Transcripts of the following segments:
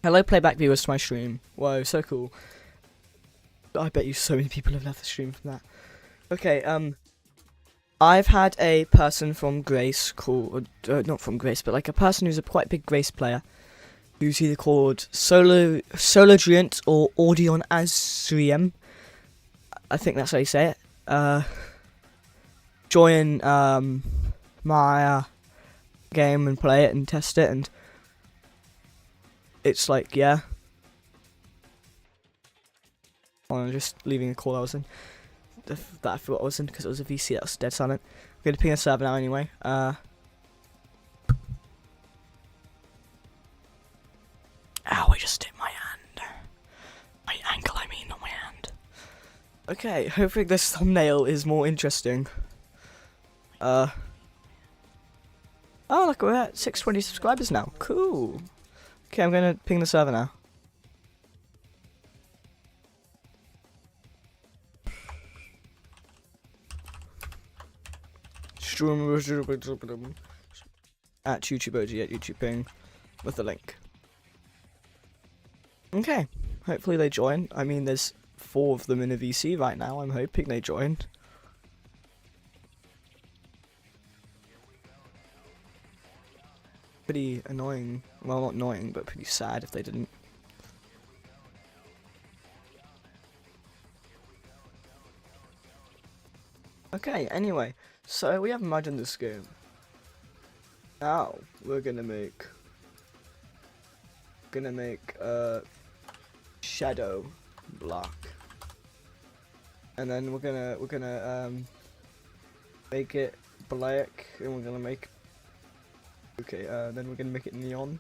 Hello, playback viewers to my stream. Whoa, so cool. I bet you so many people have left the stream from that. Okay, I've had a person from Grace called, not from Grace, but like a person who's a quite big Grace player, who's either called Solodriant or Audion Azriem. I think that's how you say it. Join my game and play it and test it, and it's like, yeah. I'm just leaving a call I was in. That I forgot I was in because it was a VC that was dead silent. I'm going to ping a server now anyway. Ow, I just hit my hand. My ankle, I mean, not my hand. Okay, hopefully this thumbnail is more interesting. Oh, look, we're at 620 subscribers now. Cool. Okay, I'm going to ping the server now. At YouTubeOG at YouTube ping with the link. Okay, hopefully they join. I mean, there's 4 of them in a VC right now. I'm hoping they join. Pretty annoying. Well, not annoying, but pretty sad if they didn't. Okay, anyway, so we have mud in this game. Now we're gonna make a shadow block, and then we're gonna make it black, and we're gonna make then we're gonna make it neon,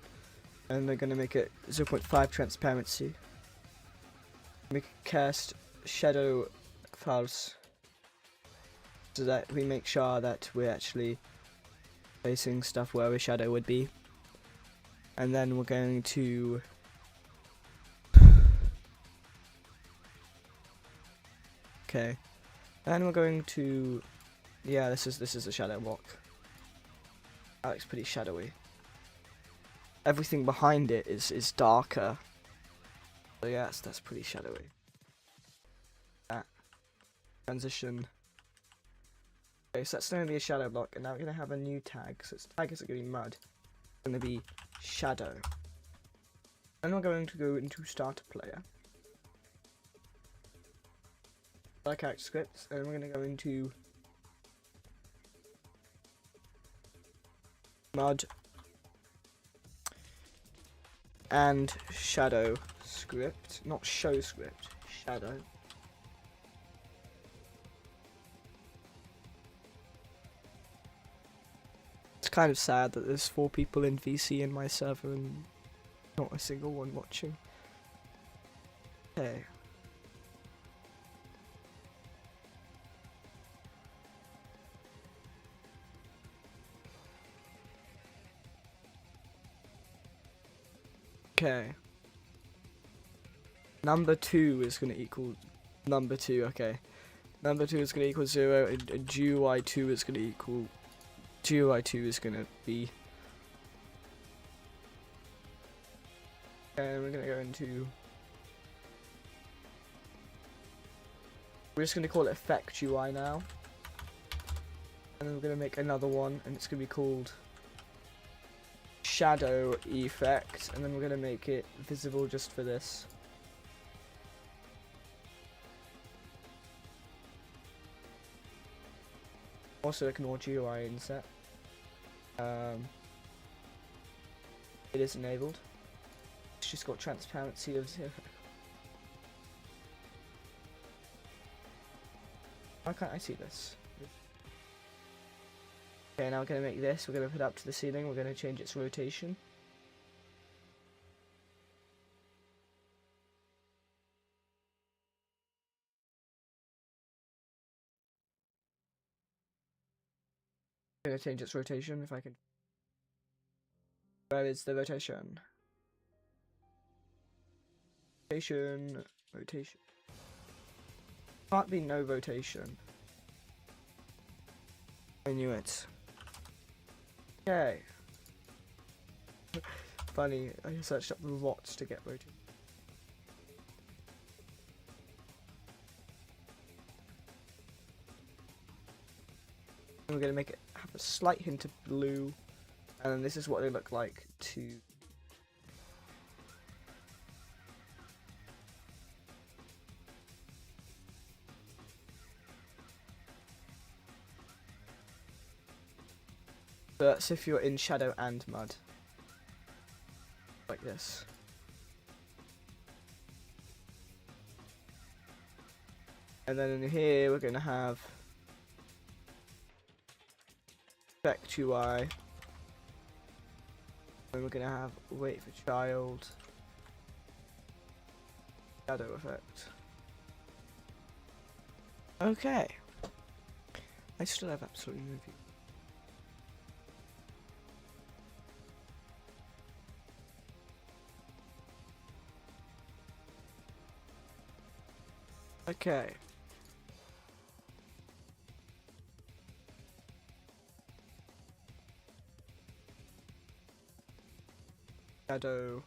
and we're gonna make it 0.5 transparency. Make it cast shadow false, so that we make sure that we're actually placing stuff where a shadow would be. And then we're going to okay. Then we're going to, yeah, this is a shadow block. That looks pretty shadowy. Everything behind it is darker. So yeah, that's pretty shadowy. That transition. Okay, so that's going to be a shadow block, and now we're going to have a new tag. So its tag isn't going to be mud. It's going to be shadow. Then we're going to go into starter player. Like character scripts, and we're going to go into mud and shadow script, not show script, shadow. It's kind of sad that there's 4 people in VC in my server and not a single one watching. Okay. Okay. Number 2 is going to equal number 2, okay. Number 2 is going to equal 0, and GUI 2 is going to equal GUI 2 is going to be, and we're going to go into, we're just going to call it effect UI now, and then we're going to make another one, and it's going to be called shadow effect, and then we're going to make it visible just for this. Also ignore GUI inset. It is enabled. It's just got transparency of 0. Why can't I see this? Okay, now we're going to make this. We're going to put it up to the ceiling. We're going to change its rotation. I'm going to change its rotation if I can. Where is the rotation? Rotation. Can't be no rotation. I knew it. Okay. funny. I searched up the rots to get rotated. And we're gonna make it have a slight hint of blue, and then this is what they look like to. That's if you're in shadow and mud. Like this. And then in here we're going to have effect UI. And we're going to have wait for child. Shadow effect. Okay. I still have absolutely no view. Okay. Shadow.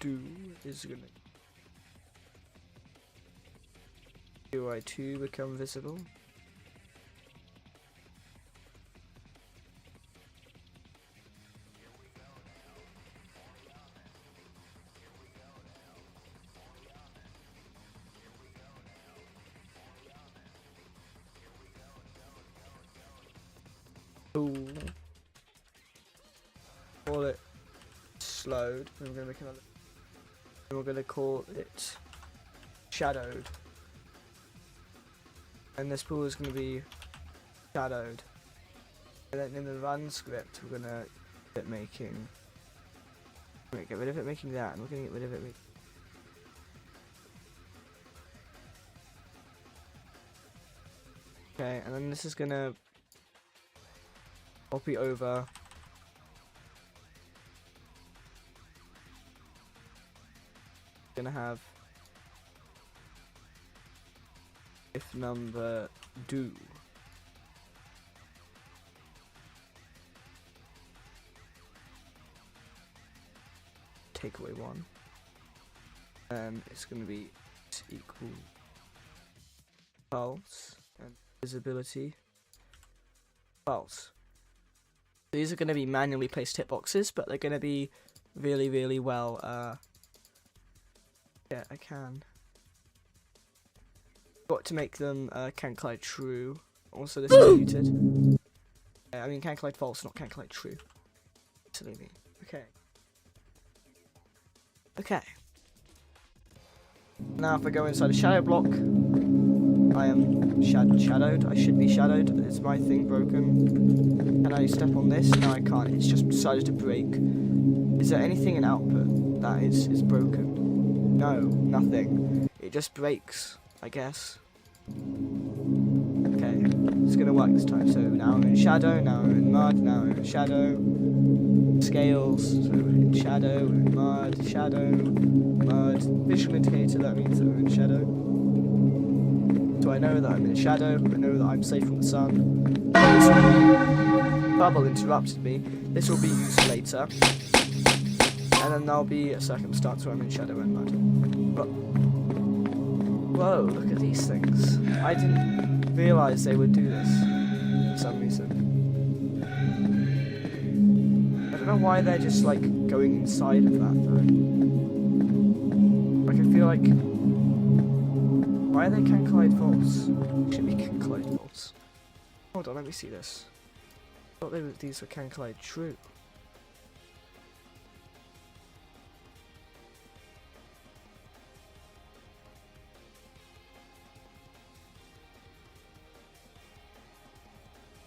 Do is gonna UI2 become visible. Ooh. Call it slowed. We're gonna make another. And we're gonna call it shadowed. And this pool is gonna be shadowed. And then in the run script, we're gonna get it making. We're gonna get rid of it making that, and we're gonna get rid of it making. Okay, and then this is gonna copy over. Gonna have if number do. Take away 1. And it's gonna be equal false and visibility false. These are gonna be manually placed hitboxes, but they're gonna be really, really well yeah, I can. Got to make them can collide true. Also, this is muted. I mean, can collide false, not can collide true. Absolutely. Okay. Okay. Now, if I go inside a shadow block, I am shadowed. I should be shadowed. Is my thing broken? Can I step on this? No, I can't. It's just decided to break. Is there anything in output that is broken? No, nothing. It just breaks, I guess. Okay, it's gonna work this time. So now I'm in shadow, now I'm in mud, now I'm in shadow. Scales, so we're in shadow, we're in mud, shadow, mud. Visual indicator, that means that we're in shadow. So I know that I'm in shadow, I know that I'm safe from the sun. This bubble interrupted me. This will be used later. And then there'll be a circumstance where I'm in shadow and mud. But whoa, look at these things. I didn't realise they would do this for some reason. I don't know why they're just like going inside of that though. Like I feel like why are they can collide false? Should be can collide false. Hold on, let me see this. I thought these were can collide true.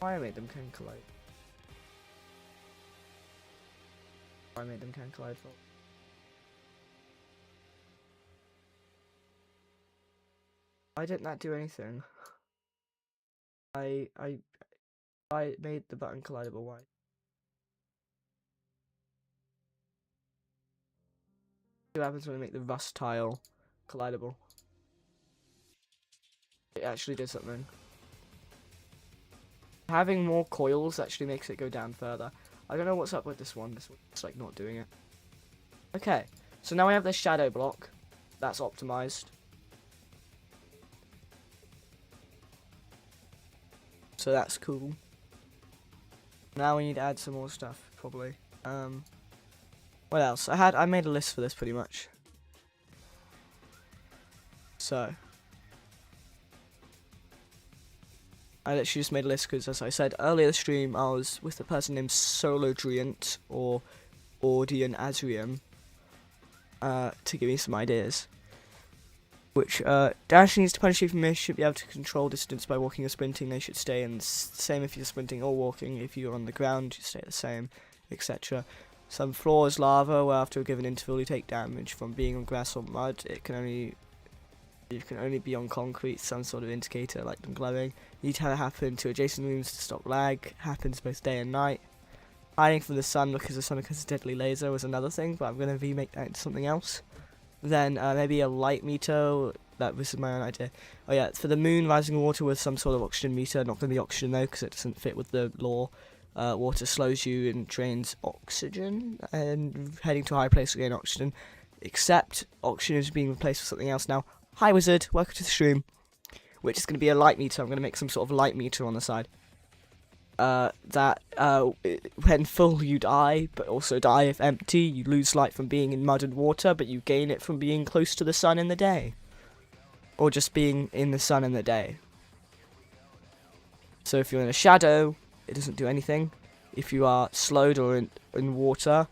Why I made them can collide? Why I made them can collide false? Why didn't that do anything? I made the button collidable. Why? What happens when I make the rust tile collidable? It actually did something. Having more coils actually makes it go down further. I don't know what's up with this one. This one's like not doing it. Okay, so now we have this shadow block. That's optimized. So that's cool. Now we need to add some more stuff, probably. What else? I made a list for this pretty much. So I literally just made a list because, as I said earlier in the stream, I was with a person named Solodriant or Audian Azrium to give me some ideas. Which, Dash needs to punish you from this, should be able to control distance by walking or sprinting. They should stay in the same if you're sprinting or walking. If you're on the ground, you stay the same, etc. Some floors lava, where after a given interval you take damage from being on grass or mud. You can only be on concrete, some sort of indicator like them glowing. You need to have it happen to adjacent rooms to stop lag. Happens both day and night. Hiding from the sun because the sun has a deadly laser was another thing, but I'm going to remake that into something else. Then maybe a light meter. That was my own idea. Oh yeah, for the moon, rising water with some sort of oxygen meter. Not going to be oxygen though, because it doesn't fit with the law. Water slows you and drains oxygen, and heading to a high place to gain oxygen. Except oxygen is being replaced with something else now. Hi Wizard, welcome to the stream. Which is going to be a light meter. I'm going to make some sort of light meter on the side. When full you die, but also die if empty. You lose light from being in mud and water, but you gain it from being close to the sun in the day. Or just being in the sun in the day. So if you're in a shadow, it doesn't do anything. If you are slowed or in water,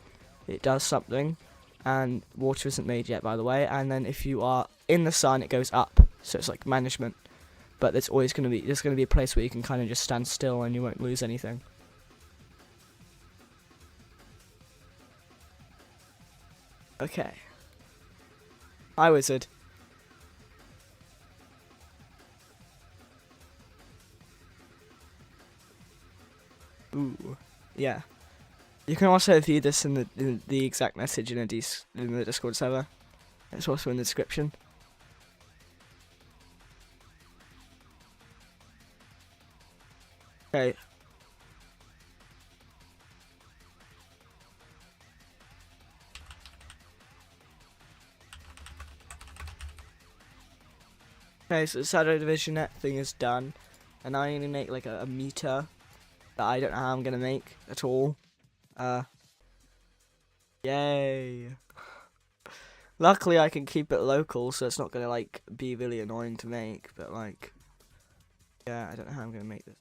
it does something. And water isn't made yet, by the way. And then if you are in the sun, it goes up. So it's like management. But there's always going to be a place where you can kind of just stand still and you won't lose anything. Okay. Hi Wizard. Ooh, yeah. You can also view this in the exact message in the Discord server. It's also in the description. Okay. Okay, so the Shadow Division net thing is done. And now I need to make like a meter that I don't know how I'm gonna make at all. Yay. Luckily I can keep it local, so it's not gonna like be really annoying to make, but like, yeah, I don't know how I'm gonna make this.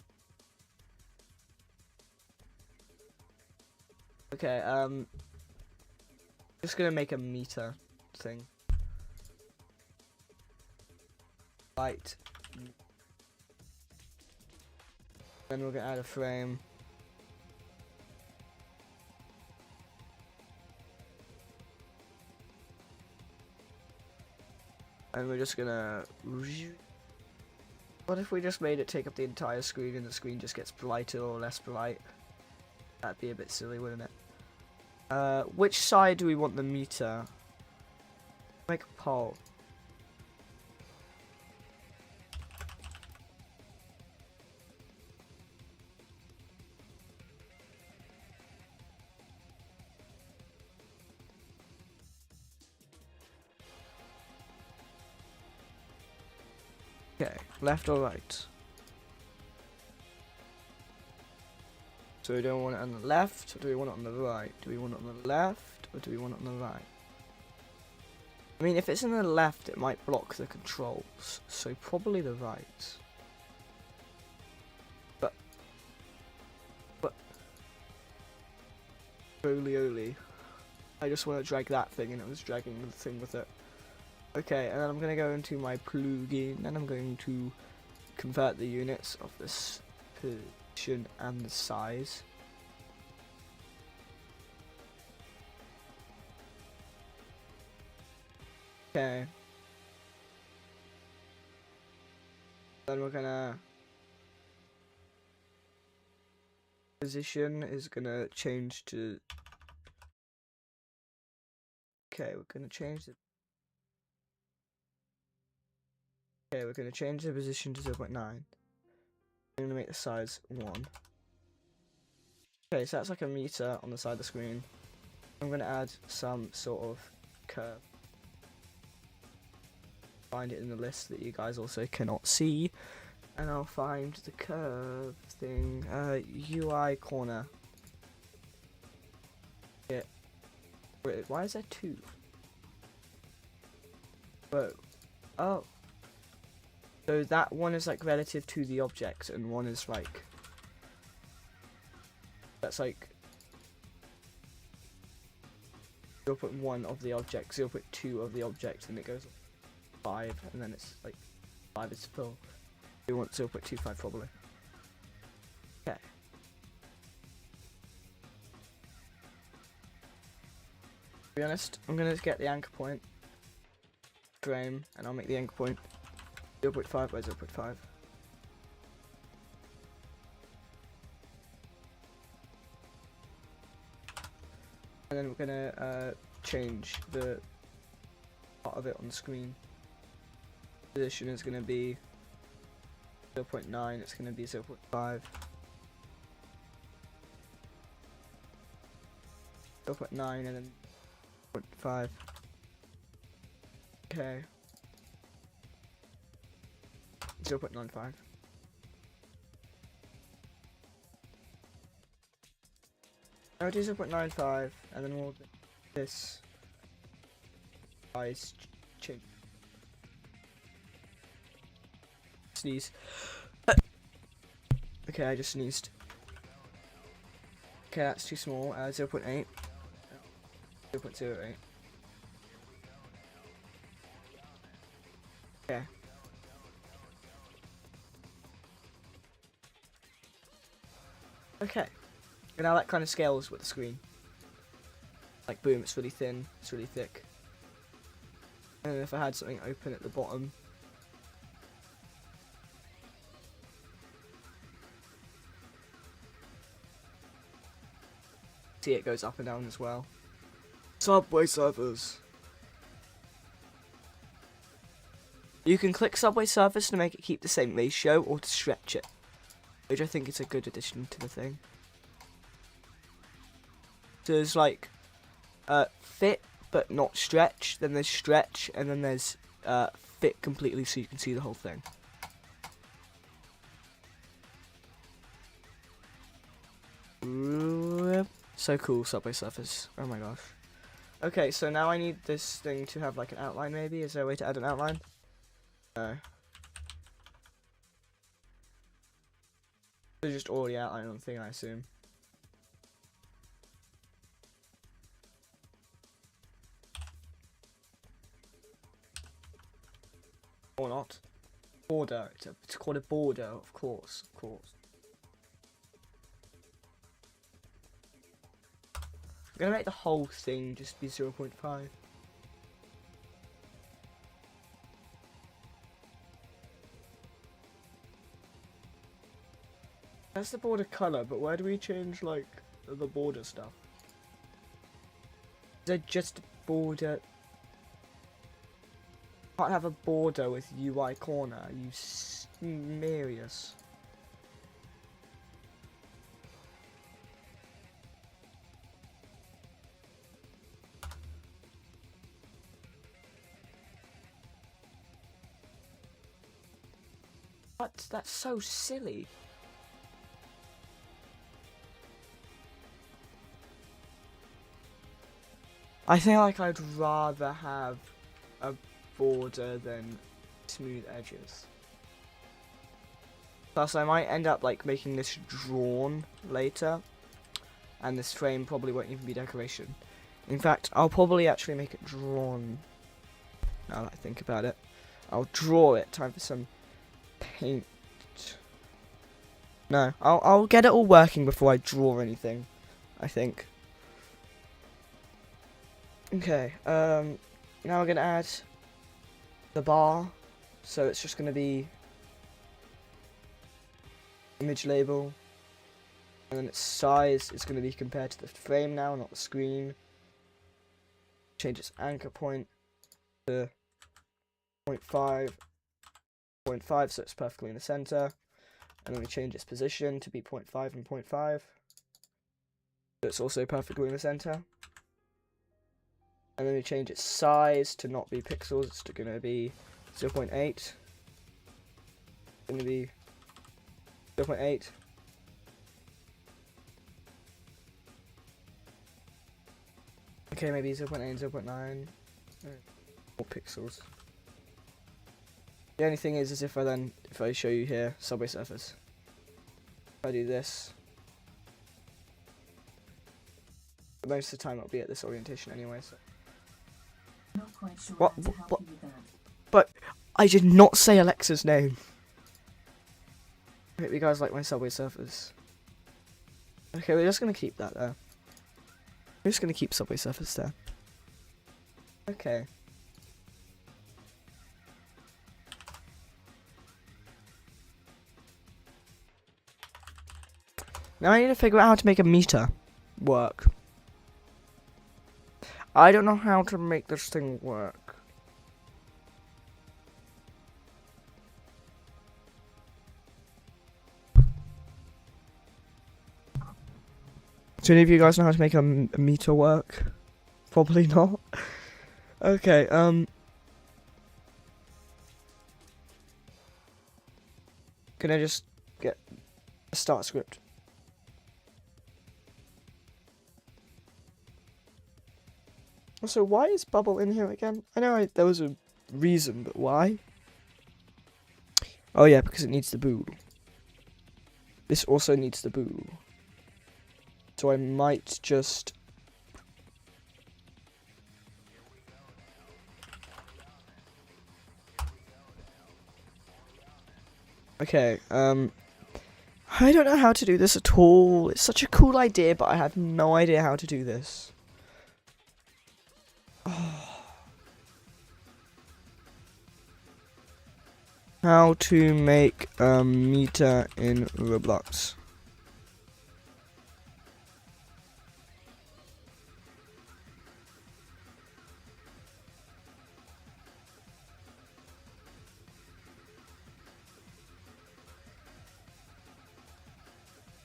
Okay, just gonna make a meter thing. Right. Then we're gonna add a frame. And we're just gonna... What if we just made it take up the entire screen and the screen just gets brighter or less bright? That'd be a bit silly, wouldn't it? Which side do we want the meter? Make a poll. Okay, left or right? So we don't want it on the left, or do we want it on the right? Do we want it on the left, or do we want it on the right? I mean, if it's on the left, it might block the controls, so probably the right. But... Holy. I just want to drag that thing, and it was dragging the thing with it. Okay, and then I'm going to go into my plugin, and I'm going to convert the units of this position and the size. Okay. Then we're gonna... Position is gonna change to... Okay, we're gonna change the... Okay, we're going to change the position to 0.9. I'm going to make the size 1. Okay, so that's like a meter on the side of the screen. I'm going to add some sort of curve. Find it in the list that you guys also cannot see. And I'll find the curve thing. UI corner. Yeah. Wait, why is there 2? Whoa. Oh. So that one is like relative to the object, and one is like... That's like 0.1 of the object, 0.2 of the object, and it goes 5, and then it's like 5 is full. We want 0.25 probably. Okay. To be honest, I'm gonna get the anchor point frame, and I'll make the anchor point 0.5 by 0.5. And then we're gonna change the part of it on the screen. Position is gonna be 0.9. It's gonna be 0.5. 0.9 and then 0.5. Okay. 0.95. I'll do 0.95 and then we'll do this size change. Sneeze. Okay, I just sneezed. Okay, that's too small. 0.8. 0.08. Okay. Okay. And now that kind of scales with the screen. Like, boom, it's really thin, it's really thick. And if I had something open at the bottom, see it goes up and down as well. Subway Surfers. You can click Subway Surfers to make it keep the same ratio or to stretch it, which I think is a good addition to the thing. So there's like fit but not stretch, then there's stretch, and then there's fit completely so you can see the whole thing. So cool, Subway Surfers. Oh my gosh. Okay, so now I need this thing to have like an outline maybe. Is there a way to add an outline? No. It's just already outlined on the thing, I assume. Or not. Border. It's called a border, of course, of course. I'm gonna make the whole thing just be 0.5. That's the border color, but where do we change like the border stuff? Is there just a border? Can't have a border with UI corner. Are you serious? What? That's so silly. I think like I'd rather have a border than smooth edges. Plus I might end up like making this drawn later, and this frame probably won't even be decoration. In fact, I'll probably actually make it drawn. Now that I think about it, I'll draw it. Time for some paint. No, I'll get it all working before I draw anything, I think. Okay, now we're gonna add the bar, so it's just gonna be image label, and then its size is gonna be compared to the frame now, not the screen. Change its anchor point to 0.5, so it's perfectly in the center, And then we change its position to be 0.5 and 0.5. So it's also perfectly in the center. And then we change its size to not be pixels. It's going to be 0.8. It's going to be 0.8. Okay, maybe 0.8 and 0.9. More pixels. The only thing is if I show you here, subway surface. If I do this, most of the time it'll be at this orientation anyway. So. Not quite sure What? how to help you with that. But I did not say Alexa's name. I hope you guys like my subway surface. Okay, we're just gonna keep that there. We're just gonna keep subway surface there. Okay. Now I need to figure out how to make a meter work. I don't know how to make this thing work. Do any of you guys know how to make a meter work? Probably not. Okay, can I just get a start script? Also, why is Bubble in here again? I know there was a reason, but why? Oh yeah, because it needs the boo. This also needs the boo. So I might just... Okay, I don't know how to do this at all. It's such a cool idea, but I have no idea how to do this. How to make a meter in Roblox.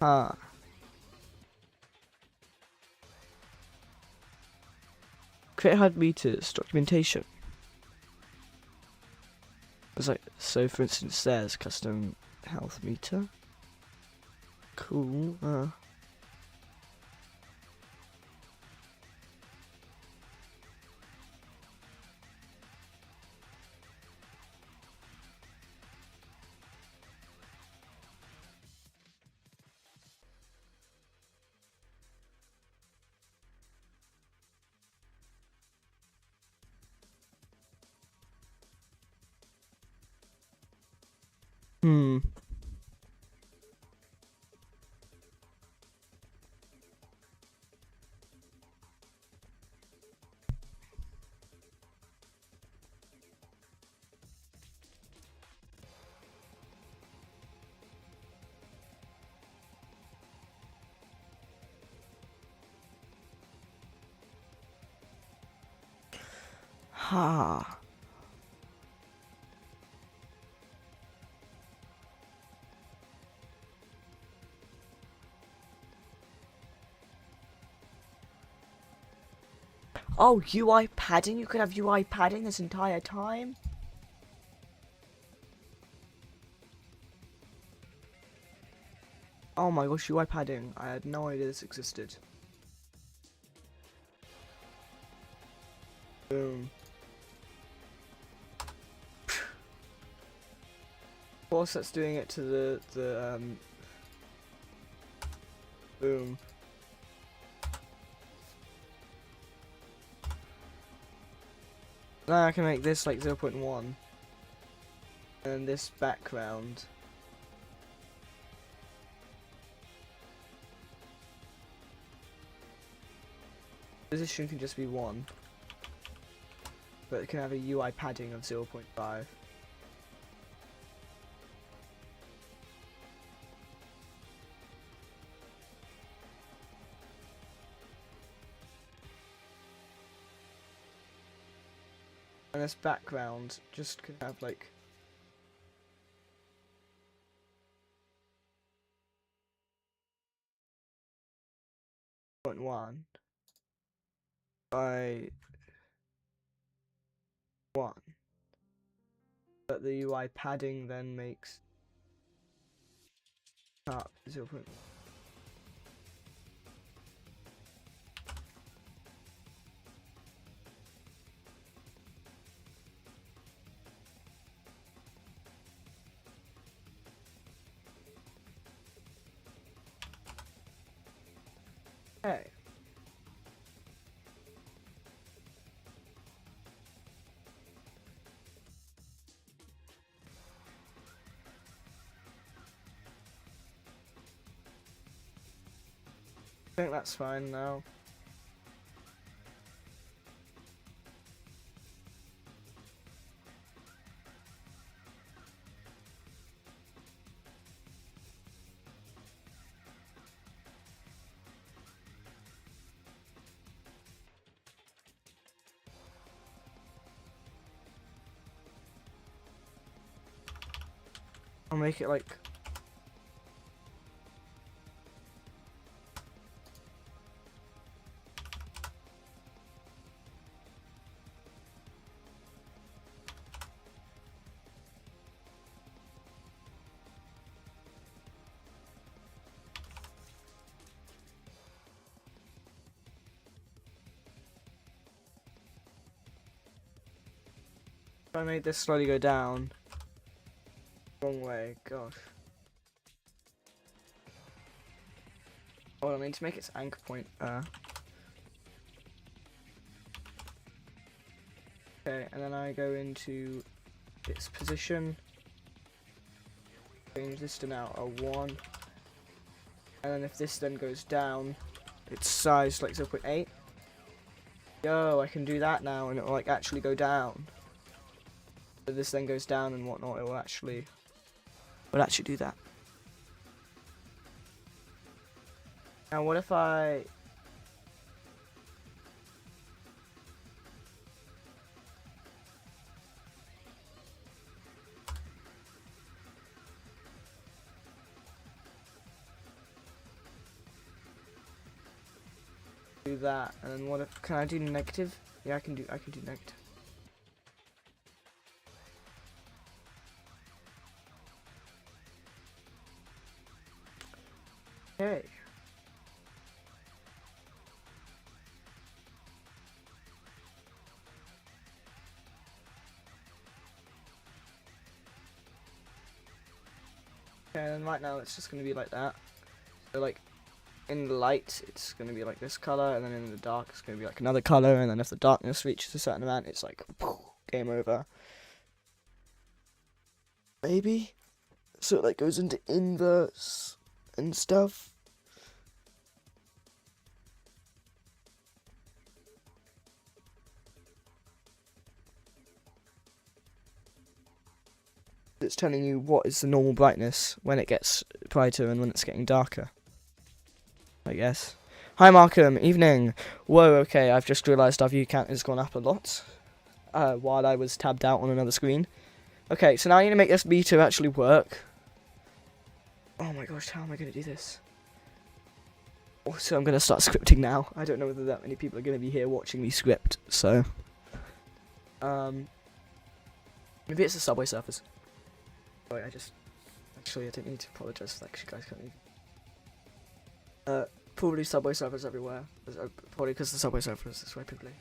Ah. Create hard meters, documentation. It's like, so for instance, there's custom health meter. Cool. Hmm. Ha. Oh, UI padding? You could have UI padding this entire time? Oh my gosh, UI padding. I had no idea this existed. Boom. Of course that's doing it to the boom. Now I can make this like 0.1. And this background. Position can just be 1. But it can have a UI padding of 0.5. And this background just can have like 0.1 by 1. But the UI padding then makes up 0.1. Okay. I think that's fine now. I'll make it like if I made this slowly go down. Wrong way, gosh. Oh, I mean to make its anchor point. Okay, and then I go into its position. Change this to now a 1. And then if this then goes down, it's sized like 0.8. Yo, I can do that now, and it will like actually go down. So this then goes down and whatnot. It will actually do that. Now what if I do that, and then what if, can I do negative? Yeah, I can do negative. Okay. Okay, and right now it's just gonna be like that. So like in the light it's gonna be like this color, and then in the dark it's gonna be like another color, and then if the darkness reaches a certain amount it's like game over. Maybe? So it like goes into inverse and stuff. It's telling you what is the normal brightness when it gets brighter and when it's getting darker, I guess. Hi Markham, evening. Whoa, okay, I've just realised our view count has gone up a lot while I was tabbed out on another screen. Okay, so now I need to make this meter actually work. Oh my gosh, how am I going to do this? Also, I'm going to start scripting now. I don't know whether that many people are going to be here watching me script, so... maybe it's the Subway Surfers. Wait, actually, I don't need to apologise for that, because you guys can't even... probably Subway Surfers everywhere. Probably because the Subway Surfers is rapidly.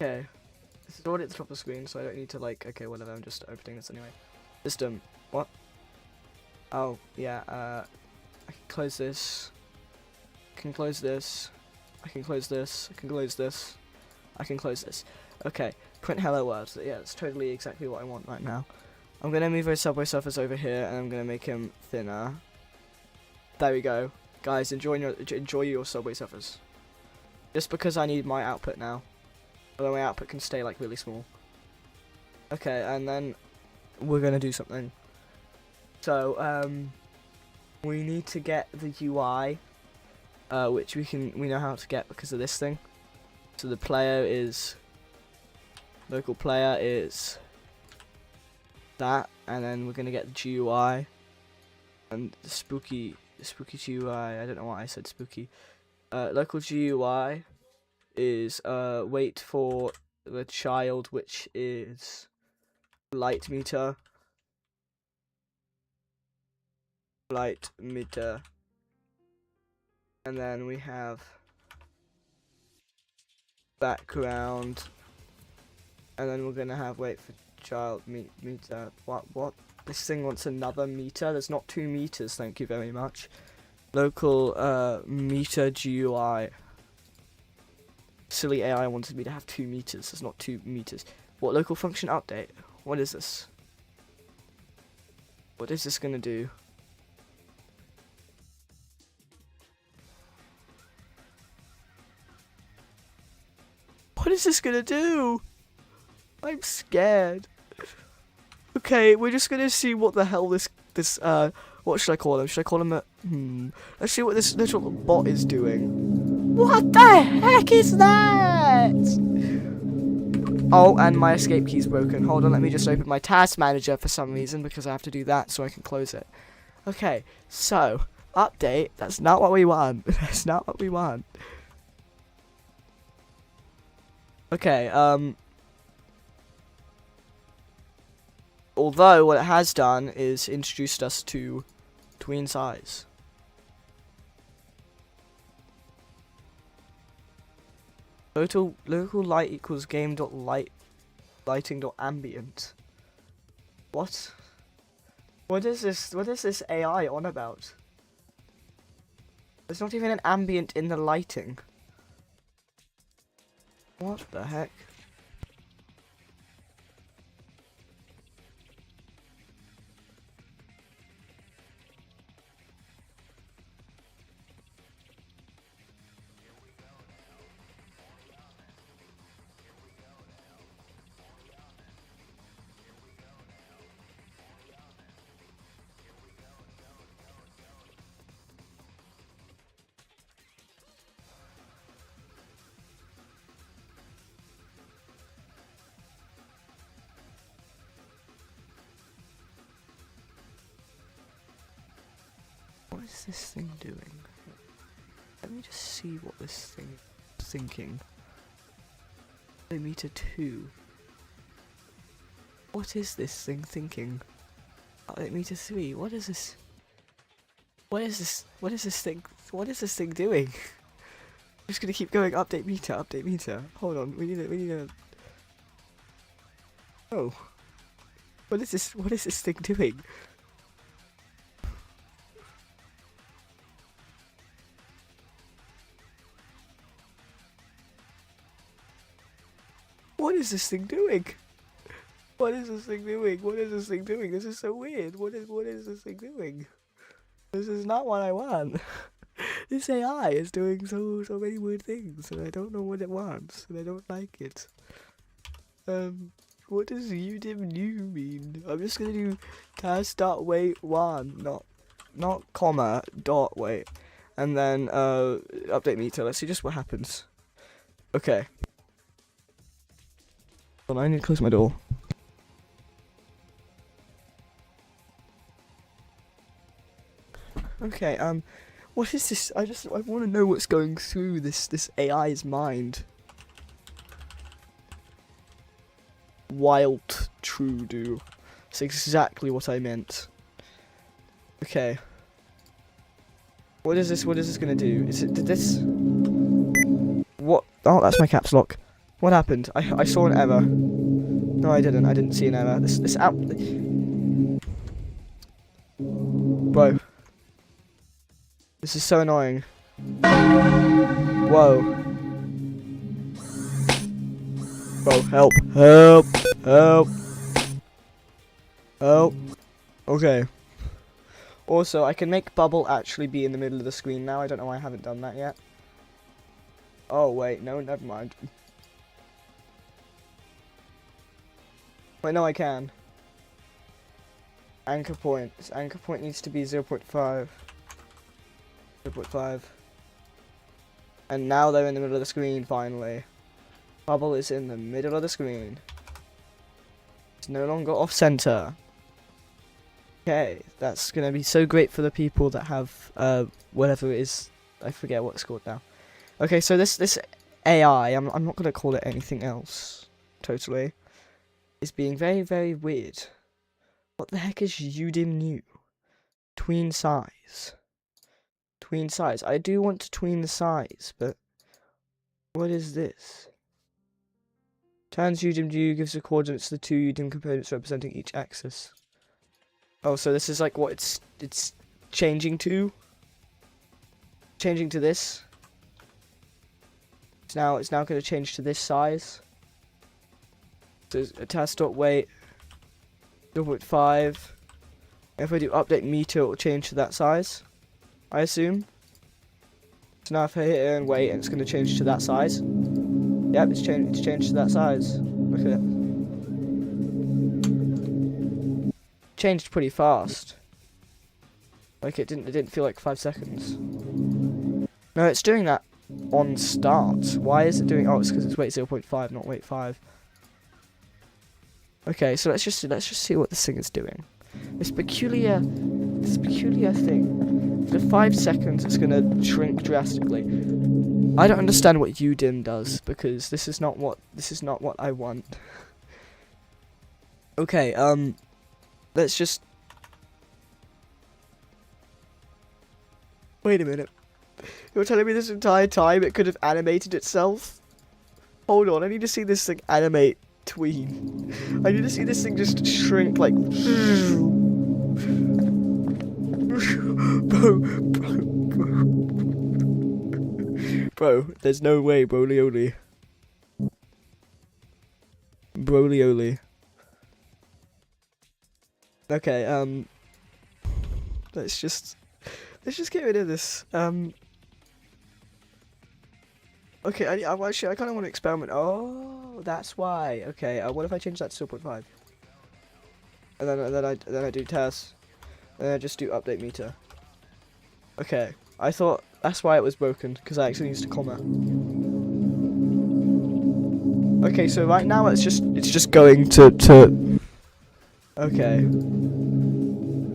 Okay. This is already at the top of the screen, so I don't need to, like, okay, whatever, I'm just opening this anyway. System. What? Oh, yeah, I can close this. I can close this. I can close this. I can close this. I can close this. Okay, print hello world. So, yeah, that's totally exactly what I want right now. I'm going to move those Subway Surfers over here, and I'm going to make him thinner. There we go. Guys, enjoy your Subway Surfers. Just because I need my output now. Although my output can stay, like, really small. Okay, and then we're going to do something. So, we need to get the UI, which we know how to get because of this thing. So the player is, local player is that, and then we're gonna get the GUI and the spooky GUI. I don't know why I said spooky. local GUI is wait for the child, which is light meter. Light meter. And then we have background. And then we're gonna have wait for child meter. What? This thing wants another meter? There's not 2 meters, thank you very much. Local meter GUI. Silly AI wanted me to have 2 meters. There's not 2 meters. What local function update? What is this? What is this gonna do? What is this gonna do? I'm scared. Okay, we're just gonna see what the hell this what should I call him? Should I call him a let's see what this little bot is doing. What the heck is that? Oh, and my escape key's broken. Hold on, let me just open my task manager for some reason because I have to do that so I can close it. Okay, so update. That's not what we want. That's not what we want. Okay, although what it has done is introduced us to tween size. Total local light equals game.lighting.ambient. What? What is this? What is this AI on about? There's not even an ambient in the lighting. What the heck? What is this thing doing? Let me just see what this thing is thinking. Meter 2. What is this thing thinking? Meter 3. What is this? What is this? What is this thing? What is this thing doing? I'm just gonna keep going. Update meter. Update meter. Hold on. We need a. Oh. What is this? What is this thing doing? What is this thing doing? What is this thing doing? What is this thing doing? This is so weird. What is this thing doing? This is not what I want. This AI is doing so many weird things, and I don't know what it wants, and I don't like it. What does UDIM new mean? I'm just gonna do task.wait1, not comma dot wait, and then update meter. Let's see just what happens. Okay. Hold on, I need to close my door. Okay, what is this? I want to know what's going through this AI's mind. Wild true do. That's exactly what I meant. Okay. What is this gonna do? Did this? What? Oh, that's my caps lock. What happened? I saw an error. No, I didn't. I didn't see an error. This app. Bro. This is so annoying. Whoa. Bro, help. Help. Help. Help. Okay. Also, I can make bubble actually be in the middle of the screen now. I don't know why I haven't done that yet. Oh, wait. No, never mind. Wait, no, I can. Anchor point. This anchor point needs to be 0.5. 0.5. And now they're in the middle of the screen, finally. Bubble is in the middle of the screen. It's no longer off-center. Okay, that's gonna be so great for the people that have, whatever it is. I forget what it's called now. Okay, so this AI, I'm not gonna call it anything else. Totally, is being very, very weird. What the heck is UDIM new? Tween size. Tween size. I do want to tween the size, but what is this? Turns UDIM new, gives the coordinates to the two UDIM components representing each axis. Oh, so this is like what it's changing to? Changing to this? It's now going to change to this size. So task.weight 0.5. If I do update meter, it will change to that size, I assume. So now if I hit it and wait, and it's going to change to that size. Yep, it's changed to that size. Look at it. Changed pretty fast. Like it didn't feel like 5 seconds. No, it's doing that on start. Why is it doing? Oh, it's because it's weight 0.5, not weight 5. Okay, so let's just see what this thing is doing. This peculiar thing. For 5 seconds, it's gonna shrink drastically. I don't understand what UDIM does because this is not what I want. Okay, let's just wait a minute. You're telling me this entire time it could have animated itself? Hold on, I need to see this thing animate tween. I need to see this thing just shrink like. Bro, there's no way, Brolioli. Brolioli. Okay, let's just get rid of this. Okay, I actually I kind of want to experiment. Oh, that's why. Okay, what if I change that to 0.5? And then I do tests. And then I just do update meter. Okay, I thought that's why it was broken because I actually used a comma. Okay, so right now it's just going to. Okay.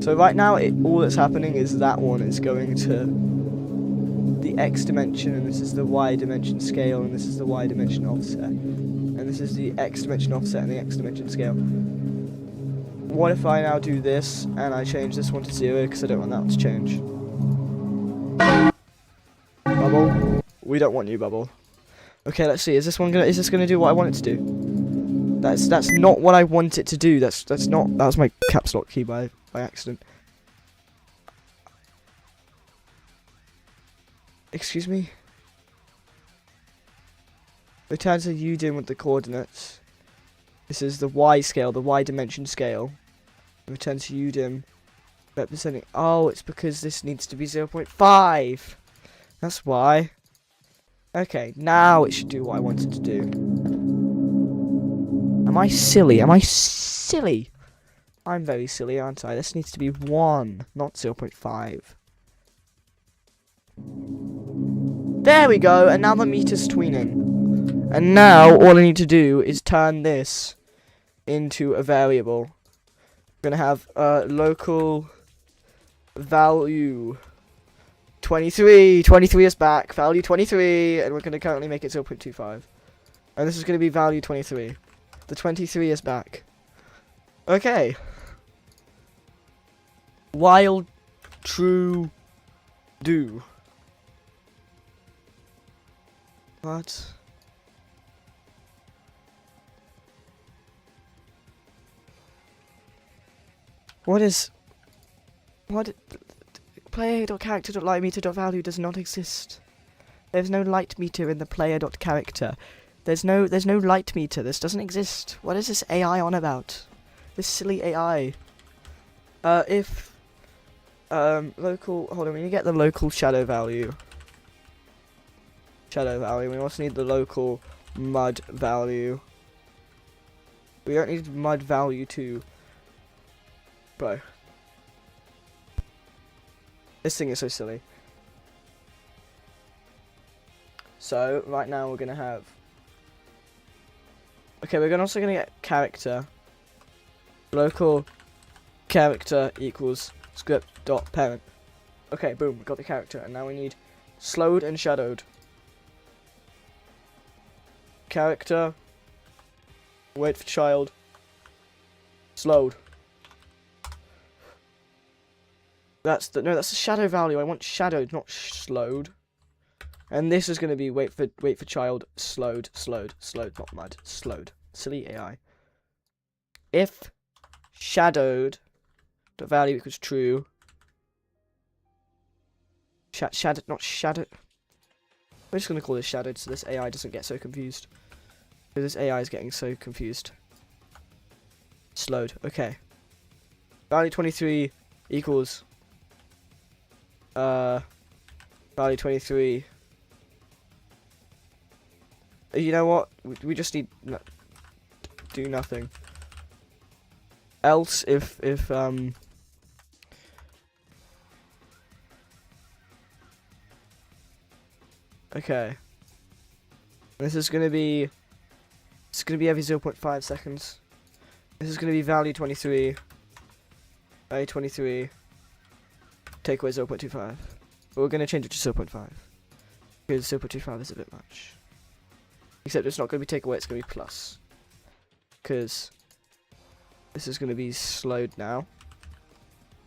So right now all that's happening is that one is going to the X dimension, and this is the Y dimension scale, and this is the Y dimension offset, and this is the X dimension offset and the X dimension scale. What if I now do this and I change this one to 0 because I don't want that to change? Bubble, we don't want you, Bubble. Okay, let's see. Is this gonna do what I want it to do? That's not what I want it to do. That was my caps lock key by accident. Excuse me? Return to UDIM with the coordinates. This is the Y scale, the Y dimension scale. Return to UDIM representing. Oh, it's because this needs to be 0.5. That's why. Okay, now it should do what I want it to do. Am I silly? Am I silly? I'm very silly, aren't I? This needs to be 1, not 0.5. There we go, and now the meter's tweening. And now all I need to do is turn this into a variable. We're gonna have local value 23. 23 is back. Value 23, and we're gonna currently make it 0.25. And this is gonna be value 23. The 23 is back. Okay. While true do. What? What? Player.character.lightmeter.value does not exist. There's no light meter in the player.character. There's no light meter. This doesn't exist. What is this AI on about? This silly AI. Local, hold on, we need to get the local shadow value. We also need the local mud value. We don't need mud value too. Bro. This thing is so silly. So, right now we're gonna have... Okay, we're also gonna get character. Local character equals script.parent. Okay, boom, we got the character, and now we need slowed and shadowed. character. Wait for child. Slowed. That's the shadow value. I want shadowed, not slowed. And this is gonna be wait for child. Slowed, not mud. Slowed. Silly AI. If shadowed, the value equals true. Shadowed, not shadowed. I'm just gonna call this shadowed so this AI doesn't get so confused. Because this AI is getting so confused. Slowed. Okay. Value 23 equals value 23. You know what? We just need do nothing. Else if okay. This is gonna be every 0.5 seconds. This is gonna be value 23. Value 23. Take away 0.25. But we're gonna change it to 0.5. Because 0.25 is a bit much. Except it's not gonna be take away, it's gonna be plus. Because this is gonna be slowed now.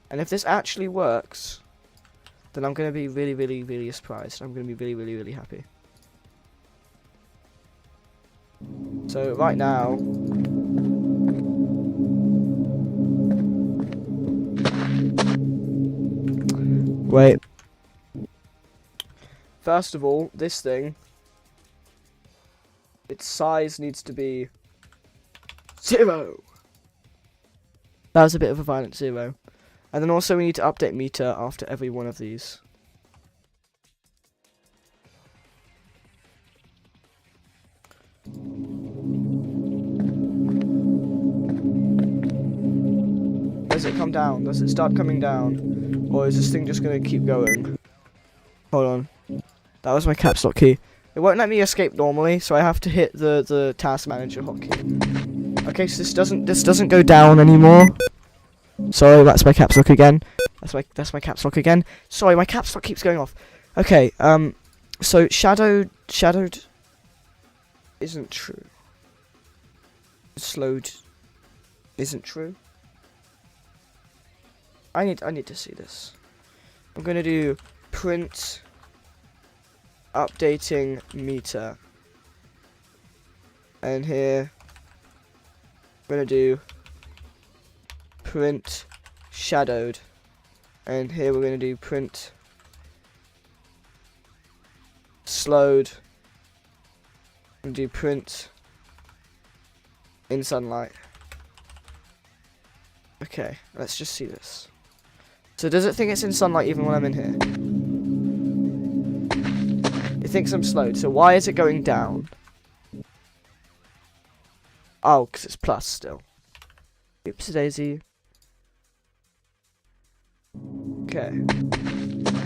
And if this actually works, then I'm gonna be really, really, really surprised. I'm gonna be really, really, really happy. So right now, wait. First of all, this thing, its size needs to be 0. That was a bit of a violent 0. And then also we need to update meter after every one of these. Does it come down? Does it start coming down? Or is this thing just going to keep going? Hold on. That was my caps lock key. It won't let me escape normally, so I have to hit the task manager hotkey. Okay, so this doesn't go down anymore. Sorry, that's my caps lock again. That's my caps lock again. Sorry, my caps lock keeps going off. Okay, so shadowed isn't true. Slowed isn't true. I need to see this. I'm gonna do print updating meter, and here I'm gonna do print shadowed, and here we're gonna do print slowed, and do print in sunlight. Okay, let's just see this. So does it think it's in sunlight even when I'm in here? It thinks I'm slowed, so why is it going down? Oh, because it's plus still. Oops daisy. Okay.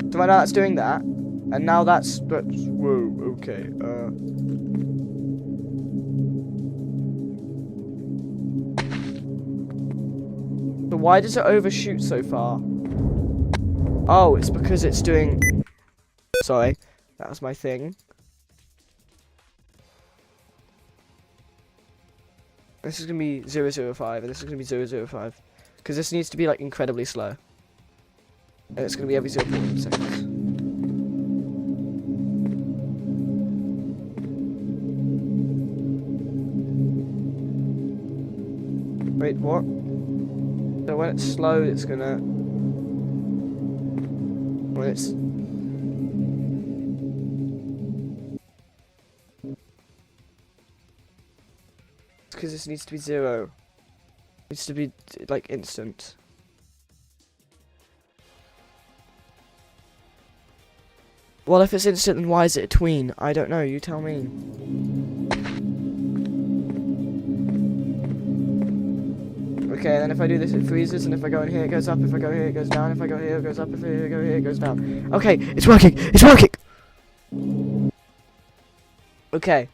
So right now that's doing that, and now that's whoa, okay, so why does it overshoot so far? Oh, it's because it's doing... Sorry, that was my thing. This is going to be 005, and this is going to be 005. Because this needs to be, like, incredibly slow. And it's going to be every 0.1 seconds. Wait, what? So when it's slow, it's going to... When it's... Because this needs to be 0. It needs to be, like, instant. Well, if it's instant, then why is it a tween? I don't know, you tell me. Okay, and then if I do this, it freezes, and if I go in here, it goes up, if I go here, it goes down, if I go here, it goes up, if I go here, it goes down. Okay, it's working! It's working! Okay,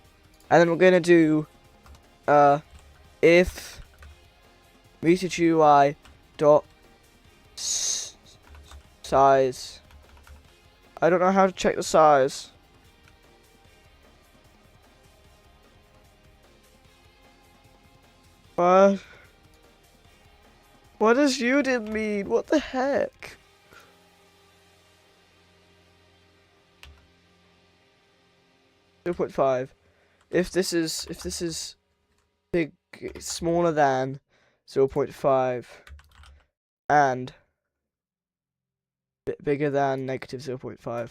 and then we're gonna do, if meter UI dot size. I don't know how to check the size. What? What does UDIM mean? What the heck? .5. If this is big, smaller than 0.5 and bigger than negative 0.5.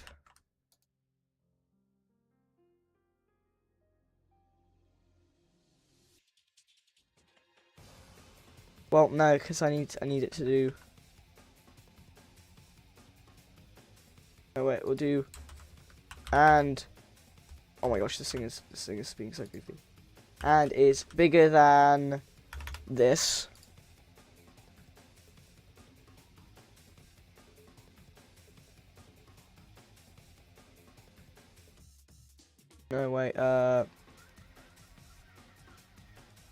Well, no, because I need it to do. Oh wait, we'll do. And oh my gosh, this thing is being so goofy. And is bigger than this. No wait,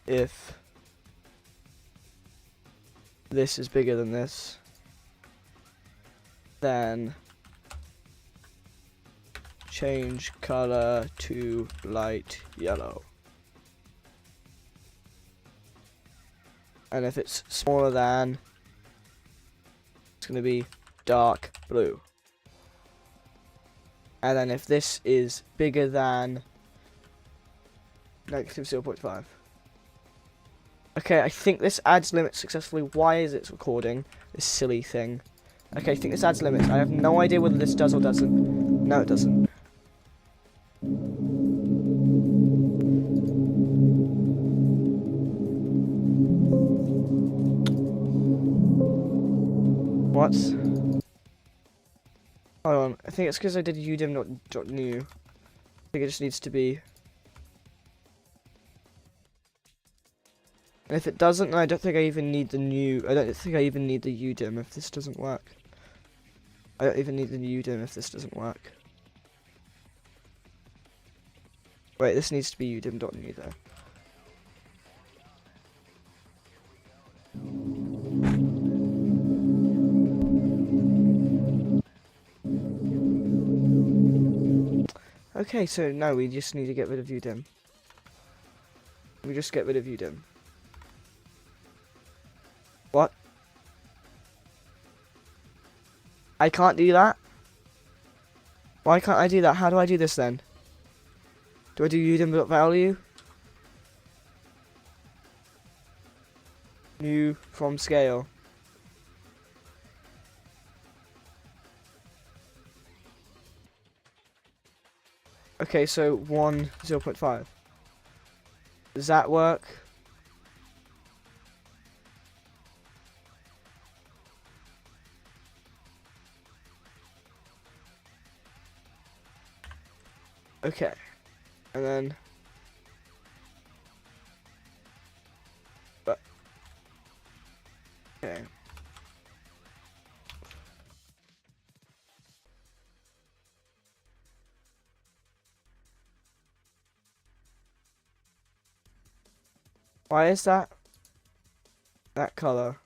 if this is bigger than this, then change color to light yellow. And if it's smaller than, it's going to be dark blue. And then if this is bigger than negative 0.5. Okay, I think this adds limits successfully. Why is it recording this silly thing? Okay, I think this adds limits. I have no idea whether this does or doesn't. No, it doesn't. What? Hold on, I think it's because I did udim.new. I think it just needs to be. And if it doesn't, then I don't think I even need the new. I don't think I even need the udim if this doesn't work. I don't even need the udim if this doesn't work. Wait, this needs to be udim.new though. Okay, so no, we just need to get rid of udim. We just get rid of udim. What? I can't do that? Why can't I do that? How do I do this then? Do I do udim.value? New from scale. Okay, so 1, 0.5. Does that work? Okay. And then okay. Why is that color?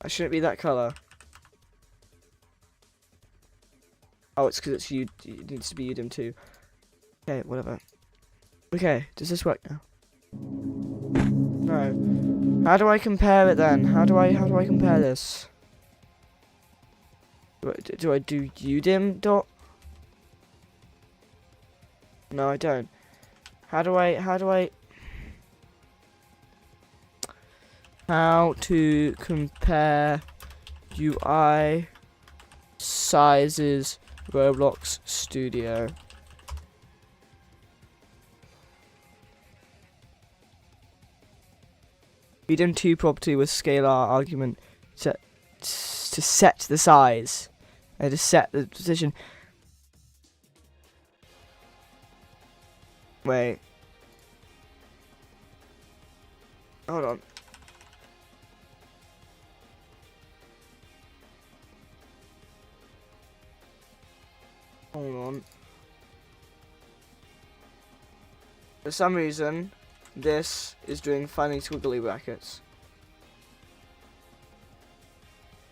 I shouldn't be that color. Oh, it's because it's it needs to be udim too. Okay, whatever. Okay, does this work now? No. How do I compare it then? How do I compare this? Do I do udim dot? No, I don't. How to compare UI sizes Roblox Studio. udim2 property with scalar argument to set the size and to set the position. Wait. Hold on. Hold on. For some reason, this is doing funny squiggly brackets.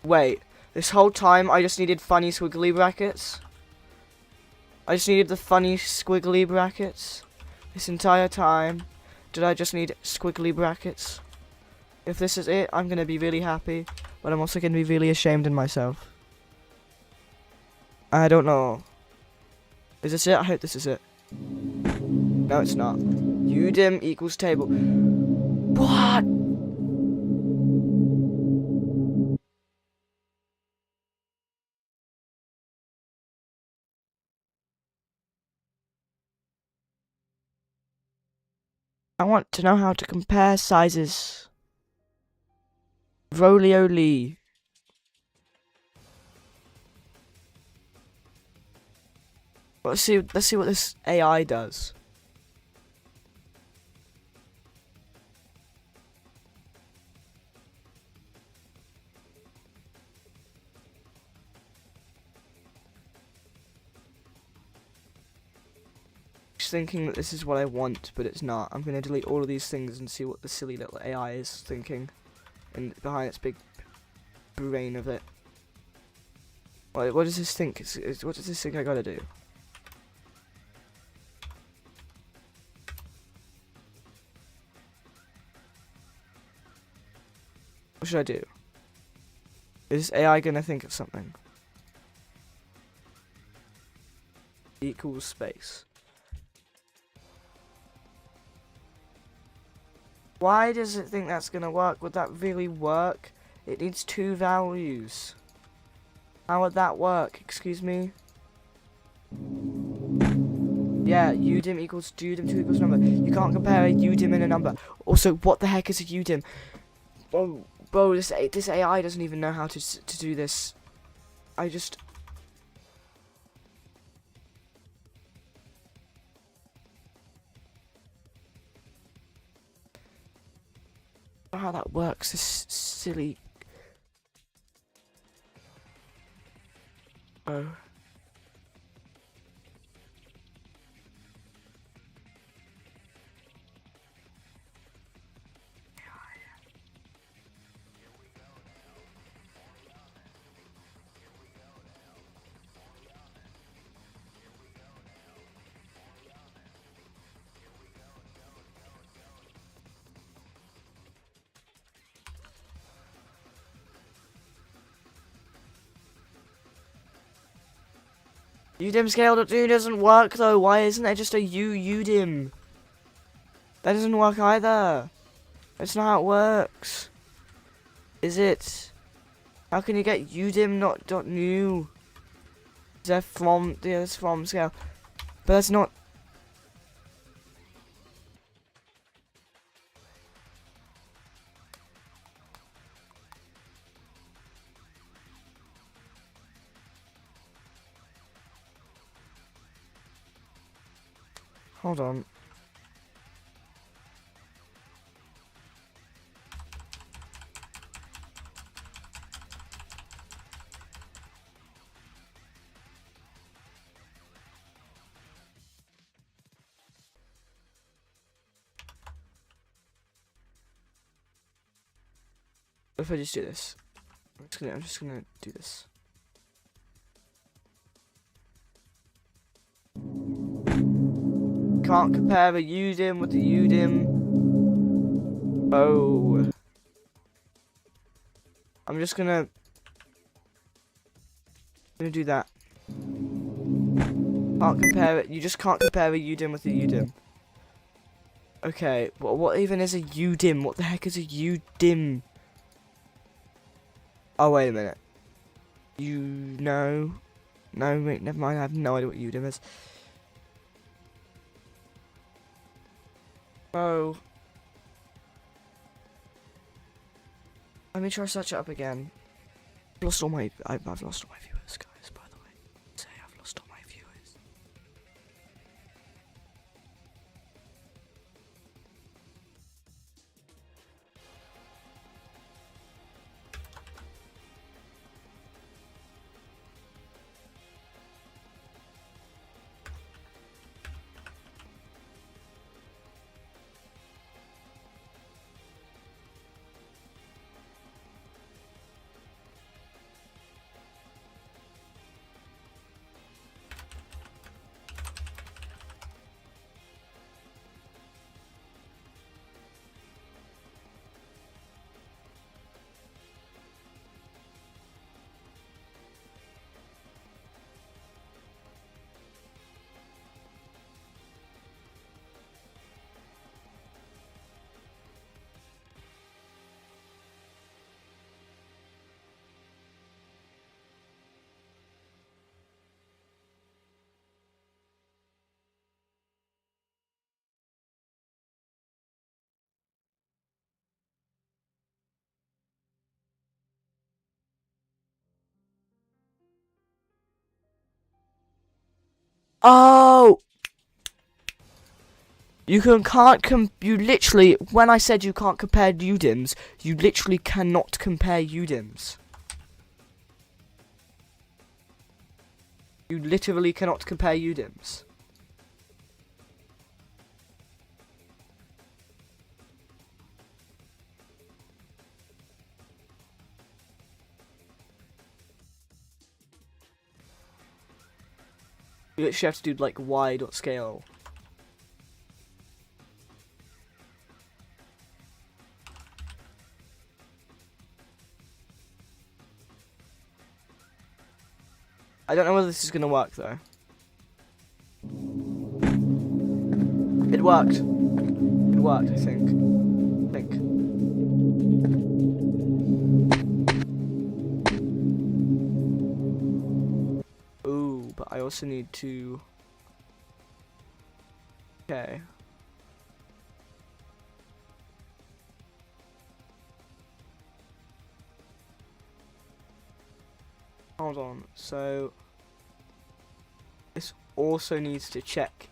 Wait, this whole time I just needed funny squiggly brackets? I just needed the funny squiggly brackets this entire time, Did I just need squiggly brackets? If this is it, I'm gonna be really happy, but I'm also gonna be really ashamed in myself. I don't know. Is this it? I hope this is it. No, it's not. udim equals table. What? I want to know how to compare sizes. Rolioli. Let's see what this AI does. Thinking that this is what I want, but it's not. I'm gonna delete all of these things and see what the silly little AI is thinking, and behind its big brain of it. What does this think? What does this think I gotta do? What should I do? Is AI gonna think of something? Equals space. Why does it think that's gonna work? Would that really work? It needs 2 values. How would that work? Excuse me? Yeah, udim equals udim 2 equals number. You can't compare a udim and a number. Also, what the heck is a udim? Bro, this AI doesn't even know how to do this. I just... I don't know how that works, this silly... Oh. Udim scale.2 doesn't work though. Why isn't there just a udim? That doesn't work either. That's not how it works. Is it? How can you get udim not dot new? Is that from? Yeah, that's from scale. But that's not. Hold on. What if I just do this? I'm just gonna do this. Can't compare a udim with the udim. Oh. I'm just gonna do that. Can't compare it. You just can't compare a udim with a udim. Okay, what even is a udim? What the heck is a udim? Oh, wait a minute. No, wait, never mind. I have no idea what udim is. Oh. Let me try to search it up again. I've lost all my viewers, guys, by the way. Say I've lost all my viewers. Oh! You literally, when I said you can't compare UDIMs, you literally cannot compare UDIMs. You literally cannot compare UDIMs. You literally have to do like y.scale. I don't know whether this is gonna work though. It worked. It worked, I think. Ooh, but I also need to. Okay. Hold on. So this also needs to check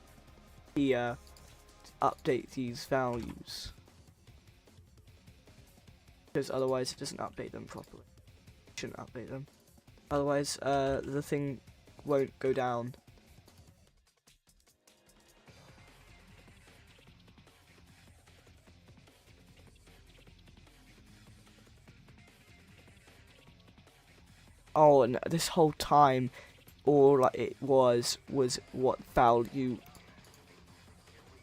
here to update these values, because otherwise it doesn't update them properly. It shouldn't update them. Otherwise, the thing won't go down. Oh, and this whole time, all it was what value.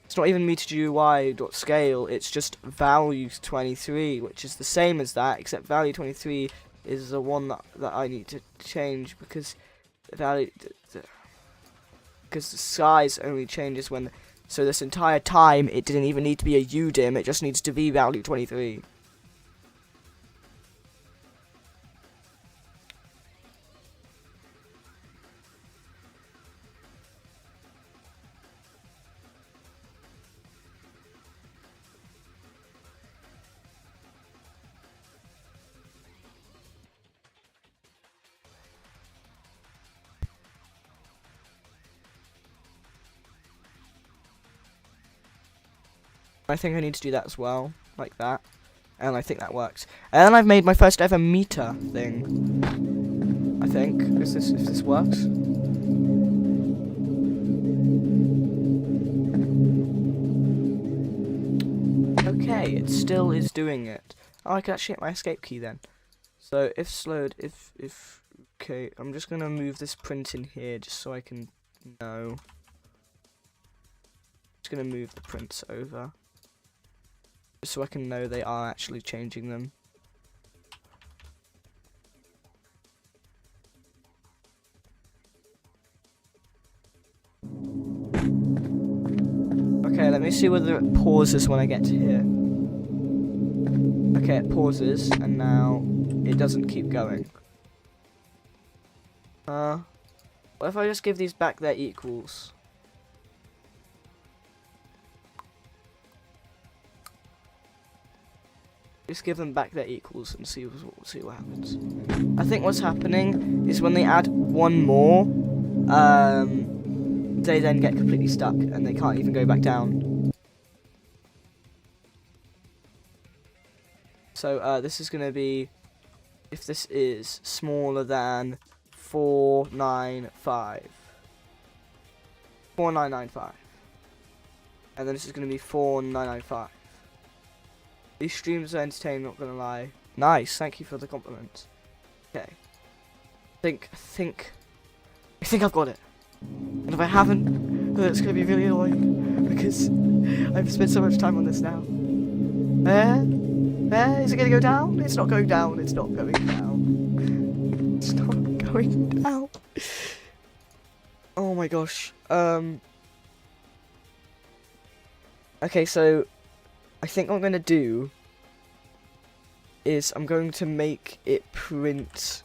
It's not even meter GUI.scale, it's just value 23, which is the same as that, except value 23 is the one that I need to change, because the size only changes when. So this entire time, it didn't even need to be a UDIM, it just needs to be value 23. I think I need to do that as well, like that, and I think that works. And then I've made my first ever meter thing. I think if this works. Okay, it still is doing it. Oh, I can actually hit my escape key then. So if slowed, okay, I'm just gonna move this print in here just so I can know. Just gonna move the prints over, so I can know they are actually changing them. Okay, let me see whether it pauses when I get to here. Okay, it pauses, and now it doesn't keep going. What if I just give these back their equals? Just give them back their equals and see what happens. I think what's happening is when they add one more, they then get completely stuck and they can't even go back down. So this is going to be, if this is smaller than 4995, and then this is going to be 4995. These streams are entertaining, not gonna lie. Nice, thank you for the compliment. Okay. I think I've got it. And if I haven't, it's gonna be really annoying, because I've spent so much time on this now. Is it gonna go down? It's not going down, it's not going down. It's not going down. Oh my gosh. Okay, so I think what I'm going to do is I'm going to make it print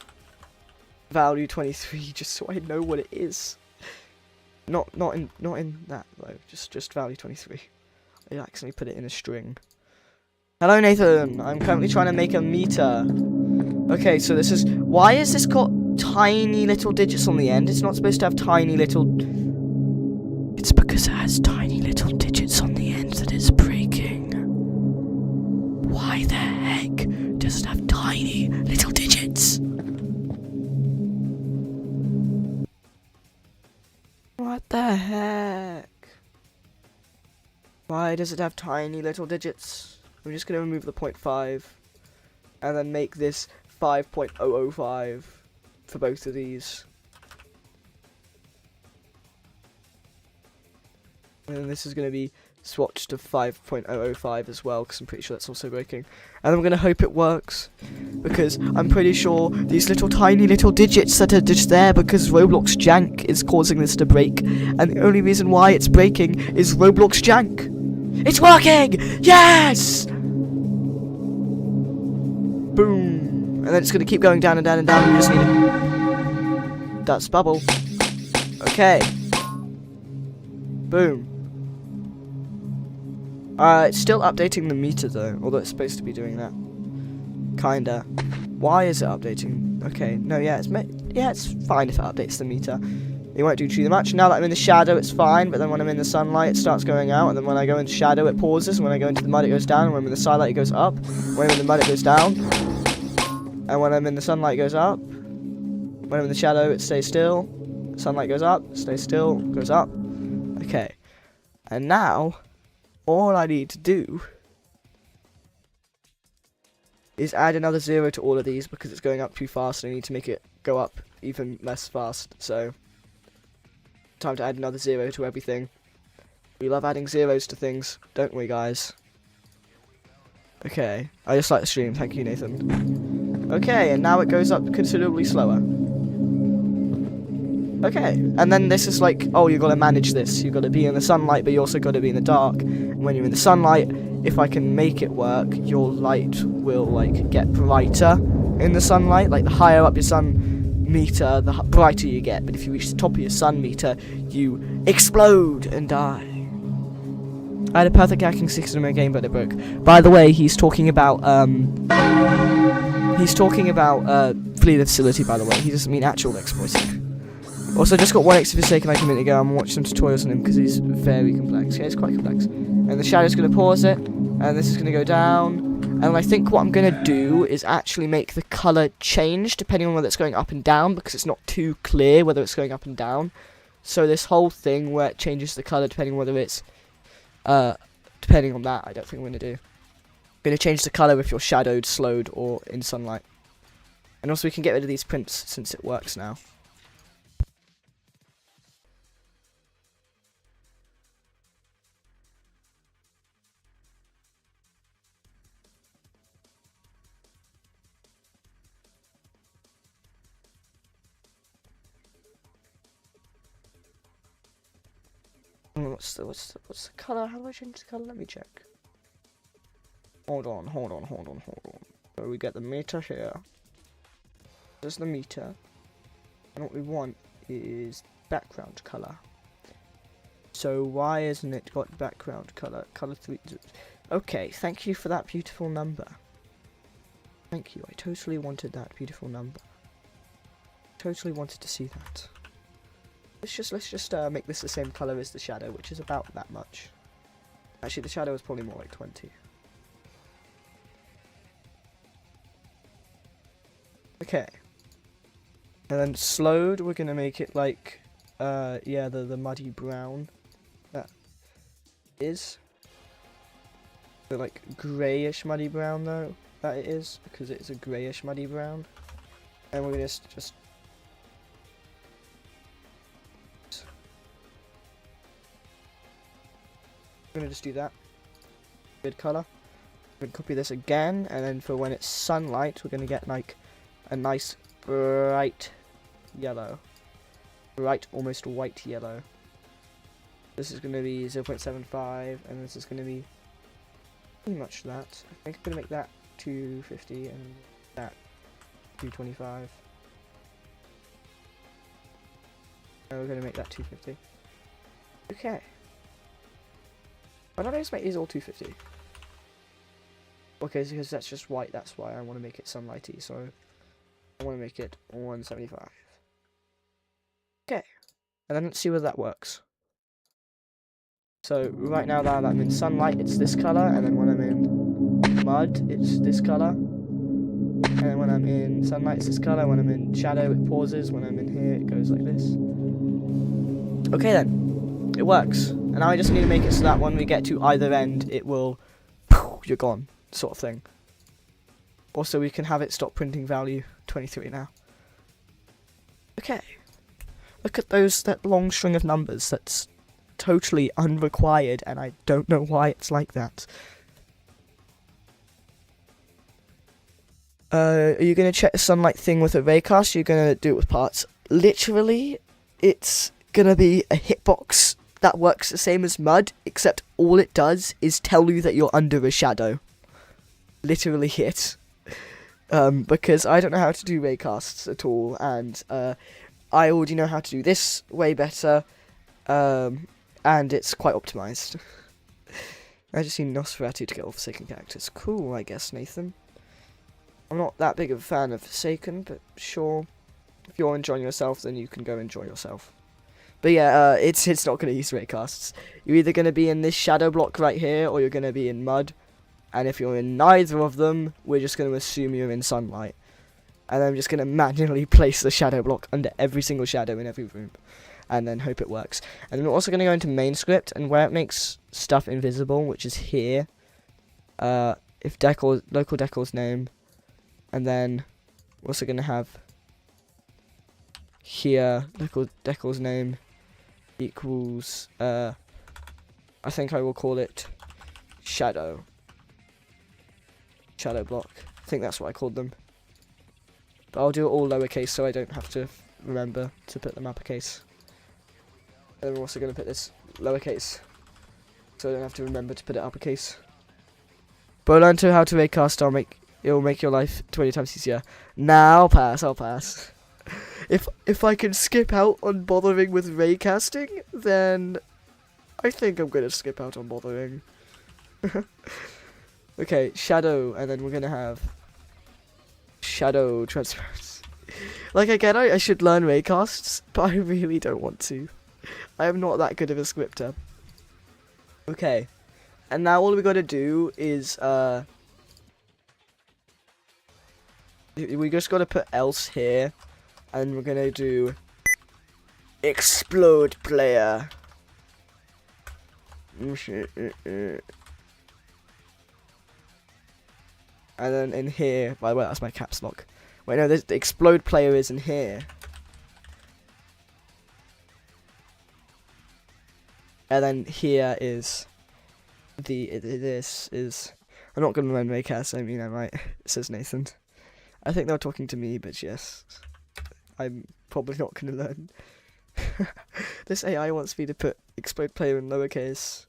value 23 just so I know what it is. Not in that though, just value 23. I accidentally put it in a string. Hello Nathan, I'm currently trying to make a meter. Okay, so this is, why is this got tiny little digits on the end? It's not supposed to have tiny little Because it has tiny little digits on the end that it's breaking. Why the heck does it have tiny little digits? What the heck? Why does it have tiny little digits? I'm just going to remove the 0.5 and then make this 5.005 for both of these. And then this is going to be swatched to 5.005 as well, because I'm pretty sure that's also breaking. And I'm going to hope it works, because I'm pretty sure these little tiny little digits that are just there because Roblox jank is causing this to break. And the only reason why it's breaking is Roblox jank. It's working! Yes! Boom. And then it's going to keep going down and down and down. We just need it. That's bubble. Okay. Boom. It's still updating the meter though, although it's supposed to be doing that. Kinda. Why is it updating? Okay, no, yeah, it's fine if it updates the meter. It won't do too much. Now that I'm in the shadow, it's fine, but then when I'm in the sunlight, it starts going out, and then when I go into shadow, it pauses, and when I go into the mud, it goes down, and when I'm in the sunlight, it goes up, when I'm in the mud, it goes down, and when I'm in the sunlight, it goes up, when I'm in the shadow, it stays still, sunlight goes up, stays still, goes up. Okay, and now all I need to do is add another 0 to all of these because it's going up too fast and I need to make it go up even less fast. So, time to add another 0 to everything. We love adding zeros to things, don't we, guys? Okay, I just like the stream, thank you, Nathan. Okay, and now it goes up considerably slower. Okay, and then this is like, oh, you gotta manage this. You gotta be in the sunlight, but you also gotta be in the dark. And when you're in the sunlight, if I can make it work, your light will like get brighter in the sunlight. Like the higher up your sun meter, the brighter you get. But if you reach the top of your sun meter, you explode and die. I had a perfect hacking system in my game, but it broke. By the way, he's talking about flee the facility. By the way, he doesn't mean actual exploiting. Also, just got one extra mistake like a minute ago. I'm watching some tutorials on him because he's very complex. Yeah, it's quite complex. And the shadow's going to pause it, and this is going to go down. And I think what I'm going to do is actually make the colour change depending on whether it's going up and down, because it's not too clear whether it's going up and down. So this whole thing where it changes the colour depending on whether it's, depending on that, I don't think I'm going to do. I'm going to change the colour if you're shadowed, slowed, or in sunlight. And also we can get rid of these prints since it works now. What's the colour? How do I change the colour? Let me check. Hold on. So we get the meter here. There's the meter. And what we want is background colour. So why isn't it got background colour? Colour 3. Okay, thank you for that beautiful number. Thank you. I totally wanted that beautiful number. Totally wanted to see that. Let's just make this the same colour as the shadow, which is about that much. Actually, the shadow is probably more like 20. Okay. And then slowed, we're gonna make it like, yeah, the muddy brown. That is. The like greyish muddy brown though, that it is, because it's a greyish muddy brown. And we're gonna just I'm gonna just do that. Good colour. We're gonna copy this again, and then for when it's sunlight, we're gonna get like a nice bright yellow. Bright, almost white yellow. This is gonna be 0.75, and this is gonna be pretty much that. I think I'm gonna make that 250 and that 225. And we're gonna make that 250. Okay. Why don't I just make these all 250? Okay, because that's just white, that's why I want to make it sunlighty, so I want to make it 175. Okay, and then let's see whether that works. So right now that I'm in sunlight, it's this color, and then when I'm in mud, it's this color. And then when I'm in sunlight, it's this color. When I'm in shadow, it pauses. When I'm in here, it goes like this. Okay then, it works. And now I just need to make it so that when we get to either end, it will, you're gone, sort of thing. Also, we can have it stop printing value 23 now. Okay. Look at that long string of numbers. That's totally unrequired, and I don't know why it's like that. Are you going to check the sunlight thing with a raycast? Or are you going to do it with parts? Literally, it's going to be a hitbox that works the same as mud, except all it does is tell you that you're under a shadow. Literally hit. Because I don't know how to do raycasts at all, and I already know how to do this way better, and it's quite optimized. I just need Nosferatu to get all Forsaken characters. Cool, I guess, Nathan. I'm not that big of a fan of Forsaken, but sure. If you're enjoying yourself, then you can go enjoy yourself. But yeah, it's not going to use raycasts. You're either going to be in this shadow block right here, or you're going to be in mud. And if you're in neither of them, we're just going to assume you're in sunlight. And I'm just going to manually place the shadow block under every single shadow in every room. And then hope it works. And then we're also going to go into main script, and where it makes stuff invisible, which is here. If local decor's name. And then we're also going to have here, local decor's name equals, I think I will call it shadow block. I think that's what I called them. But I'll do it all lowercase so I don't have to remember to put them uppercase. And then we're also going to put this lowercase so I don't have to remember to put it uppercase. But I learned how to raycast, it'll make your life 20 times easier. Nah, I'll pass. If I can skip out on bothering with raycasting, then I think I'm going to skip out on bothering. Okay, shadow, and then we're going to have shadow transparency. Like, again, I should learn raycasts, but I really don't want to. I am not that good of a scripter. Okay, and now all we got to do is, we just got to put else here, and we're going to do explode player. And then in here, by the way, that's my caps lock. Wait, no, the explode player is in here. And then here is this is. I'm not gonna learn raycast. I mean, I might. Says Nathan. I think they're talking to me, but yes, I'm probably not gonna learn. This AI wants me to put explode player in lowercase.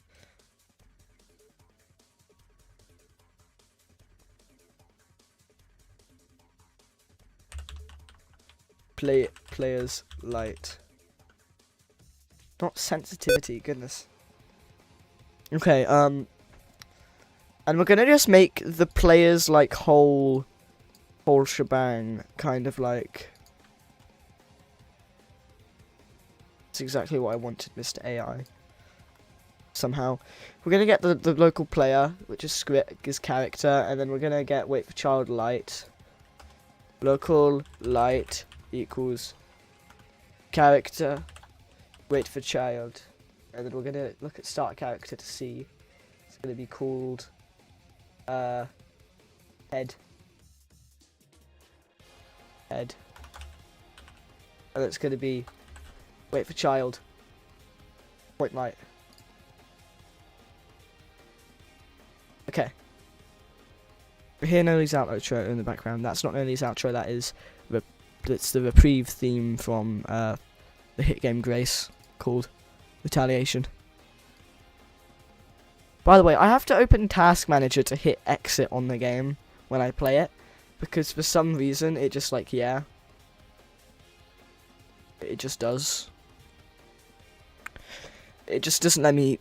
Players light. Not sensitivity, goodness. Okay, and we're gonna just make the players like whole shebang, kind of like. That's exactly what I wanted, Mr. AI. Somehow, we're gonna get the local player, which is script, is character, and then we're gonna get wait for child light. Local light equals character, wait for child, and then we're gonna look at start character to see. It's gonna be called head, and it's gonna be wait for child, point light. Okay. We hear Noli's outro in the background. That's not Noli's outro. That is it's the reprieve theme from the hit game Grace called Retaliation. By the way, I have to open Task Manager to hit exit on the game when I play it, because for some reason it just like it just does. It just doesn't let me.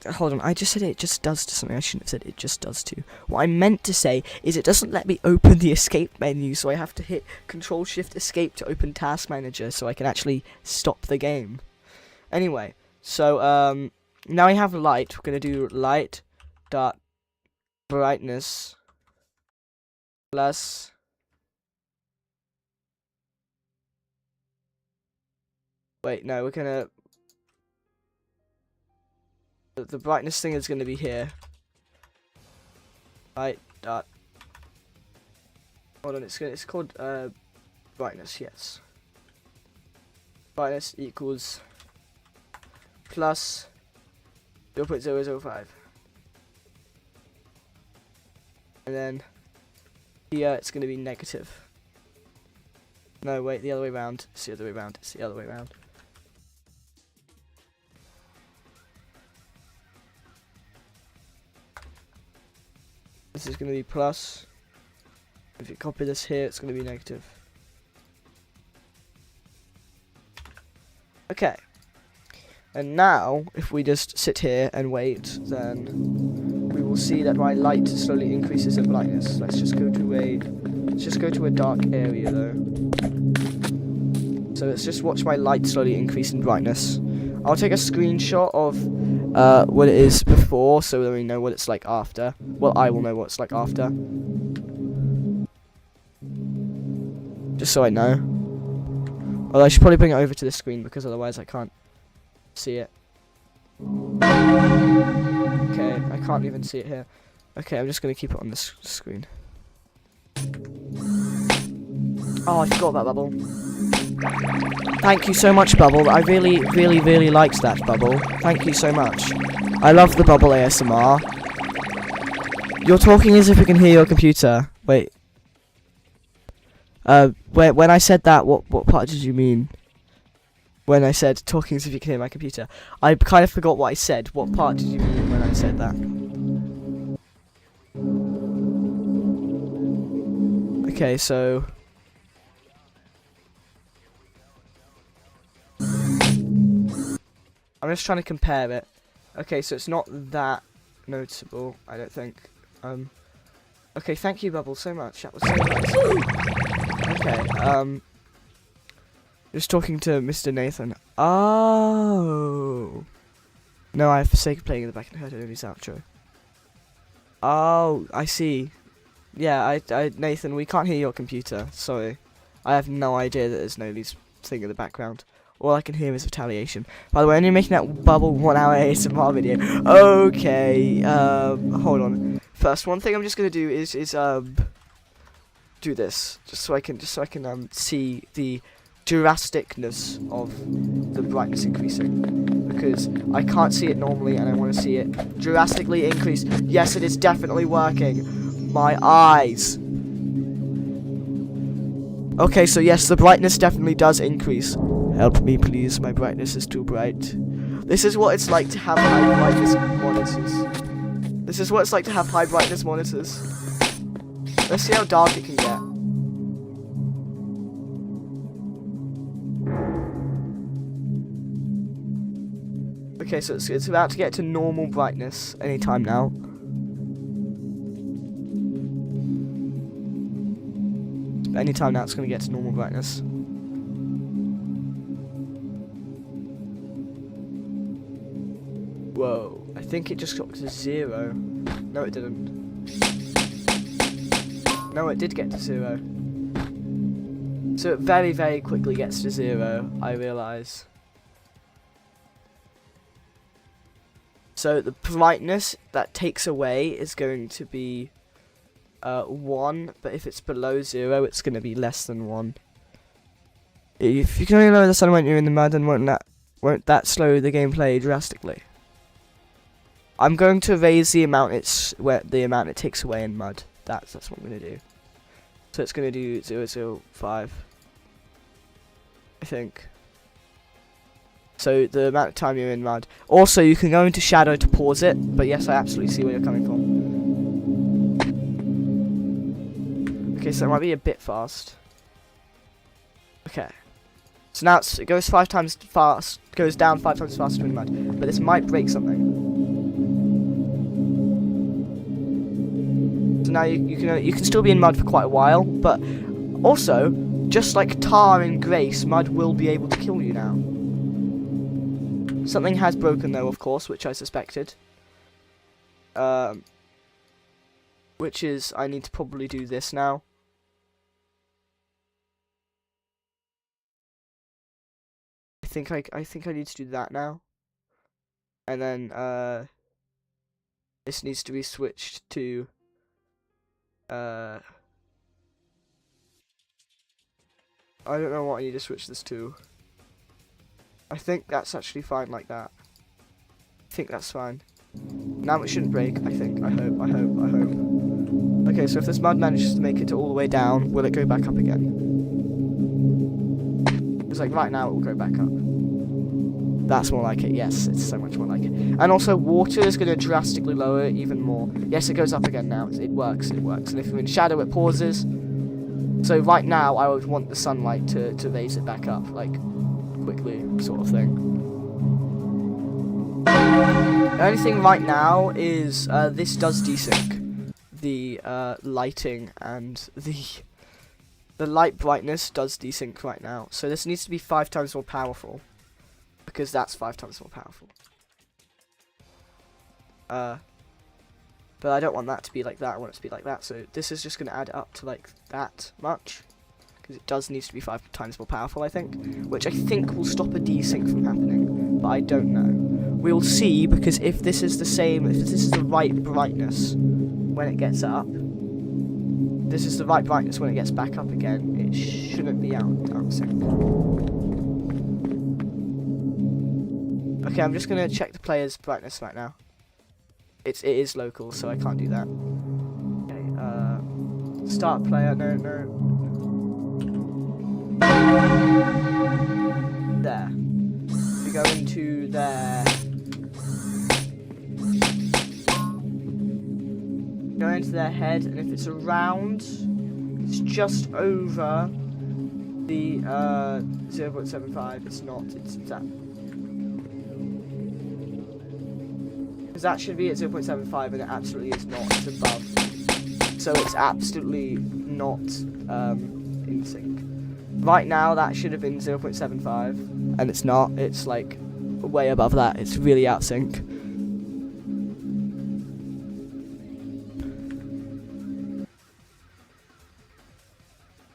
Hold on, I just said it just does to something I shouldn't have said it just does to. What I meant to say is it doesn't let me open the escape menu, so I have to hit Control-Shift-Escape to open Task Manager so I can actually stop the game. Anyway, so, now we have light. We're gonna do light dot brightness plus wait, no, we're gonna the brightness thing is gonna be here. Light dot hold on, it's called brightness, yes. Brightness equals plus 0.005. And then here it's going to be negative. No, wait, the other way around. It's the other way around. It's the other way around. This is going to be plus. If you copy this here, it's going to be negative. Okay. And now, if we just sit here and wait, then we will see that my light slowly increases in brightness. Let's just go to a dark area though. So let's just watch my light slowly increase in brightness. I'll take a screenshot of what it is before, so that we know what it's like after. Well, I will know what it's like after. Just so I know. Although I should probably bring it over to the screen because otherwise I can't see it. Okay, I can't even see it here. Okay, I'm just gonna keep it on the screen. Oh, I forgot about Bubble. Thank you so much, Bubble. I really liked that, Bubble. Thank you so much. I love the Bubble ASMR. You're talking as if we can hear your computer. Wait. When I said that, what part did you mean? When I said talking as if you can hear my computer, I kind of forgot what I said. What part did you mean when I said that? Okay, so I'm just trying to compare it. Okay, so it's not that noticeable, I don't think. Okay, thank you, Bubble, so much. That was so nice. Okay, just talking to Mr. Nathan. Oh. No, I have forsaken playing in the back and heard Nobody's outro. Oh, I see. Yeah, Nathan, we can't hear your computer. Sorry. I have no idea that there's Nobody's thing in the background. All I can hear is retaliation. By the way, I'm only making that Bubble 1 hour ASMR video. Okay, hold on. First, one thing I'm just gonna do is do this, just so I can see the drasticness of the brightness increasing, because I can't see it normally and I want to see it drastically increase. Yes, it is definitely working. My eyes. Okay, so yes, the brightness definitely does increase. Help me, please. My brightness is too bright. This is what it's like to have high brightness monitors. This is what it's like to have high brightness monitors. Let's see how dark it can get. Okay, so it's about to get to normal brightness anytime now. Anytime now it's going to get to normal brightness. Whoa, I think it just got to 0. No, it didn't. No, it did get to 0. So it very, very quickly gets to 0, I realise. So the brightness that takes away is going to be 1, but if it's below 0, it's going to be less than 1. If you can only lower the sun when you're in the mud, then won't that slow the gameplay drastically? I'm going to raise the amount it takes away in mud. That's what I'm going to do. So it's going to do 0.005, I think. So the amount of time you're in mud. Also, you can go into shadow to pause it, but yes, I absolutely see where you're coming from. Okay, so it might be a bit fast. Okay. So now it goes 5 times fast, goes down 5 times faster in mud, but this might break something. So now you can still be in mud for quite a while, but also, just like Tar and Grace, mud will be able to kill you now. Something has broken though, of course, which I suspected. Which is, I need to probably do this now. I think I need to do that now. And then, this needs to be switched to, I don't know what I need to switch this to. I think that's actually fine like that. I think that's fine. Now it shouldn't break, I think. I hope. Okay, so if this mud manages to make it all the way down, will it go back up again? It's like right now it will go back up. That's more like it, yes, it's so much more like it. And also water is going to drastically lower it even more. Yes, it goes up again now. It works. And if you're in shadow, it pauses. So right now, I would want the sunlight to raise it back up, like, quickly, sort of thing. The only thing right now is, this does desync. The, lighting and the light brightness does desync right now. So this needs to be 5 times more powerful. Because that's 5 times more powerful. But I don't want that to be like that, I want it to be like that, so this is just going to add up to like that much. Because it does need to be 5 times more powerful, I think. Which I think will stop a desync from happening, but I don't know. We'll see, because if this is the same, if this is the right brightness when it gets up, this is the right brightness when it gets back up again, it shouldn't be out sync. Okay, I'm just gonna check the player's brightness right now. It is local, so I can't do that. Okay, start player, no. There. We go into there. Go into their head, and if it's around, it's just over the 0.75. It's not. It's that. Because that should be at 0.75, and it absolutely is not. It's above. So it's absolutely not in sync. Right now, that should have been 0.75, and it's not. It's like way above that. It's really out sync.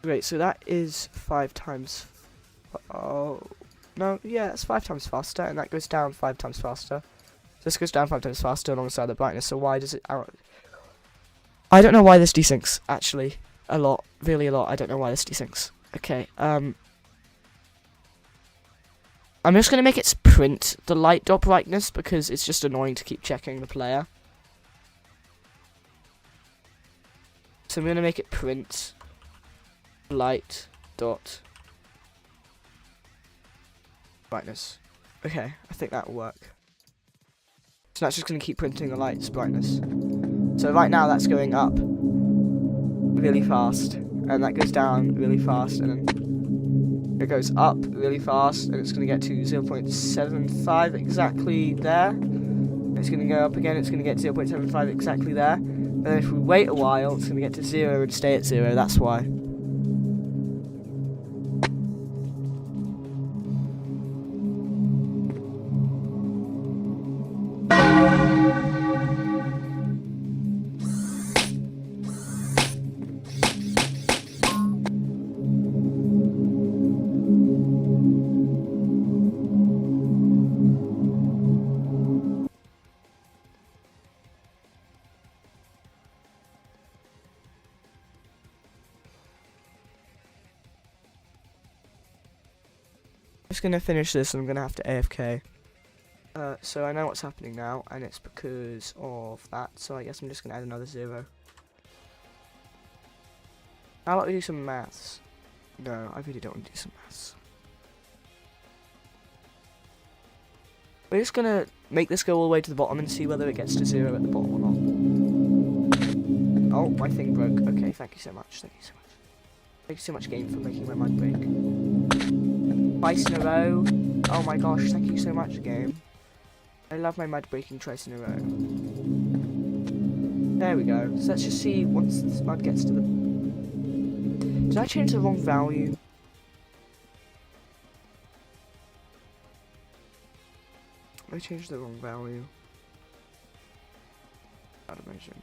Great, so that is 5 times. Oh no, yeah, it's 5 times faster, and that goes down 5 times faster. So this goes down 5 times faster alongside the brightness. So why does it? I don't know why this desyncs. Actually, a lot, really a lot. I don't know why this desyncs. Okay, I'm just gonna make it print the light dot brightness because it's just annoying to keep checking the player. So I'm gonna make it print light dot brightness. Okay, I think that will work. So that's just going to keep printing the light's brightness. So right now that's going up really fast, and that goes down really fast, and then it goes up really fast, and it's going to get to 0.75 exactly there. It's going to go up again, it's going to get to 0.75 exactly there. And then if we wait a while, it's going to get to 0 and stay at 0, that's why. I'm just gonna finish this and I'm gonna have to AFK. So I know what's happening now, and it's because of that, so I guess I'm just gonna add another 0. How about we do some maths? No, I really don't want to do some maths. We're just gonna make this go all the way to the bottom and see whether it gets to 0 at the bottom or not. Oh, my thing broke. Okay, thank you so much, thank you so much. Thank you so much, game, for making my mind break. Twice in a row. Oh my gosh, thank you so much, game. I love my mud breaking twice in a row. There we go. So let's just see once this mud gets to the... Did I change the wrong value? I changed the wrong value. Automation.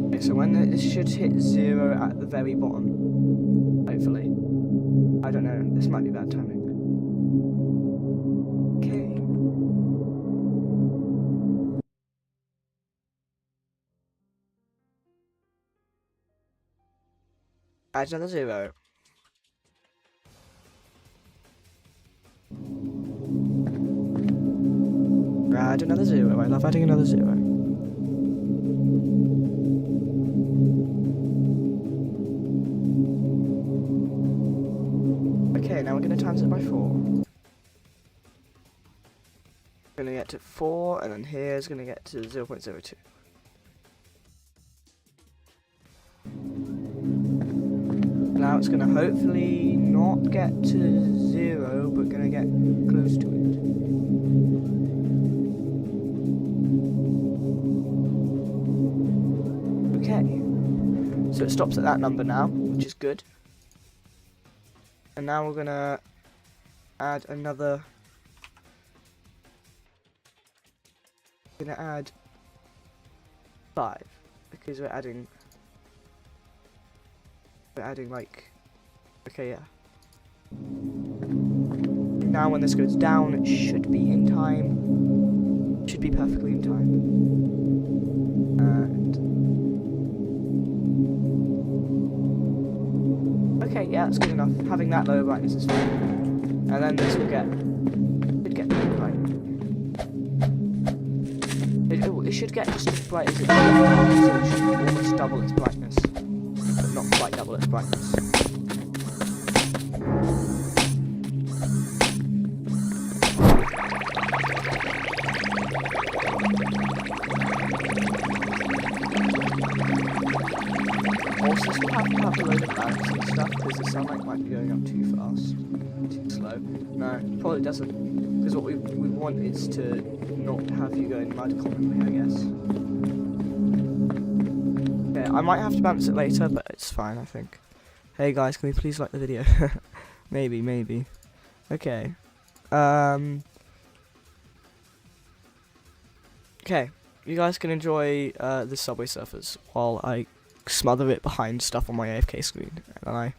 Okay, so when this should hit 0 at the very bottom, hopefully. I don't know, this might be bad timing. Okay. Add another 0. Add another 0. I love adding another 0. Okay, now we're going to times it by 4. We're going to get to 4, and then here is going to get to 0.02. Now it's going to hopefully not get to 0, but going to get close to it. Okay, so it stops at that number now, which is good. And now we're going to add another... We're going to add 5, because we're adding like, okay, yeah. Now when this goes down, it should be in time. Should be perfectly in time. And okay, yeah, that's good enough. Having that low brightness is fine. And then this will should get pretty bright. It should get just as bright as it does, so it should almost double its brightness. But not quite double its brightness. Also, still have to have a load of balancing stuff because the sunlight might be going up too fast, too slow. No, probably doesn't, because what we want is to not have you go in mud commonly, I guess. Okay, I might have to balance it later, but it's fine, I think. Hey guys, can we please like the video? maybe. Okay. Okay, you guys can enjoy the Subway Surfers while I smother it behind stuff on my AFK screen, and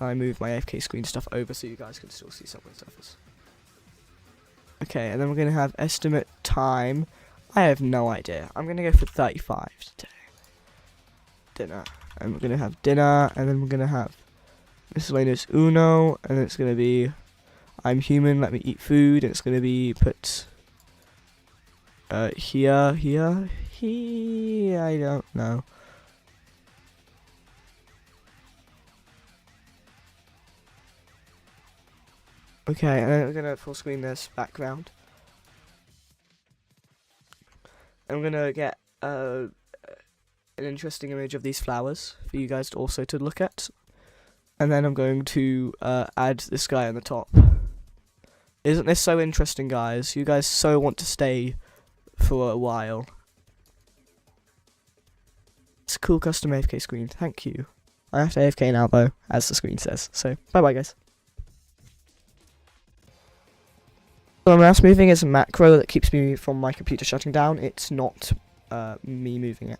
I move my AFK screen stuff over so you guys can still see Subway Surfers. Okay, and then we're gonna have estimate time. I have no idea. I'm gonna go for 35 today. Dinner, and we're gonna have dinner, and then we're gonna have miscellaneous uno, and it's gonna be I'm human, let me eat food, and it's gonna be put here, I don't know. Okay, and then we're gonna full screen this background. And I'm gonna get an interesting image of these flowers for you guys to also to look at. And then I'm going to add this guy on the top. Isn't this so interesting, guys? You guys so want to stay for a while. It's a cool custom AFK screen, thank you. I have to AFK now though, as the screen says. So, bye bye guys. So mouse moving is a macro that keeps me from my computer shutting down. It's not me moving it.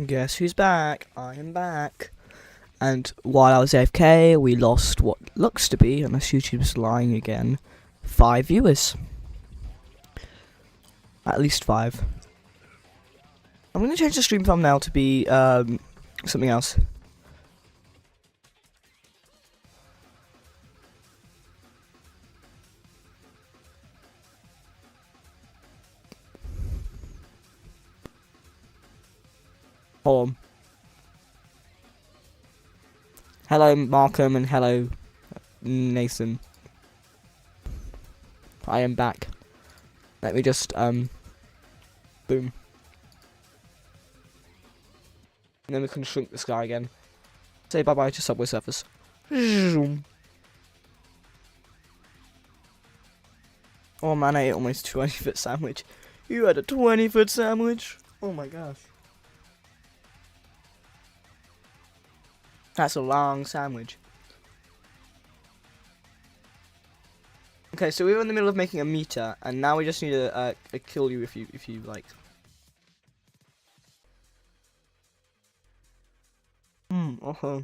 Guess who's back? I am back. And while I was AFK, we lost what looks to be, unless YouTube's lying again, 5 viewers. At least 5. I'm going to change the stream thumbnail to be something else. Hold on. Hello Markham and hello Nathan. I am back. Let me just boom. And then we can shrink the sky again. Say bye bye to Subway Surfers. Oh man, I ate almost 20-foot sandwich. You had a 20-foot sandwich? Oh my gosh. That's a long sandwich. Okay, so we were in the middle of making a meter, and now we just need to kill you if you like. Uh-huh.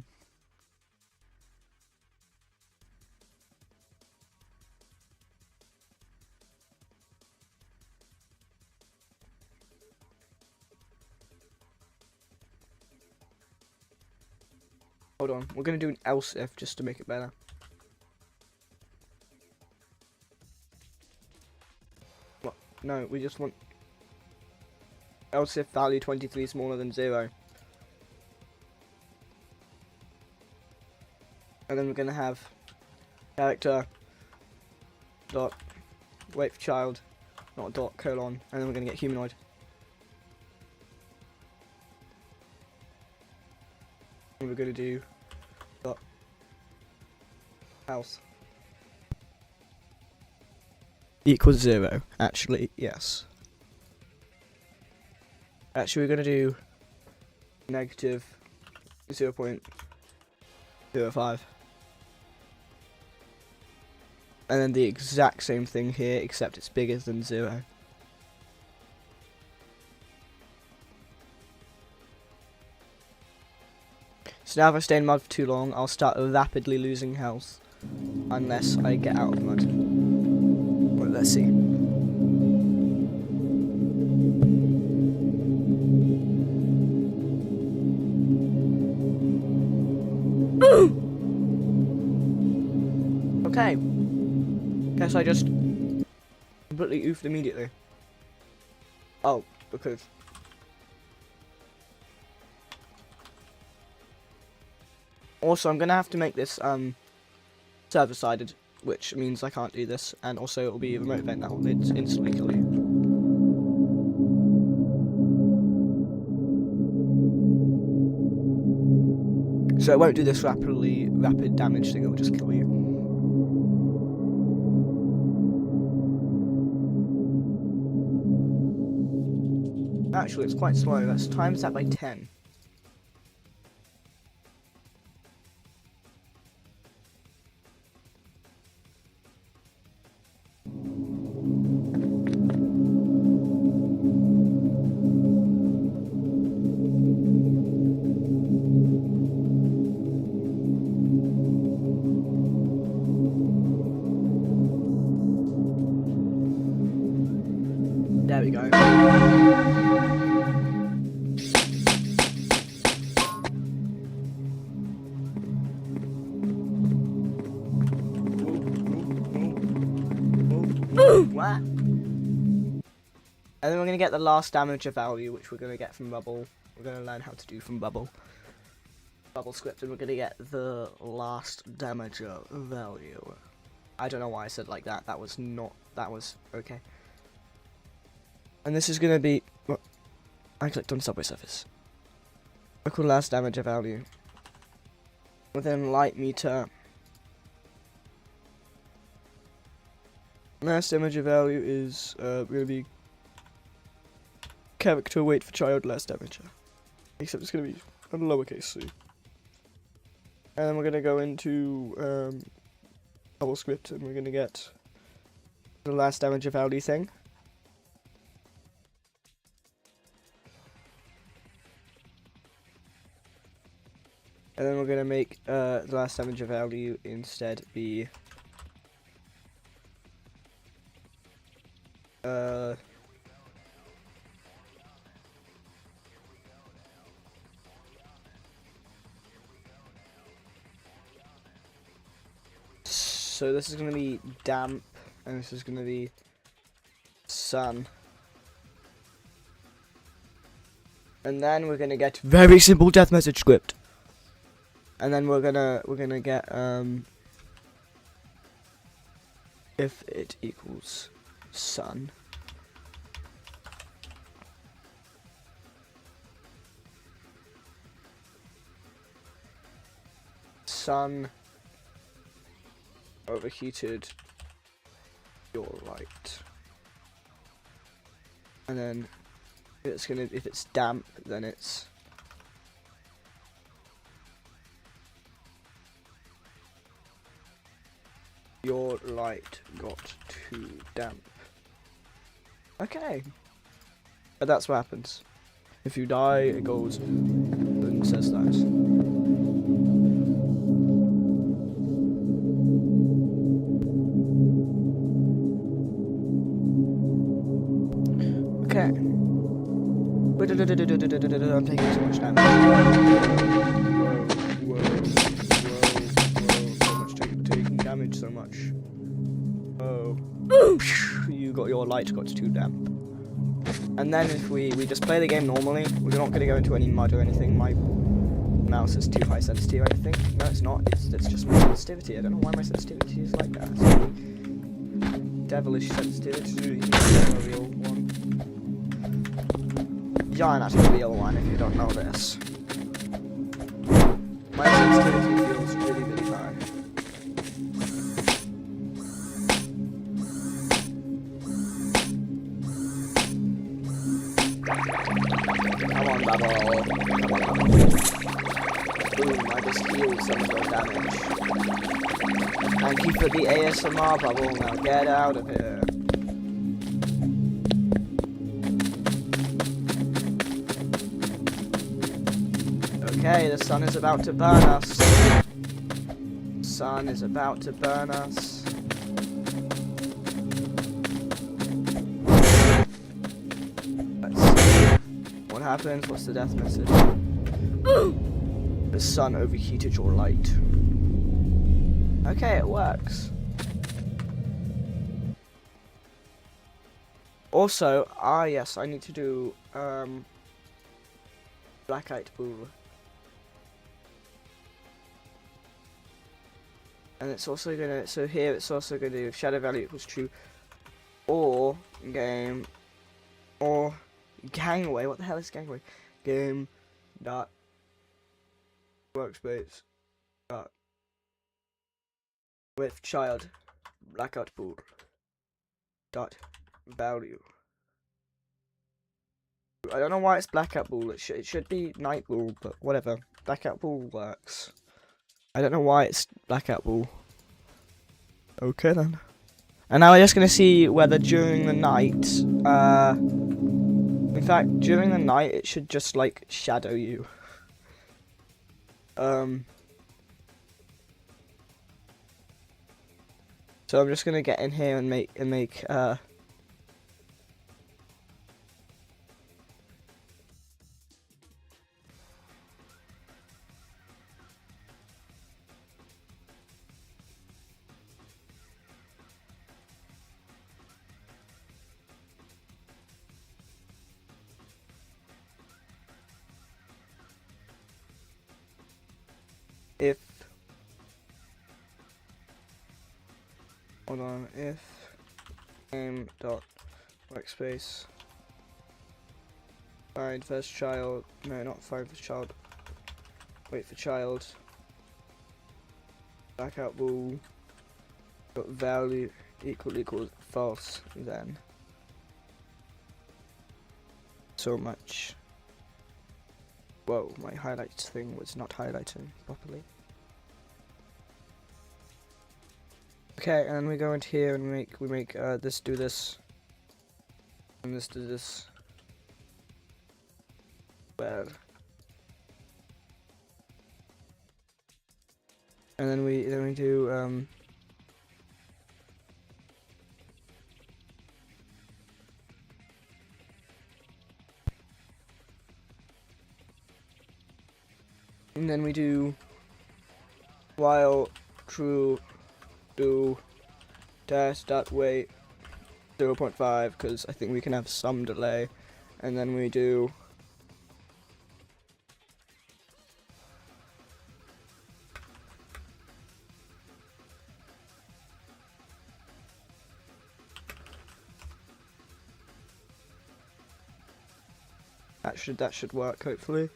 Hold on, we're gonna do an else if just to make it better. What? No, we just want else if value 23 smaller than 0. And then we're gonna have character dot wait for child, not dot colon, and then we're gonna get humanoid. And we're gonna do dot else equals 0. Actually, yes. Actually, we're gonna do negative 0.05. And then the exact same thing here, except it's bigger than 0. So now if I stay in mud for too long, I'll start rapidly losing health. Unless I get out of mud. Well, let's see. Okay. Guess I just completely oofed immediately. Oh, because. Also, I'm gonna have to make this server-sided, which means I can't do this, and also it'll be a remote event now. It's instantly kill you. So it won't do this rapid damage thing. It'll just kill you. Actually, it's quite slow. Let's times that by 10. There we go. What? And then we're going to get the last damager value, which we're going to get from Bubble. We're going to learn how to do from Bubble script, and we're going to get the last damager value. I don't know why I said like that. That was okay. And this is going to be... Well, I clicked on Subway Surface. Equal last damager value. Within light meter. Last damager value is going to be character wait for child last damager. Except it's going to be a lowercase c. And then we're going to go into Bubble script, and we're going to get the last damager value thing. And then we're gonna make the last damage value instead be so this is gonna be damp, and this is gonna be sun. And then we're gonna get very simple death message script. And then we're gonna get if it equals sun. Sun overheated your light. And then if it's damp, then it's your light got too damp. Okay. But that's what happens. If you die, it goes and says that. Okay. I'm taking so much damage. So much taking damage, so much. Oh. You got your light got too damp. And then if we just play the game normally, we're not gonna go into any mud or anything. My mouse is too high sensitive, I think. No, it's not. It's just my sensitivity. I don't know why my sensitivity is like that. It's really devilish sensitivity. A real one. You're not a real one if you don't know this. My sensitivity feels really, really high. Come on, Bubble. Come on, Bubble. Boom, I just healed some of your damage. Thank you for the ASMR, Bubble. Now get out of here. Okay, the sun is about to burn us. Sun is about to burn us. Let's see what happens. What's the death message? The sun overheated your light. Okay, it works. Also, yes, I need to do blackout bull. And it's also gonna, so here it's also gonna do if shadow value equals true, or game, or gangway. What the hell is gangway? Game dot workspace dot with child blackout pool dot value. I don't know why it's blackout pool. It should be night pool, but whatever. Blackout pool works. I don't know why it's blackout pool. Okay then. And now we're just gonna see whether during the night, in fact, during the night it should just like shadow you. So I'm just gonna get in here and make if, hold on, if game dot workspace find first child, no, not find first child, wait for child, blackout ball dot value equals false, then so much. Whoa, my highlights thing was not highlighting properly. Okay, and then we go into here and we make this do this, and this do this. Well, And then we do and then we do while true do test.wait 0.5 because I think we can have some delay, and then we do that should work hopefully.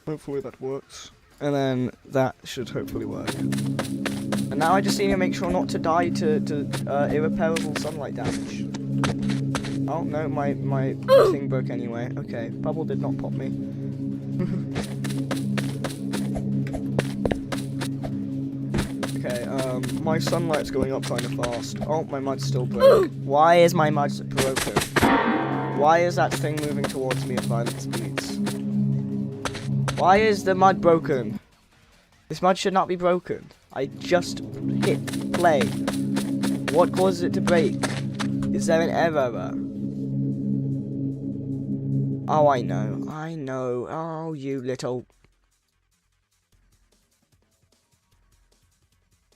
Hopefully that works. And then that should hopefully work. And now I just need to make sure not to die to irreparable sunlight damage. Oh no, my thing broke anyway. Okay, bubble did not pop me. Okay, my sunlight's going up kind of fast. Oh, my mud's still broke. Why is my mud broken? Why is that thing moving towards me at violent speeds? Why is the mud broken? This mud should not be broken. I just hit play. What causes it to break? Is there an error? Oh, I know. I know. Oh, you little...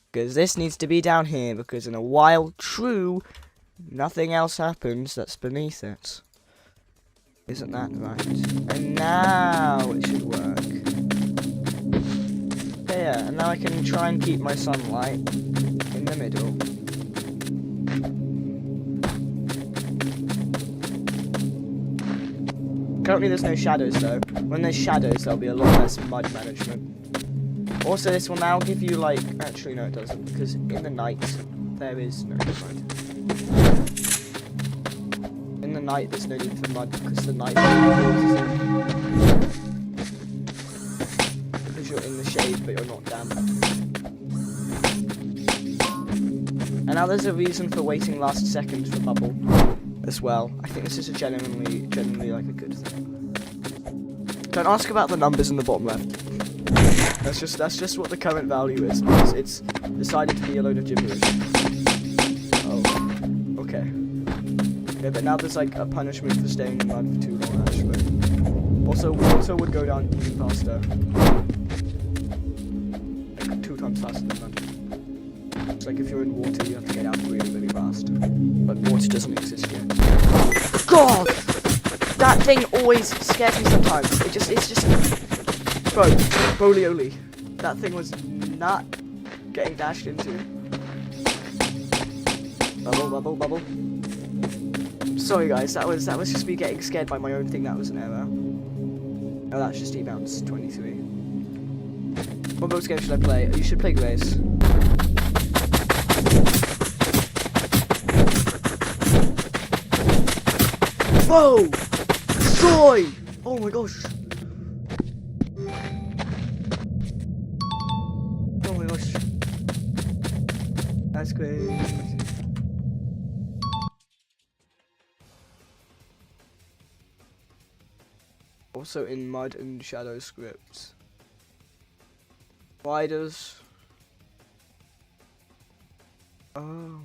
Because this needs to be down here, because in a while true, nothing else happens that's beneath it. Isn't that right? And now it should work. There, and now I can try and keep my sunlight in the middle. Currently there's no shadows though. When there's shadows there'll be a lot less mud management. Also this will now give you like... Actually no it doesn't, because in the night there is no mud. In the night there's no need for mud because the night causes it. Because you're in the shade but you're not damp. And now there's a reason for waiting last second for bubble as well. I think this is a genuinely like a good thing. Don't ask about the numbers in the bottom left. That's just what the current value is, because it's decided to be a load of gibberish. Oh, okay. Yeah, but now there's like a punishment for staying in mud for too long, actually. Also, water would go down even faster. Like 2 times faster than mud. It's like if you're in water, you have to get out really, really fast. But water doesn't exist yet. God! That thing always scares me sometimes. It's just... Bro, Bolioli. That thing was not getting dashed into. Bubble, bubble, bubble. Sorry guys, that was just me getting scared by my own thing. That was an error. Oh, that's just E-bounce 23. What Roblox game should I play? You should play Grace. Whoa! Destroy! Oh my gosh! Oh my gosh! That's great. Also in mud and shadow scripts. Why does... Oh.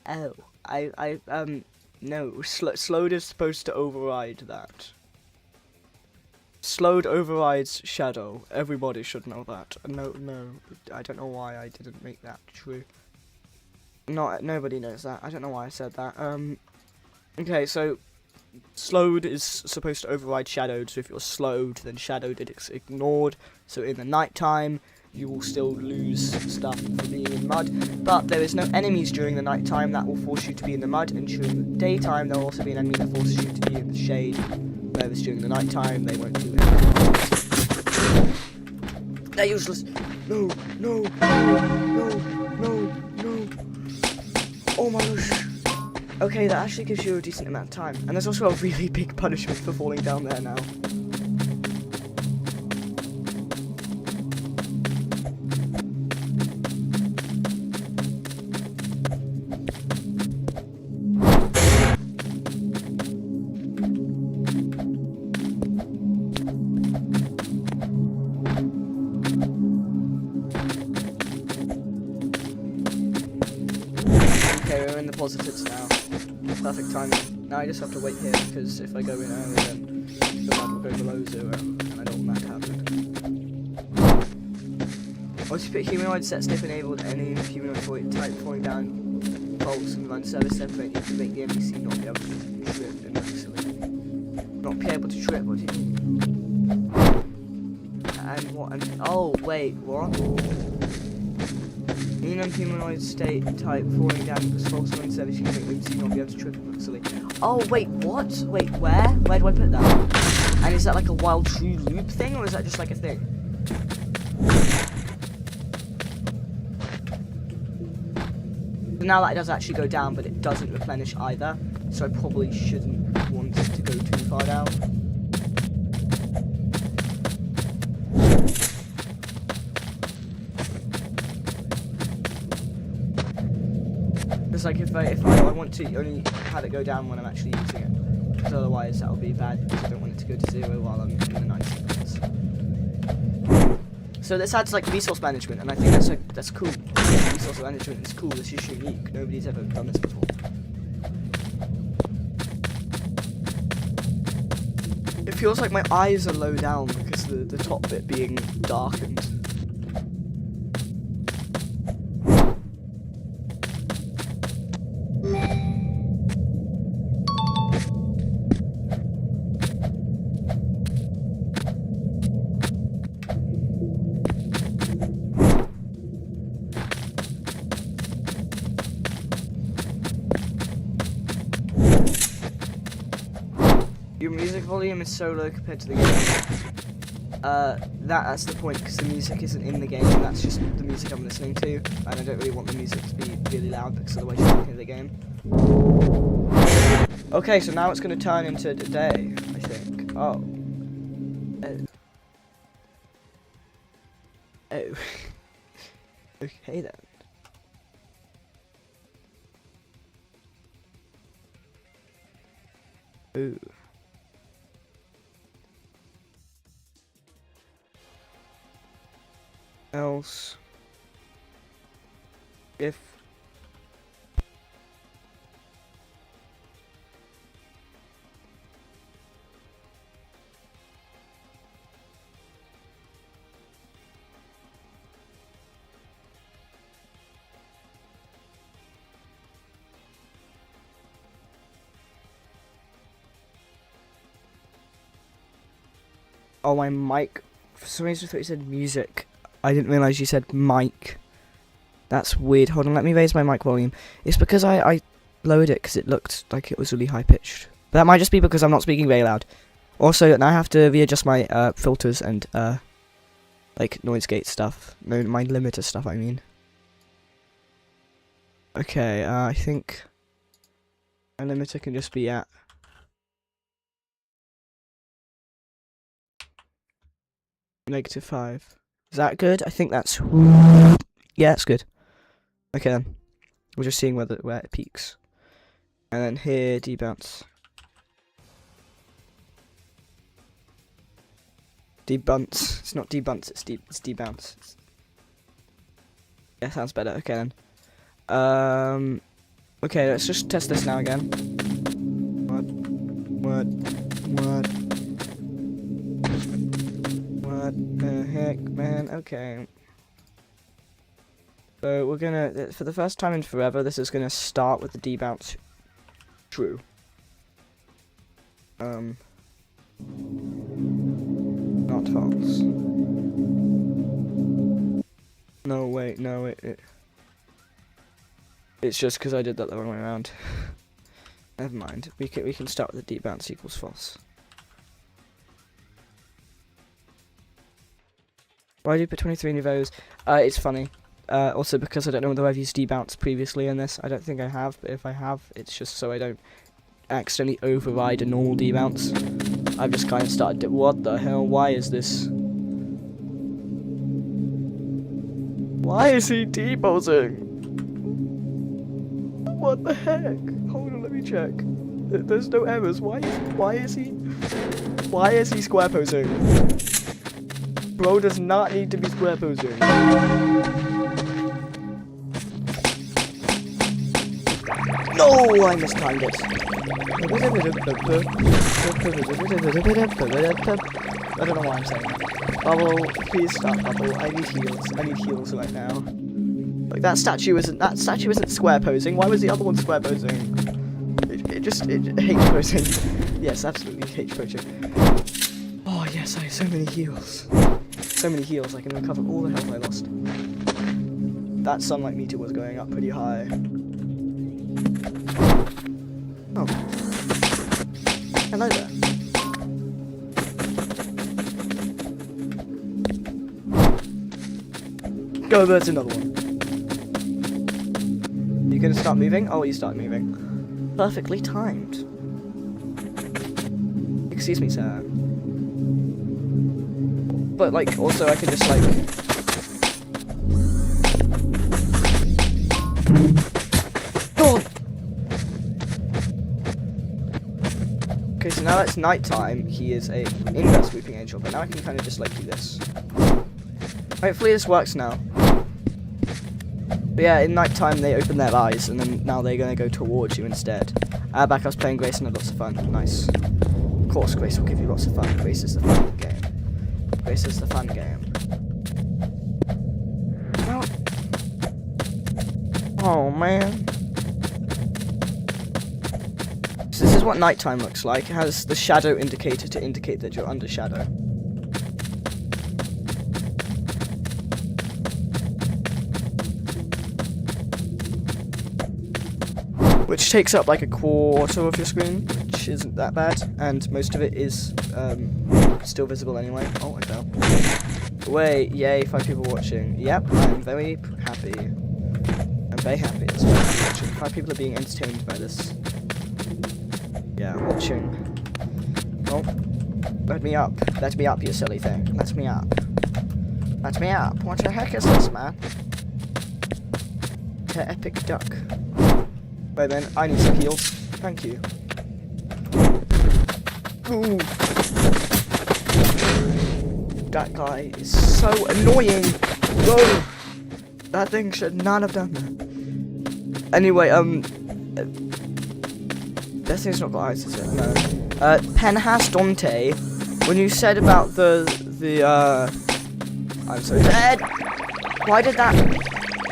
Oh, no, slowed is supposed to override that. Slowed overrides shadow. Everybody should know that. No, I don't know why I didn't make that true. Nobody knows that. I don't know why I said that. Okay, so slowed is supposed to override shadowed. So if you're slowed, then shadowed is ignored. So in the nighttime, you will still lose stuff for being in mud, but there is no enemies during the night time that will force you to be in the mud, and during the daytime there will also be an enemy that forces you to be in the shade, whereas during the night time they won't do anything. They're useless. No. Oh my gosh. Okay, that actually gives you a decent amount of time, and there's also a really big punishment for falling down there now. Okay, we're in the positives now. Perfect timing. Now I just have to wait here because if I go in early then the map will go below 0 and I don't want that to happen. Once you put humanoid set step enabled, any humanoid type falling down bolts and run service separate, you can make the NPC not be able to trip immensely. Not be able to trip, what do you mean? And what? Oh, wait, what? In a humanoid state type falling down because false run service, you can make the NPC not be able to trip immensely. Oh, wait, what? Wait, where? Where do I put that? And is that like a wild true loop thing, or is that just like a thing? Now that it does actually go down, but it doesn't replenish either, so I probably shouldn't want it to go too far down. It's like if I want to only have it go down when I'm actually using it, because otherwise that will be bad, because I don't want it to go to 0 while I'm in the 90 seconds. So this adds like resource management, and I think that's cool. Resource management is cool. This is unique. Nobody's ever done this before. It feels like my eyes are low down because the top bit being darkened. Your music volume is so low compared to the game. That's the point, because the music isn't in the game, that's just the music I'm listening to, and I don't really want the music to be really loud, because otherwise you can't hear the game. Okay, so now it's going to turn into the day, I think. Oh. Oh. Okay then. Ooh. Else if oh, my mic, for some reason I thought you said music. I didn't realise you said mic. That's weird. Hold on, let me raise my mic volume. It's because I lowered it because it looked like it was really high pitched. But that might just be because I'm not speaking very loud. Also, now I have to readjust my filters and like noise gate stuff. No, my limiter stuff, I mean. Okay, I think my limiter can just be at -5. Is that good? I think that's... Yeah, that's good. Okay then. We're just seeing where it peaks. And then here, debounce. Debounce. It's not debounce, it's debounce. Yeah, sounds better. Okay then. Okay, let's just test this now again. What? What the heck, man? Okay. So we're gonna, for the first time in forever, this is gonna start with the debounce true. Not false. No, wait, no, it's just because I did that the wrong way around. Never mind. We can start with the debounce equals false. Why do you put 23 in your vows? It's funny. Also because I don't know whether I've used debounce previously in this. I don't think I have, but if I have, it's just so I don't accidentally override a normal debounce. I've just kind of started. What the hell? Why is this? Why is he debounceing? What the heck? Hold on, let me check. There's no errors. Why is he square posing? Bro does not need to be square posing. No, I mistimed it. I don't know why I'm saying that. Bubble, please stop, Bubble. I need heals. I need heals right now. Like that statue isn't square posing. Why was the other one square posing? It hates posing. Yes, absolutely hates posing. Oh yes, I have so many heals. So many heals. I can recover all the health I lost. That sunlight meter was going up pretty high. Oh. Hello there. Go, there's another one. You gonna start moving? Oh, you start moving. Perfectly timed. Excuse me, sir. But, like, also I can just, like... Oh! Okay, so now it's nighttime. He is a inverse weeping angel, but now I can kind of just, like, do this. Hopefully this works now. But yeah, in nighttime they open their eyes, and then now they're gonna go towards you instead. Back, I was playing Grace and had lots of fun. Nice. Of course, Grace will give you lots of fun. Grace is the fun game. Grace is the fun game. Oh man. So this is what nighttime looks like. It has the shadow indicator to indicate that you're under shadow. Which takes up like a quarter of your screen, which isn't that bad, and most of it is still visible anyway. Oh, I fell. Wait, yay, 5 people watching. Yep, I'm very happy. I'm very happy. There's 5 people watching. 5 people are being entertained by this. Yeah, watching. Oh, let me up. Let me up, you silly thing. Let me up. Let me up. What the heck is this, man? The epic duck. Wait then, I need some heals. Thank you. Ooh. That guy is so annoying. Whoa. That thing should not have done that. Anyway, that thing's not got eyes, is it? No. Penhas Dante, when you said about I'm so dead. Why did that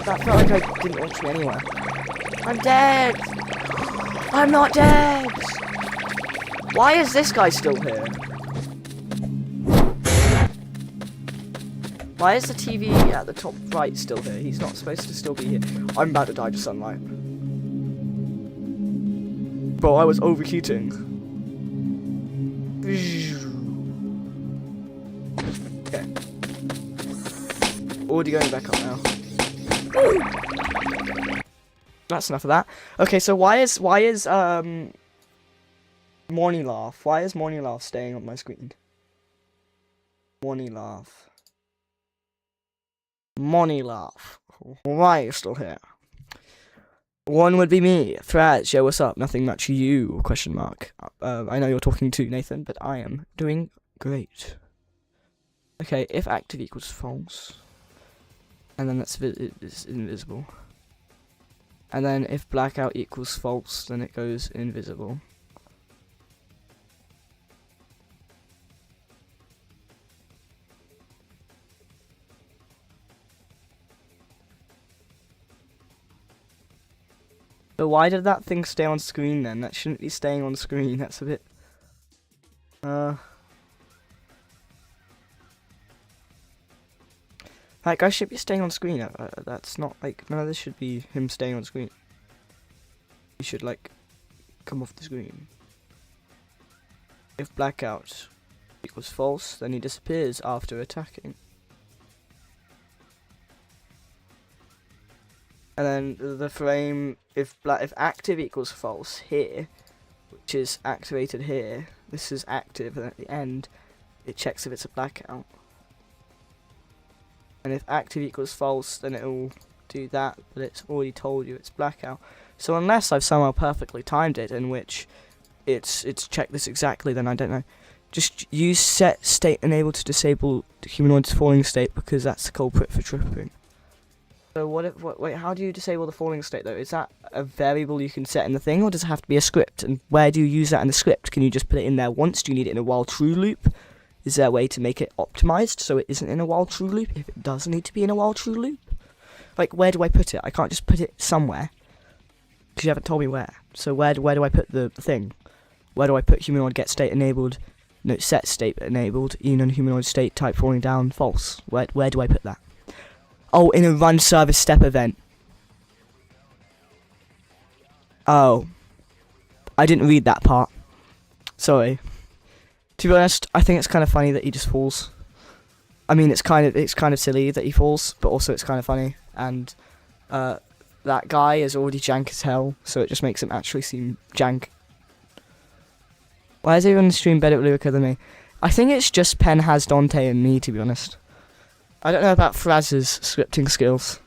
felt like I didn't launch me anywhere. I'm dead! I'm not dead! Why is this guy still here? Why is the TV at the top right still here? He's not supposed to still be here. I'm about to die to sunlight. Bro, I was overheating. Okay. Already going back up now. That's enough of that. Okay, so why is Morning Laugh? Why is Morning Laugh staying on my screen? Morning Laugh. Morning Laugh. Why are you still here? One would be me. Thraz, yo, what's up? Nothing much. You? Question mark. I know you're talking to Nathan, but I am doing great. Okay, if active equals false, and then that's invisible. And then if blackout equals false, then it goes invisible. So why did that thing stay on screen then? That shouldn't be staying on screen. That's a bit... That guy should be staying on screen. That's not like... None of this should be him staying on screen. He should like come off the screen. If blackout equals false, then he disappears after attacking. And then the frame, if active equals false here, which is activated here, this is active, and at the end, it checks if it's a blackout. And if active equals false, then it will do that, but it's already told you it's blackout. So unless I've somehow perfectly timed it, in which it's checked this exactly, then I don't know. Just use set state enable to disable the humanoid's falling state, because that's the culprit for tripping. So wait, how do you disable the falling state though? Is that a variable you can set in the thing, or does it have to be a script? And where do you use that in the script? Can you just put it in there once? Do you need it in a while true loop? Is there a way to make it optimized so it isn't in a while true loop if it does need to be in a while true loop? Like, where do I put it? I can't just put it somewhere, because you haven't told me where. So where do I put the thing? Where do I put humanoid get state enabled, no, set state enabled, non-humanoid state type falling down false? Where do I put that? Oh, in a run service step event. Oh. I didn't read that part. Sorry. To be honest, I think it's kind of funny that he just falls. I mean, it's kind of silly that he falls, but also it's kind of funny. And that guy is already jank as hell, so it just makes him actually seem jank. Why is everyone on the stream better at Lyrica than me? I think it's just Pen has Dante and me, to be honest. I don't know about Fraz's scripting skills.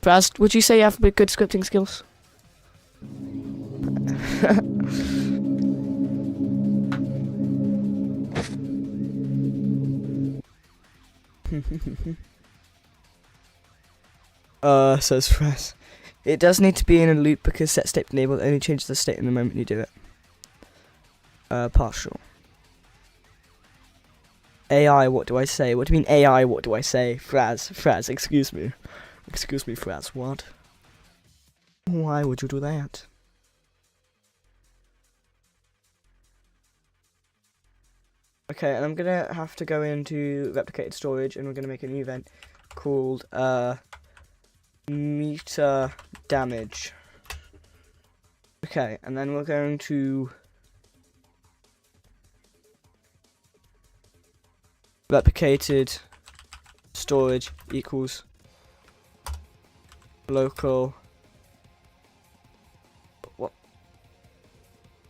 Fraz, would you say you have good scripting skills? Says Fraz. It does need to be in a loop because set state enabled only changes the state in the moment you do it. Partial. AI, what do I say? What do you mean AI, what do I say? Fraz, excuse me. Excuse me, Fraz, what? Why would you do that? Okay, and I'm gonna have to go into replicated storage and we're gonna make a new event called, meter damage. Okay, and then we're going to replicated storage equals local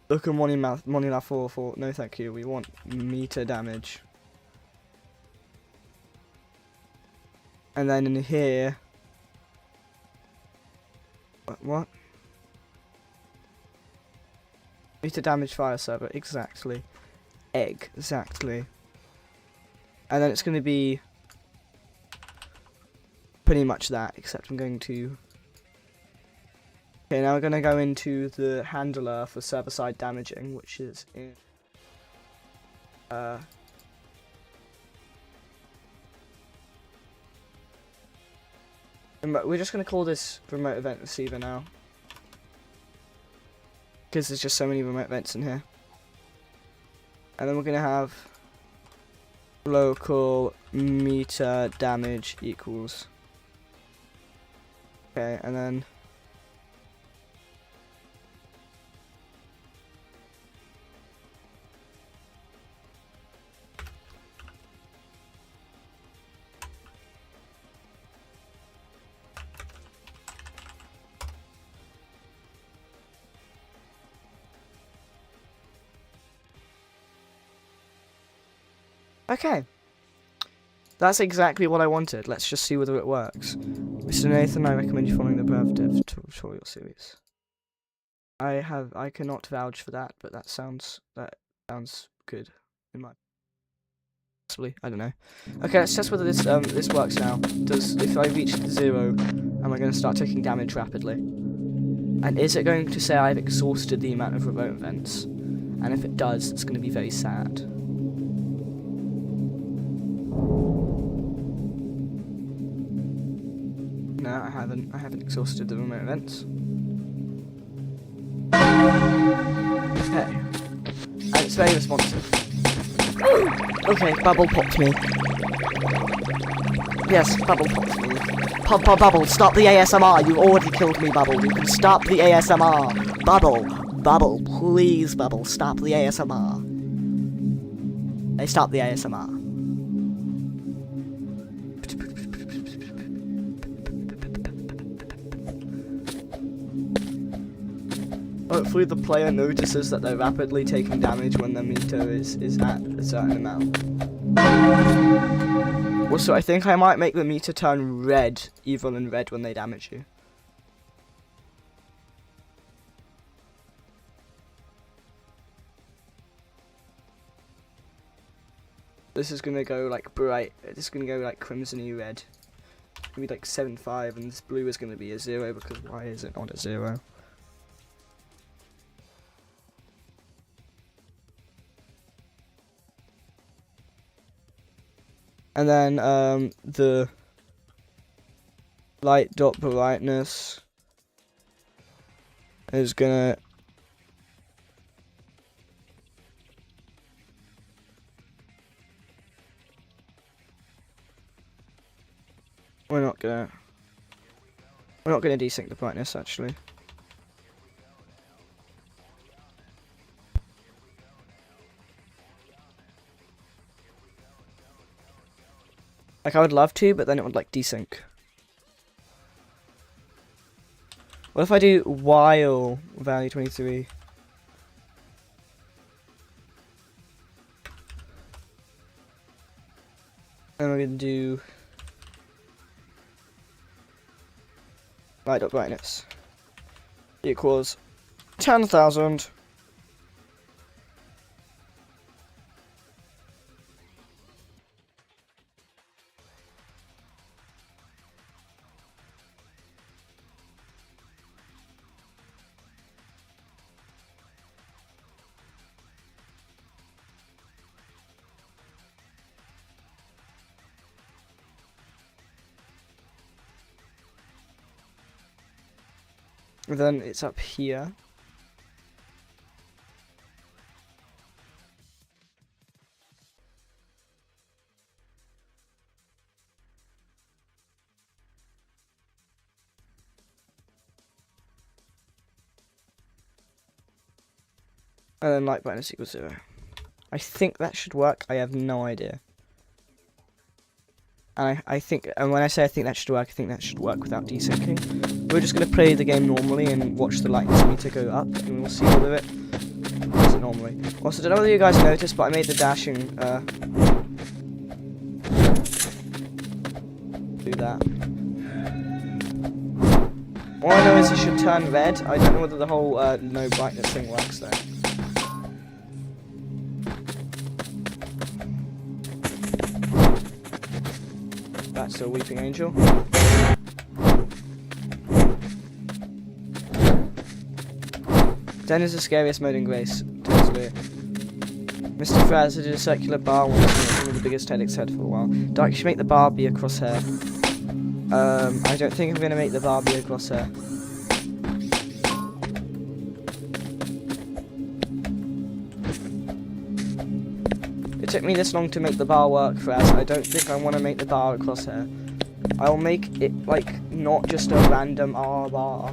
local money 4 no thank you, we want meter damage. And then in here what? Meter damage file server, exactly. Exactly. And then it's going to be pretty much that, except I'm going to... Okay, now we're going to go into the handler for server-side damaging, which is in... we're just going to call this remote event receiver now. Because there's just so many remote events in here. And then we're going to have... local meter damage equals. Okay, and then okay. That's exactly what I wanted. Let's just see whether it works. Mr. Nathan, I recommend you following the Brav Dev tutorial series. I cannot vouch for that, but that sounds good in my possibly, I don't know. Okay, let's test whether this works now. If I reach 0, am I going to start taking damage rapidly? And is it going to say I've exhausted the amount of remote events? And if it does, it's going to be very sad. No, I haven't exhausted the remote events. Okay. And it's very responsive. Okay, bubble popped me. Yes, bubble popped me. Bubble, stop the ASMR! You already killed me, Bubble. You can stop the ASMR! Bubble, please, Bubble, stop the ASMR. They stop the ASMR. Hopefully the player notices that they're rapidly taking damage when their meter is at a certain amount. Also, I think I might make the meter turn red, evil and red when they damage you. This is gonna go like bright, this is gonna go like crimson-y red. gonna be like 7.5, and this blue is gonna be a 0 because why is it not a 0? And then the light dot brightness is gonna we're not gonna desync the brightness actually. Like I would love to, but then it would like desync. What if I do while value 23? And we're gonna do light dot brightness equals 10,000. And then it's up here. And then light brightness equals 0. I think that should work. I have no idea. And I think, and when I say I think that should work, I think that should work without desyncing. We're just going to play the game normally and watch the lightness meter go up, and we'll see whether it does it normally. Also, I don't know whether you guys noticed, but I made the dashing do that. All I know is it should turn red. I don't know whether the whole no brightness thing works though. That's a weeping angel. Den is the scariest mode in Grace. Totally. Mr. Fraz did a circular bar once, one of the biggest headaches had for a while. Dark, you should make the bar be a crosshair. I don't think I'm gonna make the bar be a crosshair. It took me this long to make the bar work, Fraz. I don't think I want to make the bar a crosshair. I'll make it like not just a random R bar.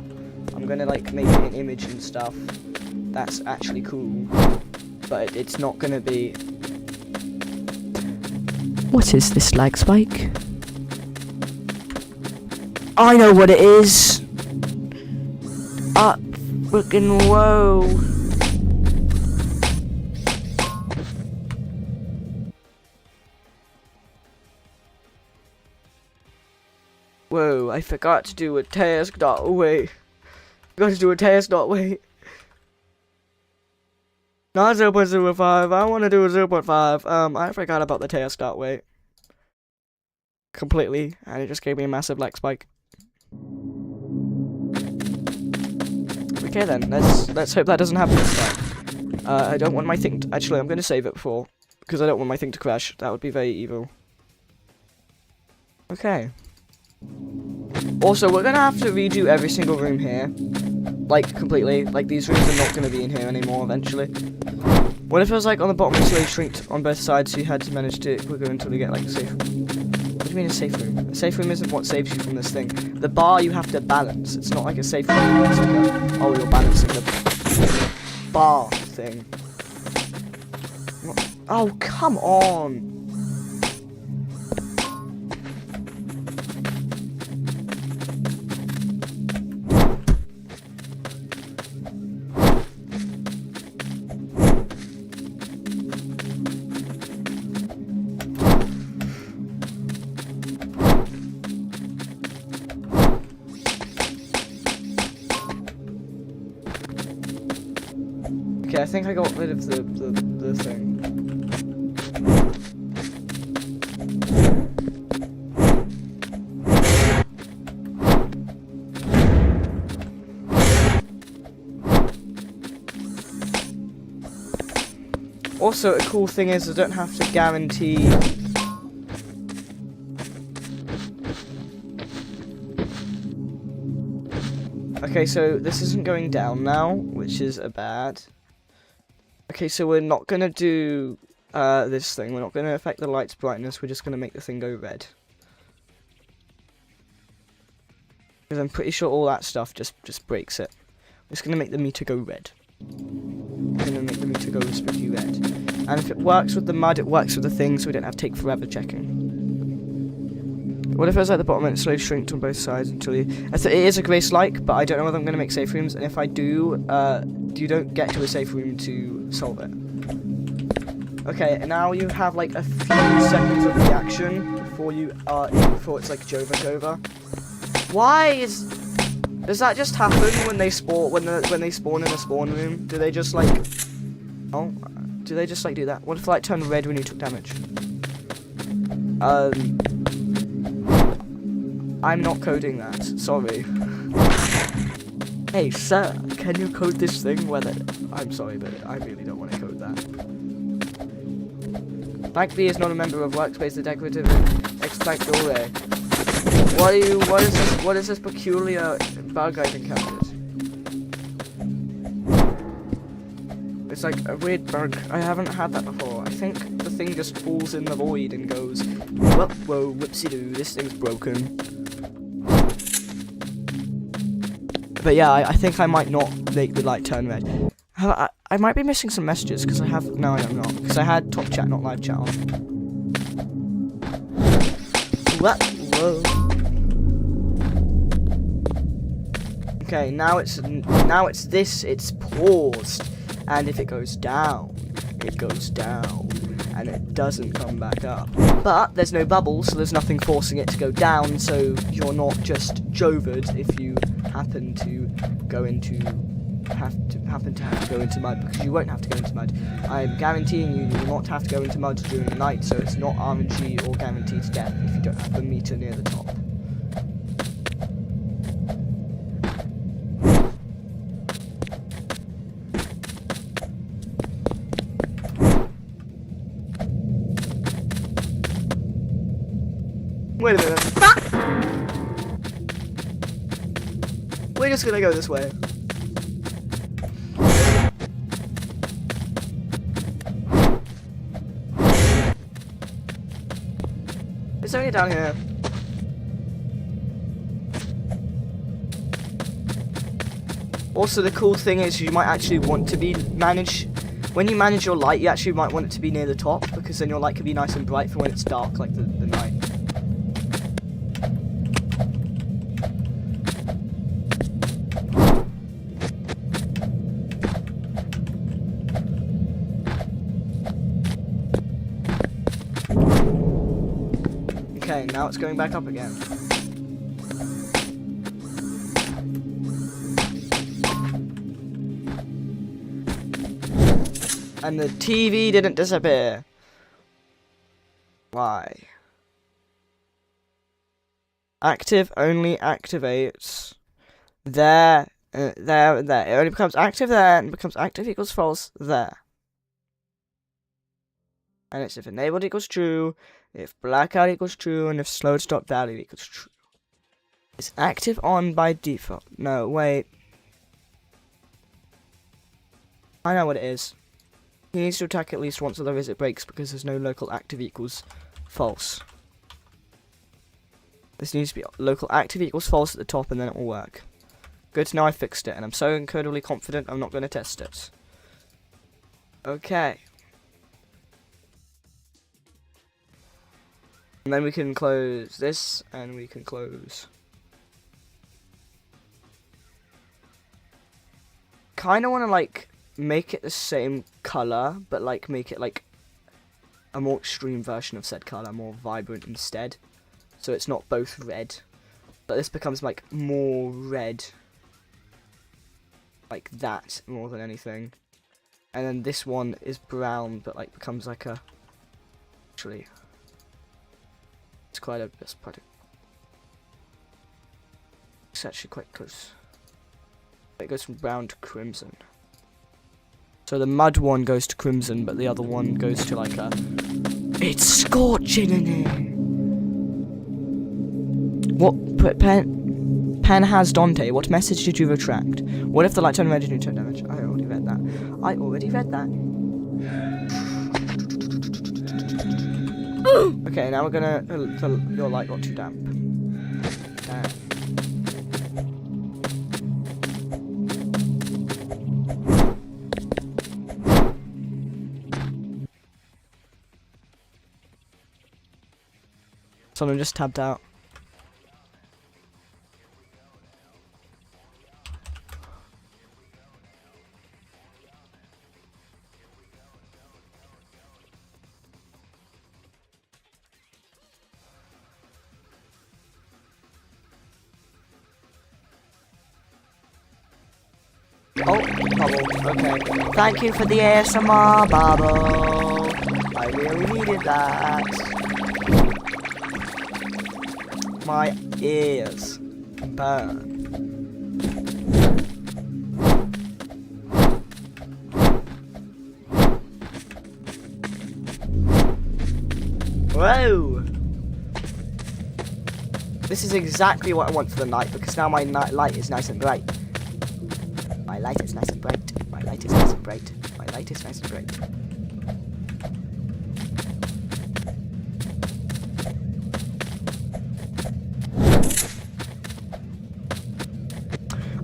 I'm gonna like make it an image and stuff. That's actually cool, but it's not gonna be. What is this like, Spike? I know what it is. Freaking whoa. Whoa, I forgot to do a task dot wait. Forgot to do a task dot wait. Not 0.05, I want to do a 0.5. I forgot about the task dot wait. Completely, and it just gave me a massive lag spike. Okay then, let's hope that doesn't happen this time. I don't want my thing to, actually I'm gonna save it before, because I don't want my thing to crash. That would be very evil. Okay. Also, we're gonna have to redo every single room here. Like, completely. Like, these rooms are not gonna be in here anymore eventually. What if it was like on the bottom until they shrinked on both sides, so you had to manage to wiggle until you get like a safe room? What do you mean a safe room? A safe room isn't what saves you from this thing. The bar you have to balance. It's not like a safe room. It's like a, oh, you're balancing the bar thing. What? Oh, come on! Okay, I think I got rid of the thing. Also, a cool thing is I don't have to guarantee. Okay, so this isn't going down now, which is a bad. Okay, so we're not gonna do this thing. We're not gonna affect the light's brightness. We're just gonna make the thing go red. Because I'm pretty sure all that stuff just breaks it. I'm just gonna make the meter go red. I'm gonna make the meter go spooky red. And if it works with the mud, it works with the thing, so we don't have to take forever checking. What if it was at the bottom and it slowly shrinks on both sides until you... it is a gracelike, but I don't know whether I'm going to make safe rooms, and if I do, you don't get to a safe room to solve it. Okay, and now you have like a few seconds of reaction before before it's like Jova. Why is... Does that just happen when they spawn when they spawn in a spawn room? Do they just like... Oh, do they just like do that? What if the light turned red when you took damage? I'm not coding that, sorry. Hey sir, can you code this thing? I'm sorry, but I really don't want to code that. Bank B is not a member of Workspace the Decorative Extract Array. What is this peculiar bug I've encountered? It's like a weird bug. I haven't had that before. I think the thing just falls in the void and goes, whoa, whoopsie-doo, this thing's broken. But yeah, I think I might not make the light turn red. I might be missing some messages, because I have... No, I'm not. Because I had top chat, not live chat on. Whoa. Okay, now it's paused. And if it goes down, it goes down. And it doesn't come back up. But there's no bubble, so there's nothing forcing it to go down, so you're not just jovered if you happen to go into have to go into mud, because you won't have to go into mud. I'm guaranteeing you will not have to go into mud during the night, so it's not RNG or guaranteed death if you don't have the meter near the top. Wait a minute. We're just gonna go this way. It's only down here. Also, the cool thing is you might actually want to when you manage your light, you actually might want it to be near the top, because then your light can be nice and bright for when it's dark, like the night. Okay, now it's going back up again. And the TV didn't disappear. Why? Active only activates there, there, and there. It only becomes active there, and becomes active equals false there. And it's if enabled equals true, if blackout equals true, and if slowed stop value equals true. It's active on by default. No, wait. I know what it is. He needs to attack at least once, otherwise it breaks, because there's no local active equals false. This needs to be local active equals false at the top, and then it will work. Good to know I fixed it, and I'm so incredibly confident I'm not going to test it. Okay. And then we can close this, and we can close. Kinda wanna like make it the same colour, but like make it like a more extreme version of said colour, more vibrant instead. So it's not both red, but this becomes like more red. Like that more than anything. And then this one is brown, but like becomes like a actually it's quite a it's actually quite close. It goes from brown to crimson. So the mud one goes to crimson, but the other one goes to like a... It's scorching in here! What... Pen has Dante. What message did you retract? What if the light turned red and you turned damage? I already read that. I already read that. Okay, now we're gonna... your light got too damp. Damn. Someone just tabbed out. Oh, bubble. Okay. Thank you for the ASMR, bubble. I really needed that. My ears burn. Whoa! This is exactly what I want for the night, because now my night light is nice and bright. My light is nice and bright. My light is nice and bright. My light is nice and bright.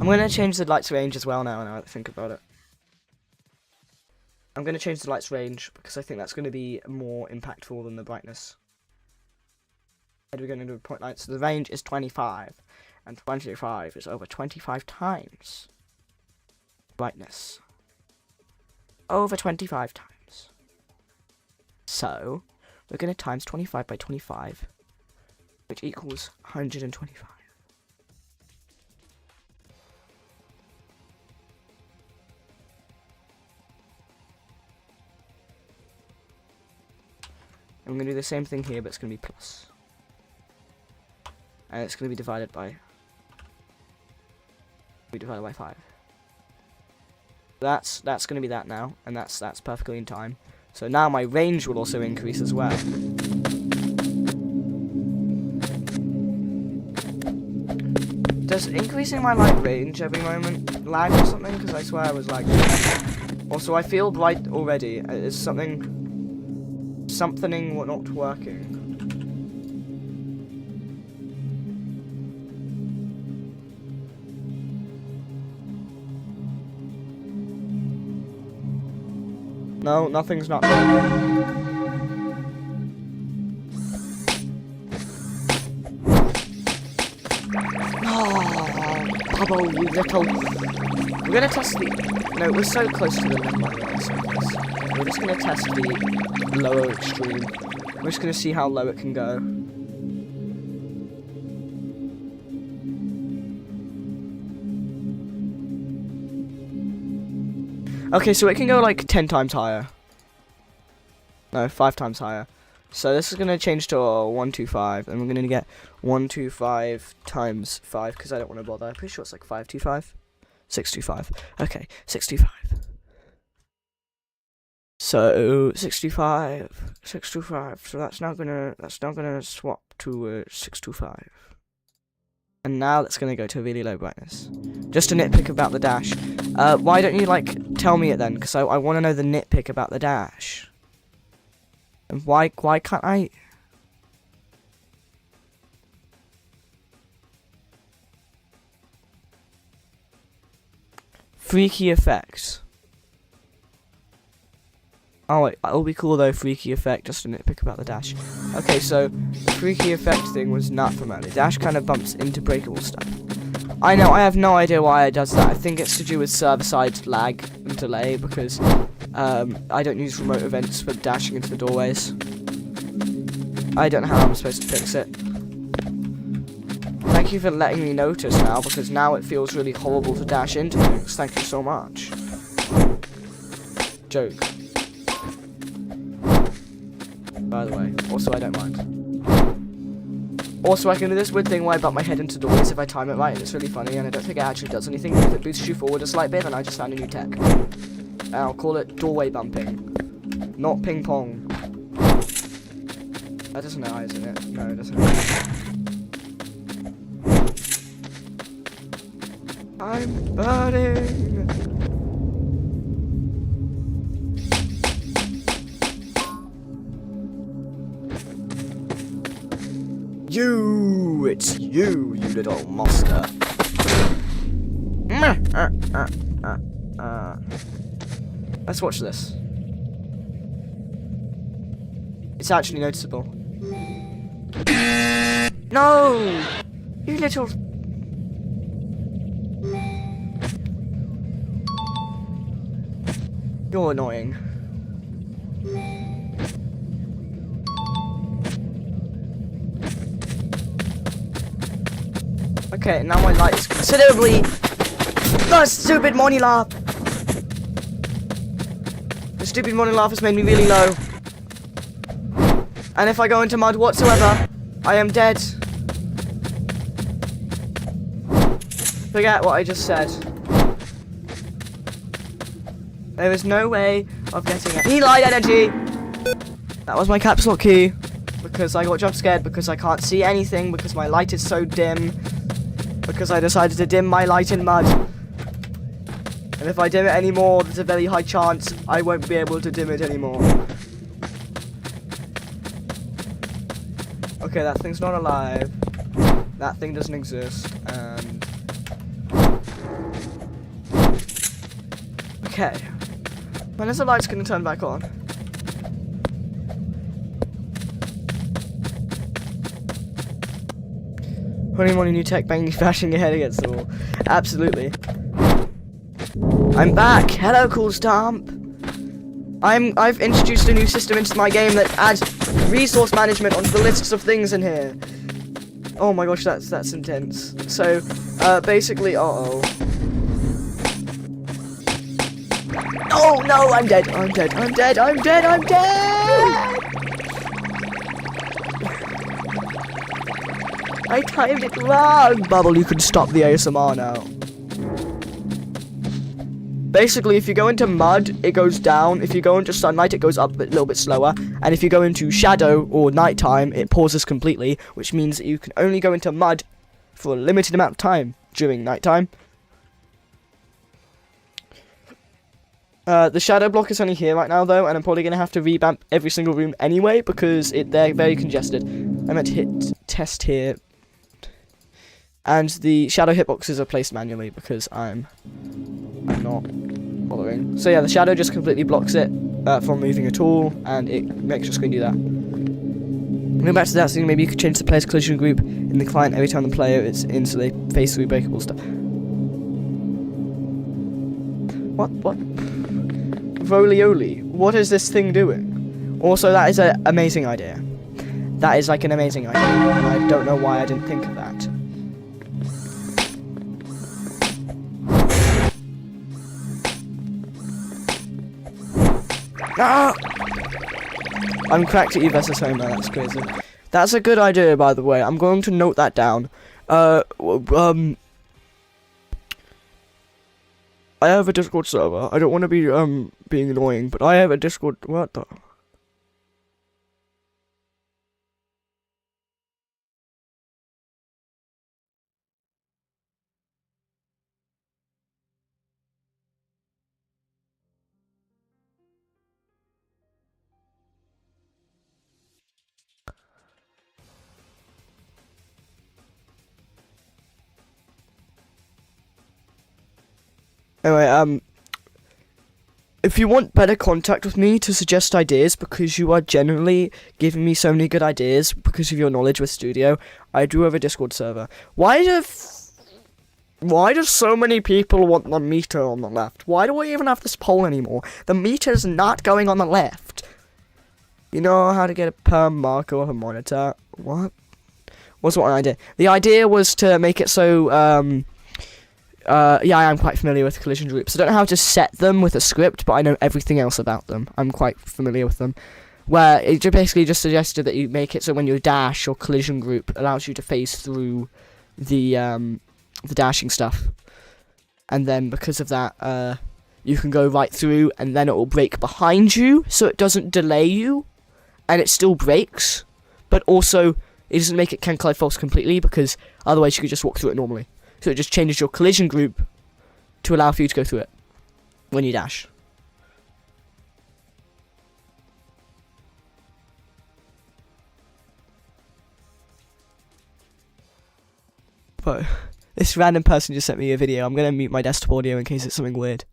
I'm going to change the light's range as well now I think about it. I'm going to change the light's range because I think that's going to be more impactful than the brightness. We're going to do point light. So the range is 25, and 25 is over 25 times brightness. Over 25 times. So we're going to times 25 by 25, which equals 125. I'm going to do the same thing here, but it's going to be plus. And it's going to be divided by 5. That's going to be that now, and that's perfectly in time. So now my range will also increase as well. Does increasing my light range every moment lag or something? Because I swear I was lagging. Also, I feel bright already. Is something not working? No, nothing's not working. Oh, Bubble, you little... We're gonna test the... No, we're so close to the limit, by the way, so close. We're just gonna test the lower extreme. We're just gonna see how low it can go. Okay, so it can go like 10 times higher. No, 5 times higher. So this is going to change to 125, and we're going to get 125 times 5, because I don't want to bother. I'm pretty sure it's like 525? 625. Okay, 625. So 65, 625. So that's now gonna swap to 625. And now that's gonna go to a really low brightness. Just a nitpick about the dash. Why don't you like tell me it then? Because I want to know the nitpick about the dash. And why can't I? Freaky effects. Oh wait, it'll be cool though, freaky effect, just a nitpick about the dash. Okay, so the freaky effect thing was not from earlier. Dash kind of bumps into breakable stuff. I know, I have no idea why it does that. I think it's to do with server-side lag and delay, because I don't use remote events for dashing into the doorways. I don't know how I'm supposed to fix it. Thank you for letting me notice now, because now it feels really horrible to dash into things. Thank you so much. Joke. By the way, also I don't mind. Also, I can do this weird thing where I bump my head into doors if I time it right, and it's really funny, and I don't think it actually does anything. If it boosts you forward a slight bit, then I just found a new tech. I'll call it doorway bumping, not ping pong. That doesn't have eyes in it. No, it doesn't have eyes. I'm burning. It's you little monster. Let's watch this. It's actually noticeable. No! You little... You're annoying. Okay, now my light is considerably... The stupid morning laugh! The stupid morning laugh has made me really low. And if I go into mud whatsoever, I am dead. Forget what I just said. There is no way of getting any light energy. That was my caps lock key. Because I got jump scared, because I can't see anything, because my light is so dim. Because I decided to dim my light in mud. And if I dim it anymore, there's a very high chance I won't be able to dim it anymore. Okay, that thing's not alive. That thing doesn't exist, and... Okay. When is the lights gonna turn back on? Running on a new tech, bashing your head against the wall. Absolutely. I'm back! Hello, cool stomp! I've introduced a new system into my game that adds resource management onto the lists of things in here. Oh my gosh, that's intense. So, basically, oh no, I'm dead, I'm dead, I'm dead, I'm dead, I'm dead! I timed it wrong! Bubble, you can stop the ASMR now. Basically, if you go into mud, it goes down. If you go into sunlight, it goes up a little bit slower. And if you go into shadow or nighttime, it pauses completely, which means that you can only go into mud for a limited amount of time during nighttime. The shadow block is only here right now, though, and I'm probably going to have to revamp every single room anyway, because they're very congested. I meant to hit test here. And the shadow hitboxes are placed manually, because I'm not bothering. So yeah, the shadow just completely blocks it from moving at all, and it makes your screen do that. Going back to that thing, maybe you could change the player's collision group in the client every time the player is in, so they face through breakable stuff. What? Rolioli, what is this thing doing? Also, that is an amazing idea. That is like an amazing idea, and I don't know why I didn't think of that. Ah! I'm cracked at you versus Homer, that's crazy. That's a good idea, by the way. I'm going to note that down. I have a Discord server. I don't want to be, being annoying, but I have a Discord... What the... Anyway, if you want better contact with me to suggest ideas, because you are generally giving me so many good ideas because of your knowledge with Studio, I do have a Discord server. Why do so many people want the meter on the left? Why do I even have this poll anymore? The meter's not going on the left. You know how to get a perm marker of a monitor? What? What's one idea? The idea was to make it so, yeah, I am quite familiar with collision groups. I don't know how to set them with a script, but I know everything else about them. I'm quite familiar with them. Where it basically just suggested that you make it so when you dash, your collision group allows you to phase through the dashing stuff. And then because of that, you can go right through, and then it will break behind you, so it doesn't delay you, and it still breaks, but also it doesn't make it can collide false completely, because otherwise you could just walk through it normally. So it just changes your collision group to allow for you to go through it when you dash. But this random person just sent me a video. I'm gonna mute my desktop audio in case it's something weird.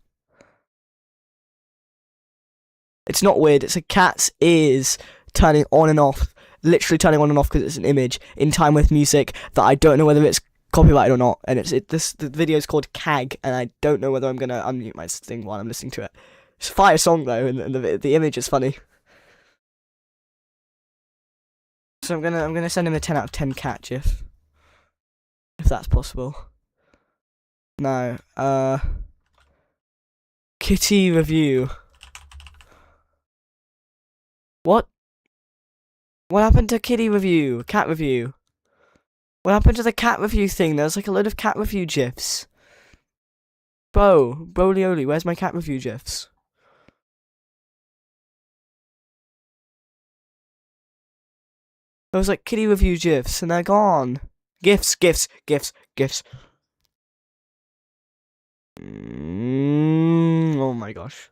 It's not weird, it's a cat's ears turning on and off, literally turning on and off because it's an image in time with music that I don't know whether it's copyrighted or not, and the video is called CAG, and I don't know whether I'm gonna unmute my thing while I'm listening to it. It's a fire song though, and the image is funny. So I'm gonna send him a 10 out of 10 cat gif, if that's possible. No, kitty review. What? What happened to kitty review? Cat review? What happened to the cat review thing? There was like a load of cat review gifs. Brolioli, where's my cat review gifs? There was like kitty review gifs, and they're gone. Gifs. Oh my gosh.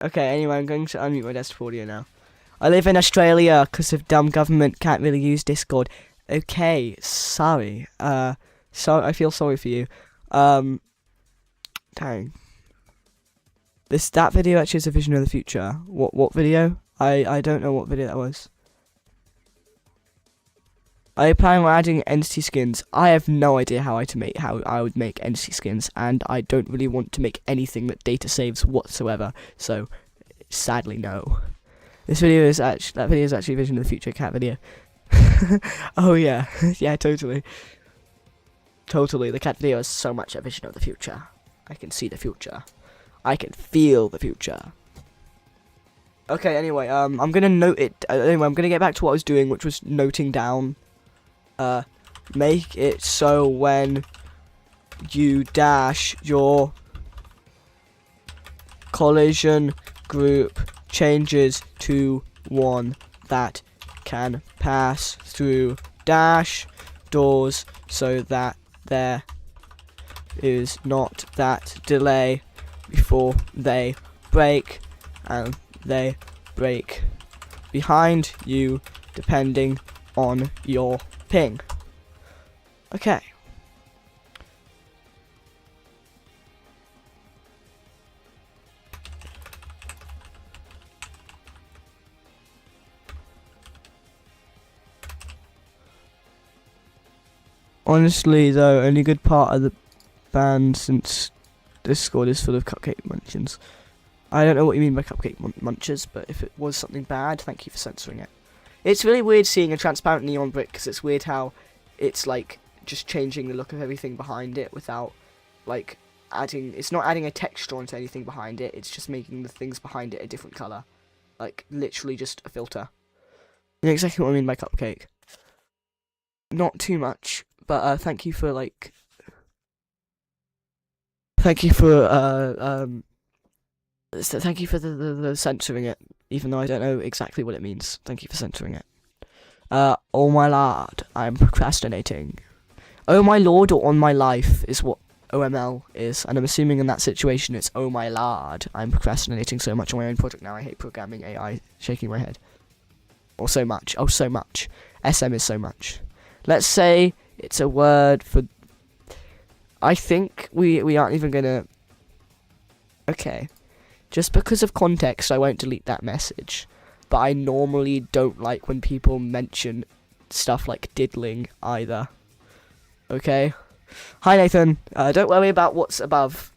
Okay, anyway, I'm going to unmute my desktop audio now. I live in Australia because of dumb government can't really use Discord. Okay, sorry. So I feel sorry for you. Dang. That video actually is a vision of the future. What video? I don't know what video that was. Are you planning on adding entity skins? I have no idea how I would make entity skins, and I don't really want to make anything that data saves whatsoever. So, sadly, no. That video is actually a vision of the future cat video. Oh yeah, yeah, totally. Totally, the cat video is so much a vision of the future. I can see the future. I can feel the future. Okay, anyway, I'm gonna note it. Anyway, I'm gonna get back to what I was doing, which was noting down. Make it so when you dash, your collision group changes to one that can pass through dash doors, so that there is not that delay before they break, and they break behind you depending on your ping. Okay. Honestly though, only good part of the band since Discord is full of cupcake munchins. I don't know what you mean by cupcake munchers, but if it was something bad, thank you for censoring it. It's really weird seeing a transparent neon brick, because it's weird how it's like just changing the look of everything behind it without like it's not adding a texture onto anything behind it, it's just making the things behind it a different colour. Like literally just a filter. You know exactly what I mean by cupcake. Not too much, but thank you for the censoring it, even though I don't know exactly what it means. Thank you for censoring it. Oh my lord, I'm procrastinating. Oh my lord or on my life is what OML is, and I'm assuming in that situation it's oh my lord, I'm procrastinating so much on my own project now, I hate programming AI, shaking my head. Or so much, oh so much. SM is so much. Let's say it's a word for... I think we aren't even gonna... Okay. Just because of context, I won't delete that message. But I normally don't like when people mention stuff like diddling either. Okay? Hi Nathan. Don't worry about what's above.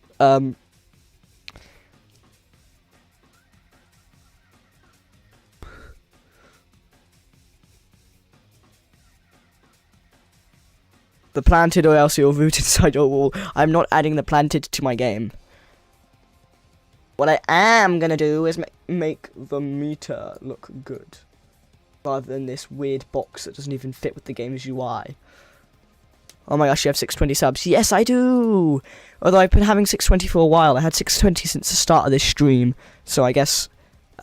The planted or else you'll root inside your wall. I'm not adding the planted to my game. What I am gonna do is make the meter look good. Rather than this weird box that doesn't even fit with the game's UI. Oh my gosh, you have 620 subs. Yes, I do! Although I've been having 620 for a while. I had 620 since the start of this stream. So I guess,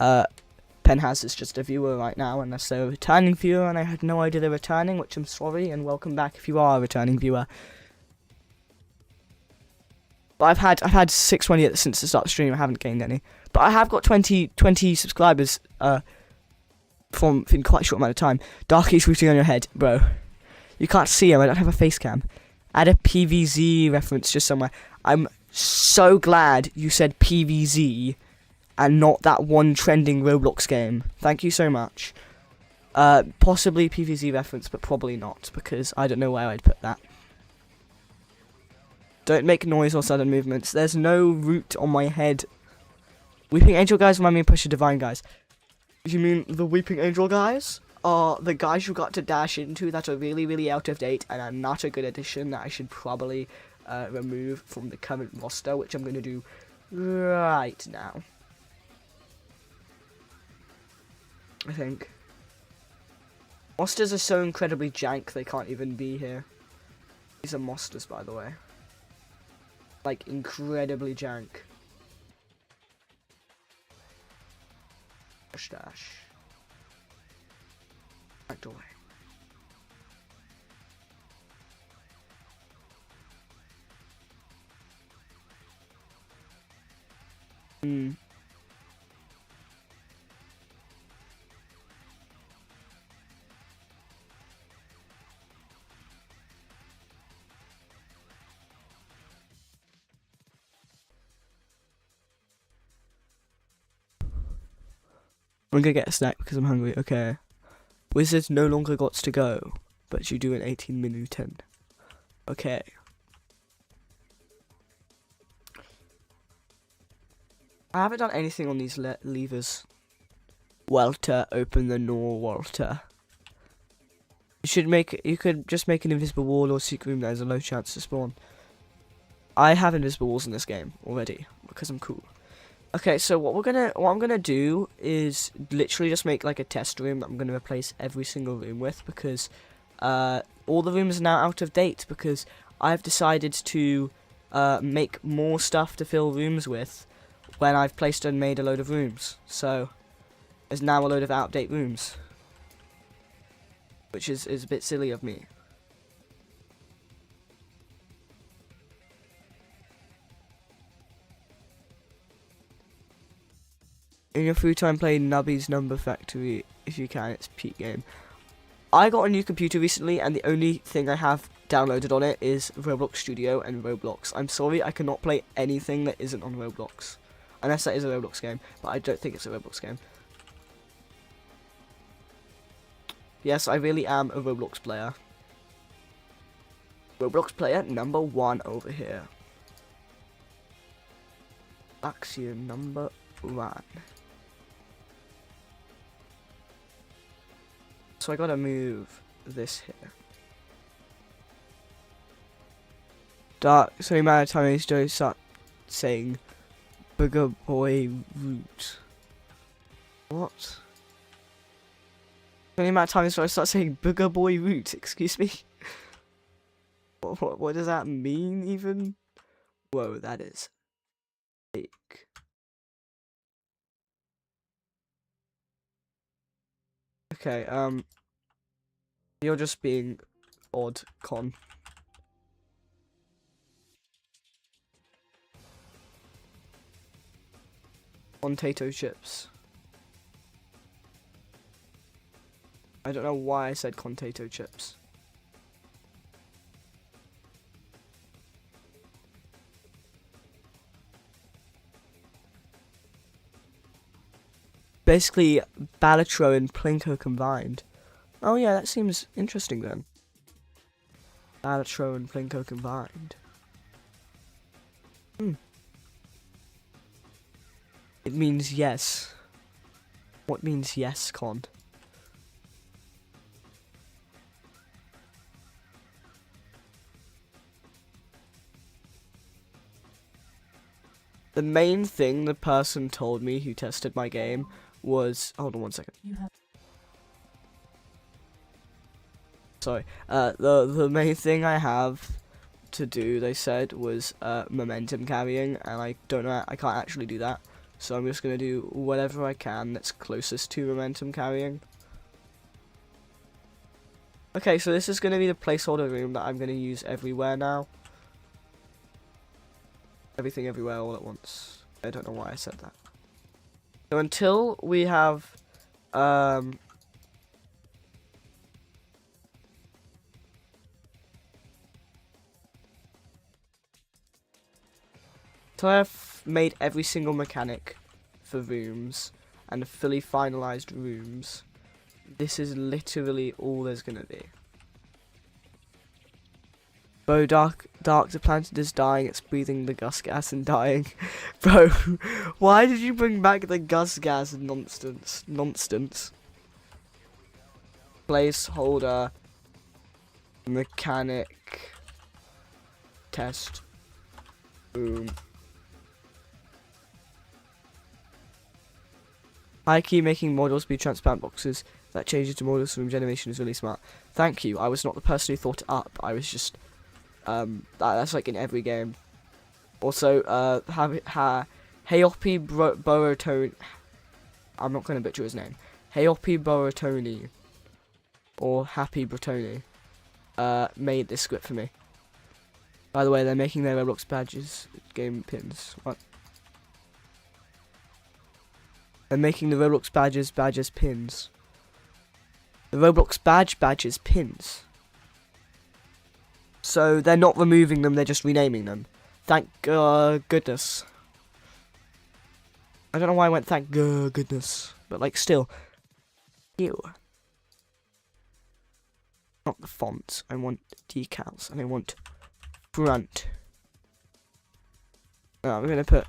Penhas is just a viewer right now, unless they're a returning viewer, and I had no idea they're returning, which I'm sorry, and welcome back if you are a returning viewer. But I've had 620 since the start of the stream. I haven't gained any. But I have got 20 subscribers, from in quite a short amount of time. Darky's rooting on your head, bro. You can't see him. I don't have a face cam. Add a PVZ reference just somewhere. I'm so glad you said PVZ and not that one trending Roblox game. Thank you so much. Possibly PVZ reference, but probably not, because I don't know where I'd put that. Don't make noise or sudden movements. There's no root on my head. Weeping Angel guys remind me of Pusher Divine guys. You mean the Weeping Angel guys? Are the guys you got to dash into that are really, really out of date and are not a good addition that I should probably remove from the current roster, which I'm going to do right now. I think. Monsters are so incredibly jank they can't even be here. These are monsters, by the way. Like, incredibly jank. Dash. Back away. I'm gonna get a snack because I'm hungry. Okay. Wizards no longer got to go, but you do an 18-minute. Okay. I haven't done anything on these levers. Welter, open the door, Walter. You could just make an invisible wall or secret room that has a low chance to spawn. I have invisible walls in this game already because I'm cool. Okay, so what I'm gonna do is literally just make like a test room that I'm gonna replace every single room with, because all the rooms are now out of date, because I've decided to make more stuff to fill rooms with when I've placed and made a load of rooms. So there's now a load of out of date rooms, which is a bit silly of me. In your free time, play Nubby's Number Factory if you can. It's peak game. I got a new computer recently, and the only thing I have downloaded on it is Roblox Studio and Roblox. I'm sorry, I cannot play anything that isn't on Roblox, unless that is a Roblox game. But I don't think it's a Roblox game. Yes, I really am a Roblox player. Roblox player number 1 over here. Axiom number 1. So I gotta move this here. Dark. So the amount of time I just start saying "booger boy root." What? The amount of time I start saying "booger boy root." Excuse me. What does that mean even? Whoa, that is fake. Okay, you're just being odd, Con. Potato chips. I don't know why I said potato chips. Basically, Balatro and Plinko combined. Oh yeah, that seems interesting then. Balatro and Plinko combined. It means yes. What means yes, Con? the main thing the person told me who tested my game was, hold on 1 second. You have Sorry. The main thing I have to do, they said, was momentum carrying, and I don't know, I can't actually do that. So I'm just gonna do whatever I can that's closest to momentum carrying. Okay, so this is gonna be the placeholder room that I'm gonna use everywhere now. Everything everywhere all at once. I don't know why I said that. So until we have so I've made every single mechanic for rooms and fully finalized rooms. This is literally all there's gonna be. Bro, Dark the planet is dying, it's breathing the gus gas and dying. Bro, why did you bring back the gus gas nonsense? Placeholder mechanic test room. I keep making models be transparent boxes. That changes to models room generation is really smart. Thank you. I was not the person who thought it up. I was just that's like in every game. Also, Heopi Borotoni. I'm not gonna butcher his name. Heopi Borotoni or Happy Bretoni made this script for me. By the way, they're making their Roblox badges, game pins. What? They're making the Roblox badges pins. The Roblox badges pins. So they're not removing them, they're just renaming them. Thank goodness. I don't know why I went thank goodness, but like still. Ew. Not the fonts. I want decals and I want front. Now I'm gonna put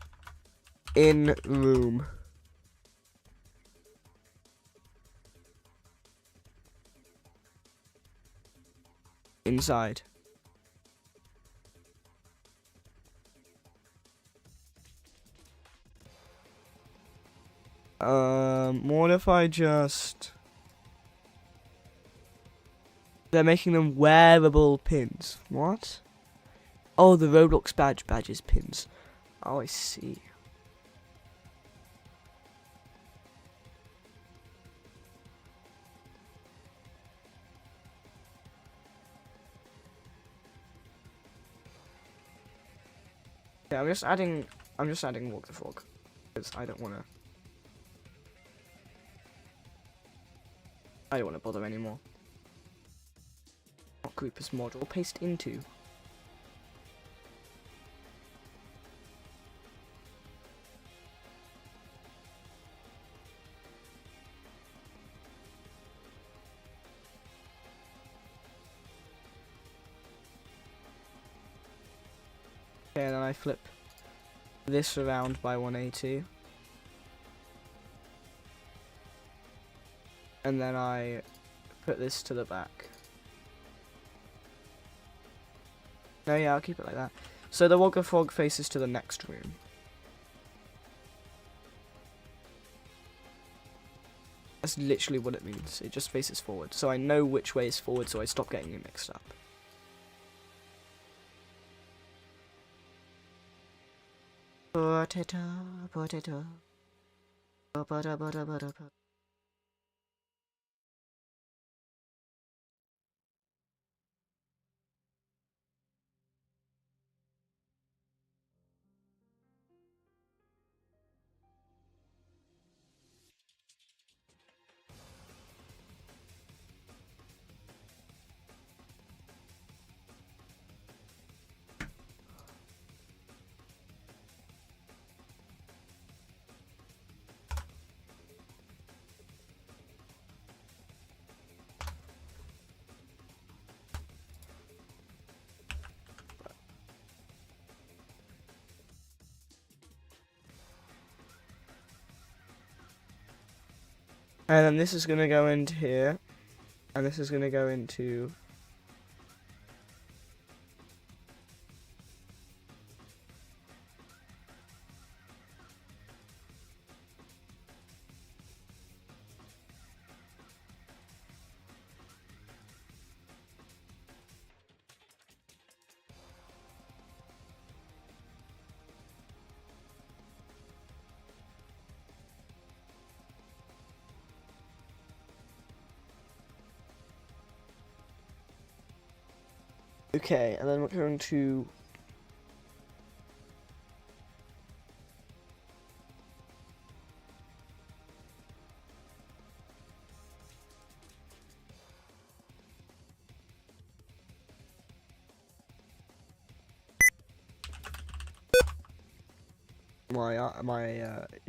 in room. Inside. What if I just... They're making them wearable pins. What? Oh, the Roblox badges pins. Oh, I see. Yeah, I'm just adding Walk the Frog because I don't wanna bother anymore. Not group as model, paste into. Okay, and then I flip this around by 180. And then I put this to the back. No, yeah, I'll keep it like that. So the Wogger Frog faces to the next room. That's literally what it means. It just faces forward. So I know which way is forward, so I stop getting it mixed up. Potato, potato. And then this is going to go into here. And this is going to go into... Okay, and then we're going to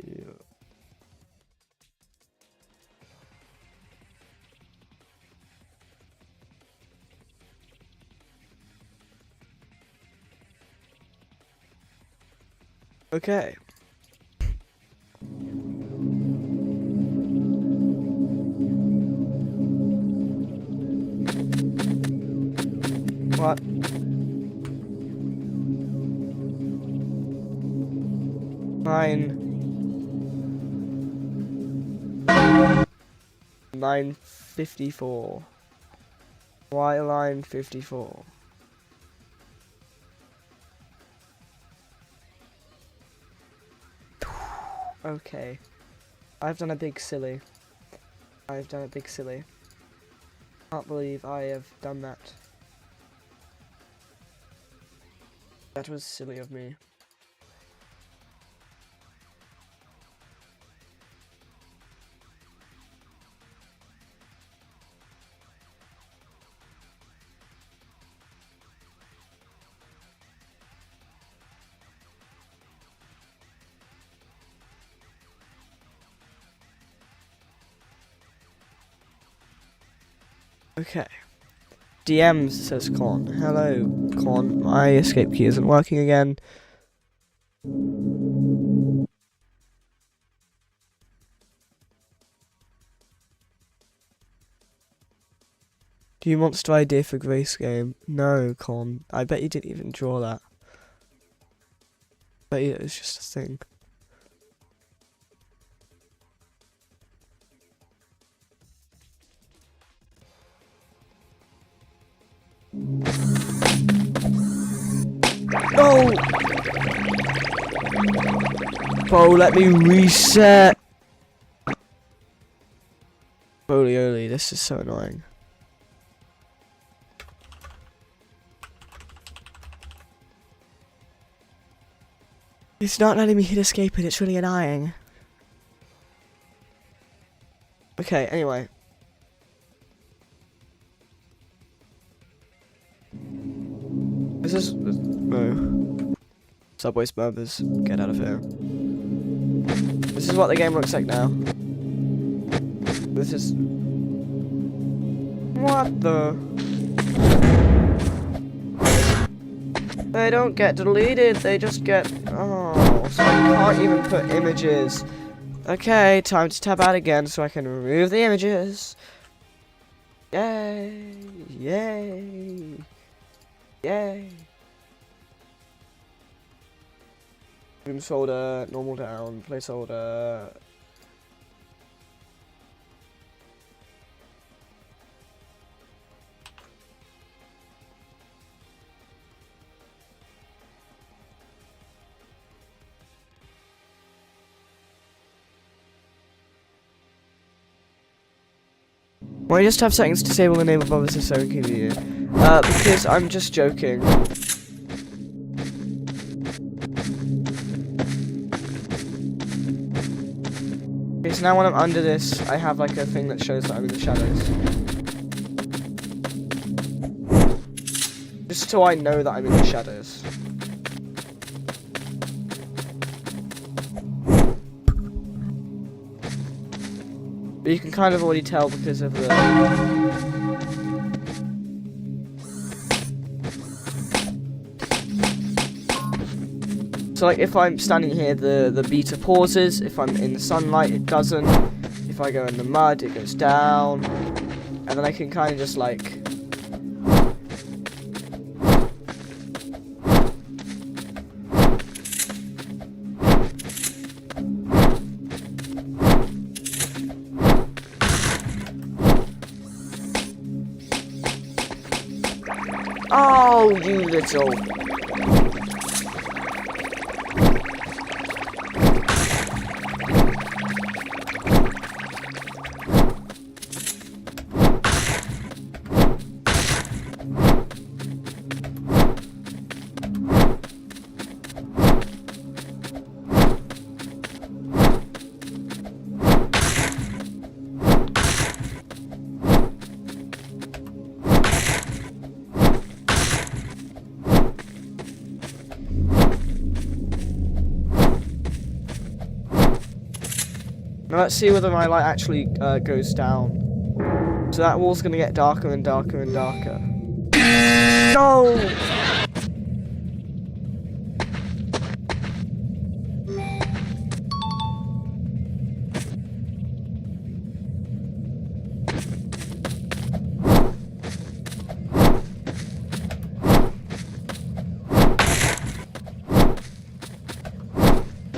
ew. Okay. What? Line 954. Why line 54? Okay. I've done a big silly. Can't believe I have done that. That was silly of me. Okay. DMs, says Con. Hello, Con. My escape key isn't working again. Do you monster idea for Grace game? No, Con. I bet you didn't even draw that. I bet you it was just a thing. No! Bro, let me reset! Holy, this is so annoying. It's not letting me hit escape and it's really annoying. Okay, anyway. This is... no. Subway Smurfers, get out of here. This is what the game looks like now. This is... what the... They don't get deleted, they just get... oh, so I can't even put images. Okay, time to tab out again so I can remove the images. Yay! Yay! Yay! Placeholder, normal down, placeholder. Why just have settings disable enable bubbles is so convenient? Because I'm just joking. Okay, so now when I'm under this, I have like a thing that shows that I'm in the shadows. Just so I know that I'm in the shadows. But you can kind of already tell because of the... so like if I'm standing here, the beater pauses. If I'm in the sunlight, it doesn't. If I go in the mud, it goes down. And then I can kind of just like... oh, you little... Now let's see whether my light actually goes down. So that wall's gonna get darker and darker and darker. No!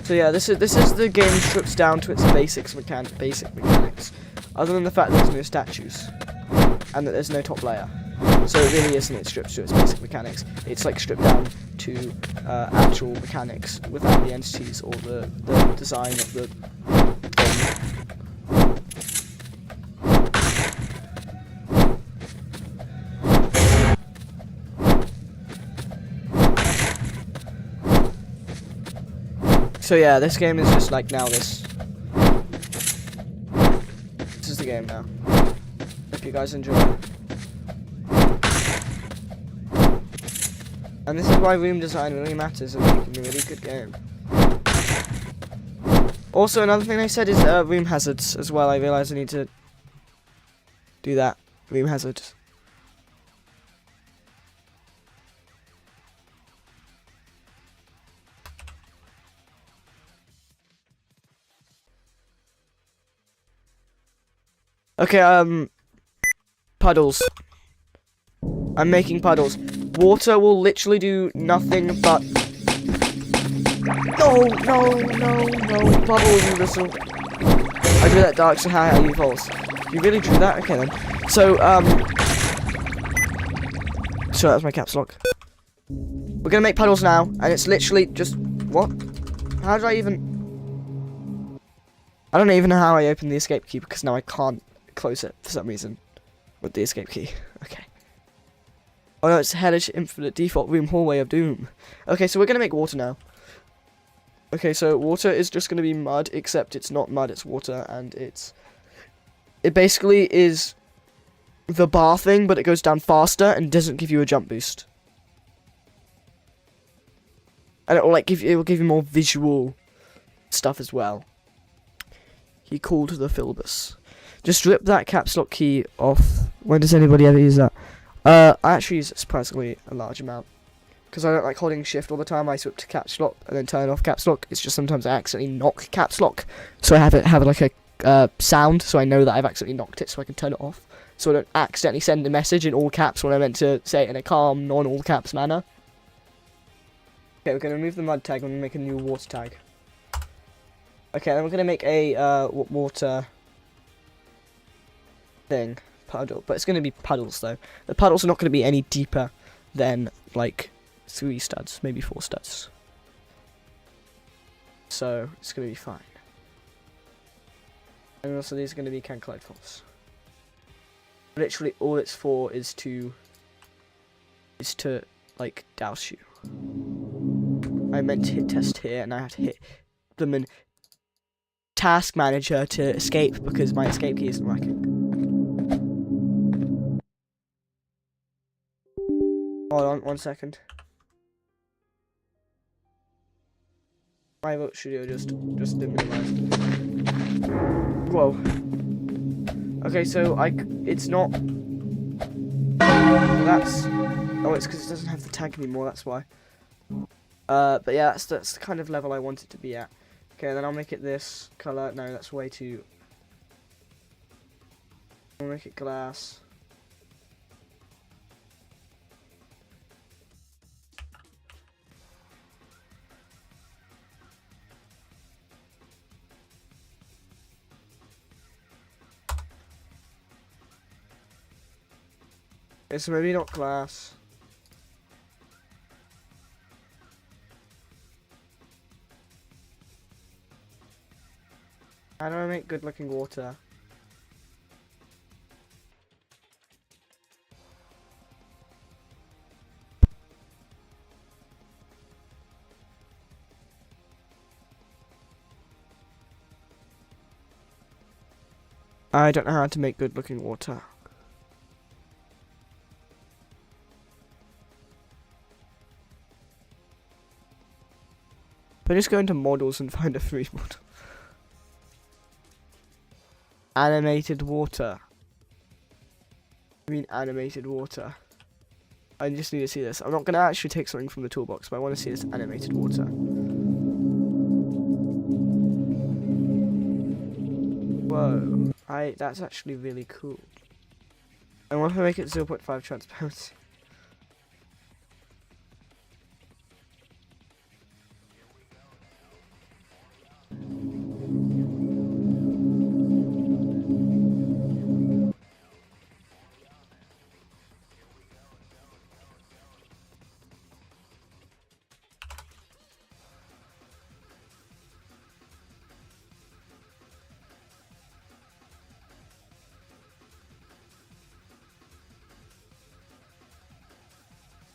So yeah, this is the game stripped down to its basic mechanics, other than the fact that there's no statues and that there's no top layer. So it really isn't it stripped to its basic mechanics. It's like stripped down to actual mechanics without the entities or the design of the thing. So yeah, this game is just like now this. This is the game now. Hope you guys enjoy. And this is why room design really matters in making a really good game. Also, another thing I said is room hazards as well. I realise I need to do that. Room hazards. Okay, puddles. I'm making puddles. Water will literally do nothing but... No, bubble, you little... I drew that dark, so how you false. You really drew that? Okay then. So, so that was my caps lock. We're gonna make puddles now, and it's literally just... What? How did I even... I don't even know how I opened the escape key, because now I can't close it for some reason with the escape key. Okay. Oh no, it's hellish infinite default room hallway of doom. Okay, so we're gonna make water now. Okay, so water is just gonna be mud, except it's not mud, it's water, and it basically is the bar thing, but it goes down faster and doesn't give you a jump boost. And it will like it will give you more visual stuff as well. He called the Philbus. Just rip that caps lock key off. When does anybody ever use that? I actually use surprisingly a large amount. Because I don't like holding shift all the time. I switch to caps lock and then turn off caps lock. It's just sometimes I accidentally knock caps lock. So I have like a sound so I know that I've accidentally knocked it so I can turn it off. So I don't accidentally send a message in all caps when I meant to say it in a calm, non-all caps manner. Okay, we're going to remove the mud tag and make a new water tag. Okay, then we're going to make a water thing. Puddle. But it's going to be puddles, though. The puddles are not going to be any deeper than, like, 3 studs. Maybe 4 studs. So, it's going to be fine. And also, these are going to be cancolite falls. Literally, all it's for is to, like, douse you. I meant to hit test here, and I have to hit them in task manager to escape, because my escape key isn't working. Hold on, 1 second. My vote studio just didn't minimize. Whoa. Okay, so it's not. That's. Oh, it's because it doesn't have the tag anymore. That's why. But yeah, that's the kind of level I want it to be at. Okay, then I'll make it this color. No, that's way too. I'll make it glass. It's maybe not glass. How do I make good looking water? I don't know how to make good looking water. But just go into models and find a free model. Animated water. I mean animated water. I just need to see this. I'm not going to actually take something from the toolbox, but I want to see this animated water. Whoa. That's actually really cool. I want to make it 0.5 transparency.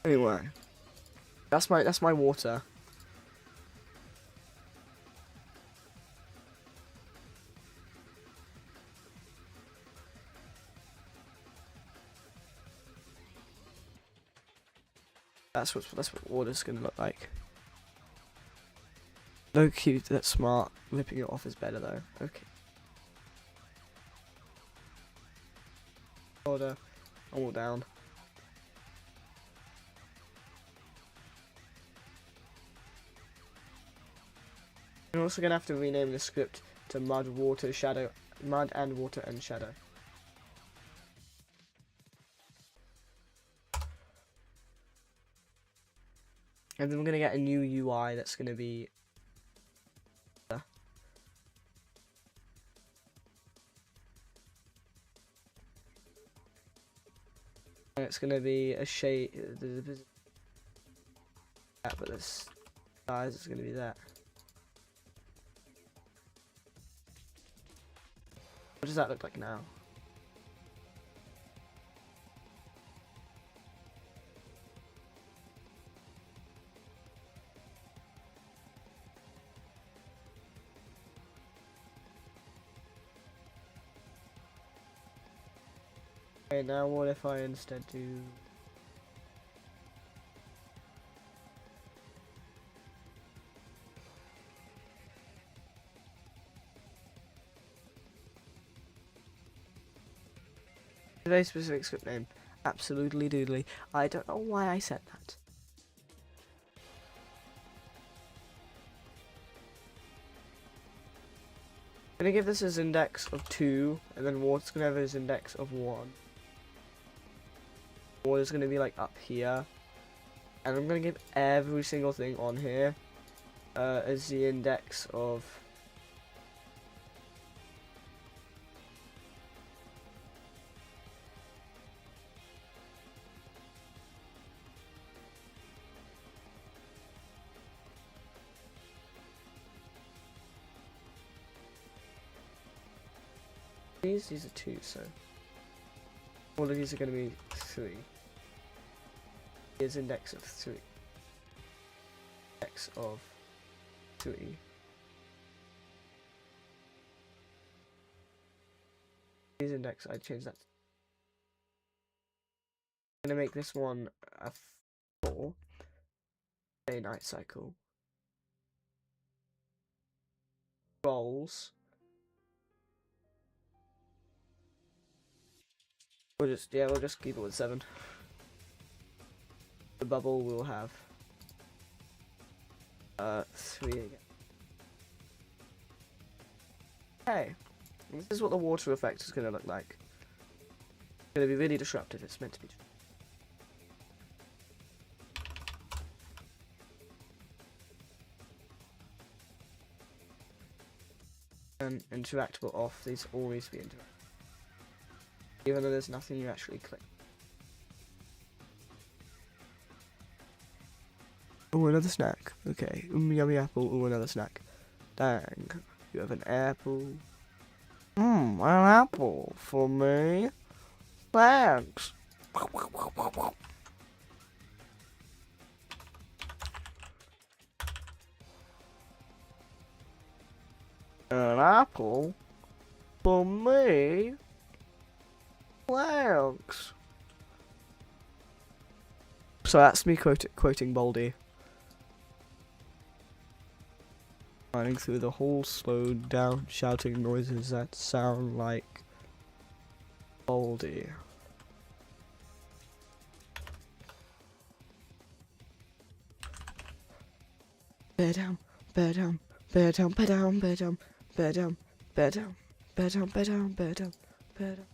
Anyway, that's my water. That's what water's gonna look like. No cute, that's smart. Ripping it off is better though. Okay. Order. I'm all down. I'm also gonna have to rename the script to mud, water, shadow, mud and water and shadow. And then we're gonna get a new UI that's gonna be and it's gonna be a shade, but the size is gonna be that. What does that look like now? Okay, now what if I instead do... A very specific script name. Absolutely doodly. I don't know why I said that. I'm gonna give this as index of 2, and then water's gonna have as index of 1. Water's gonna be like up here. And I'm gonna give every single thing on here as the index of... These are 2, so all of these are going to be 3. Here's index of 3. Index of 3. Here's index. I changed that. I'm going to make this one a 4. Day night cycle. Rolls. We'll just keep it with 7. The bubble will have 3 again. Okay, this is what the water effect is going to look like. It's going to be really disruptive. It's meant to be. And interactable off. These all need to be interactable. Even though there's nothing you actually click. Oh, another snack. Okay. Yummy apple. Oh, another snack. Dang. You have an apple. An apple for me. Thanks. An apple for me. Thanks. So that's me quoting Baldy. running through the hall, slowed down, shouting noises that sound like Baldy. Bear down, bear down, bear down, bear down, bear down, bear down, bear down, bear down, bear down, bear down, bear down.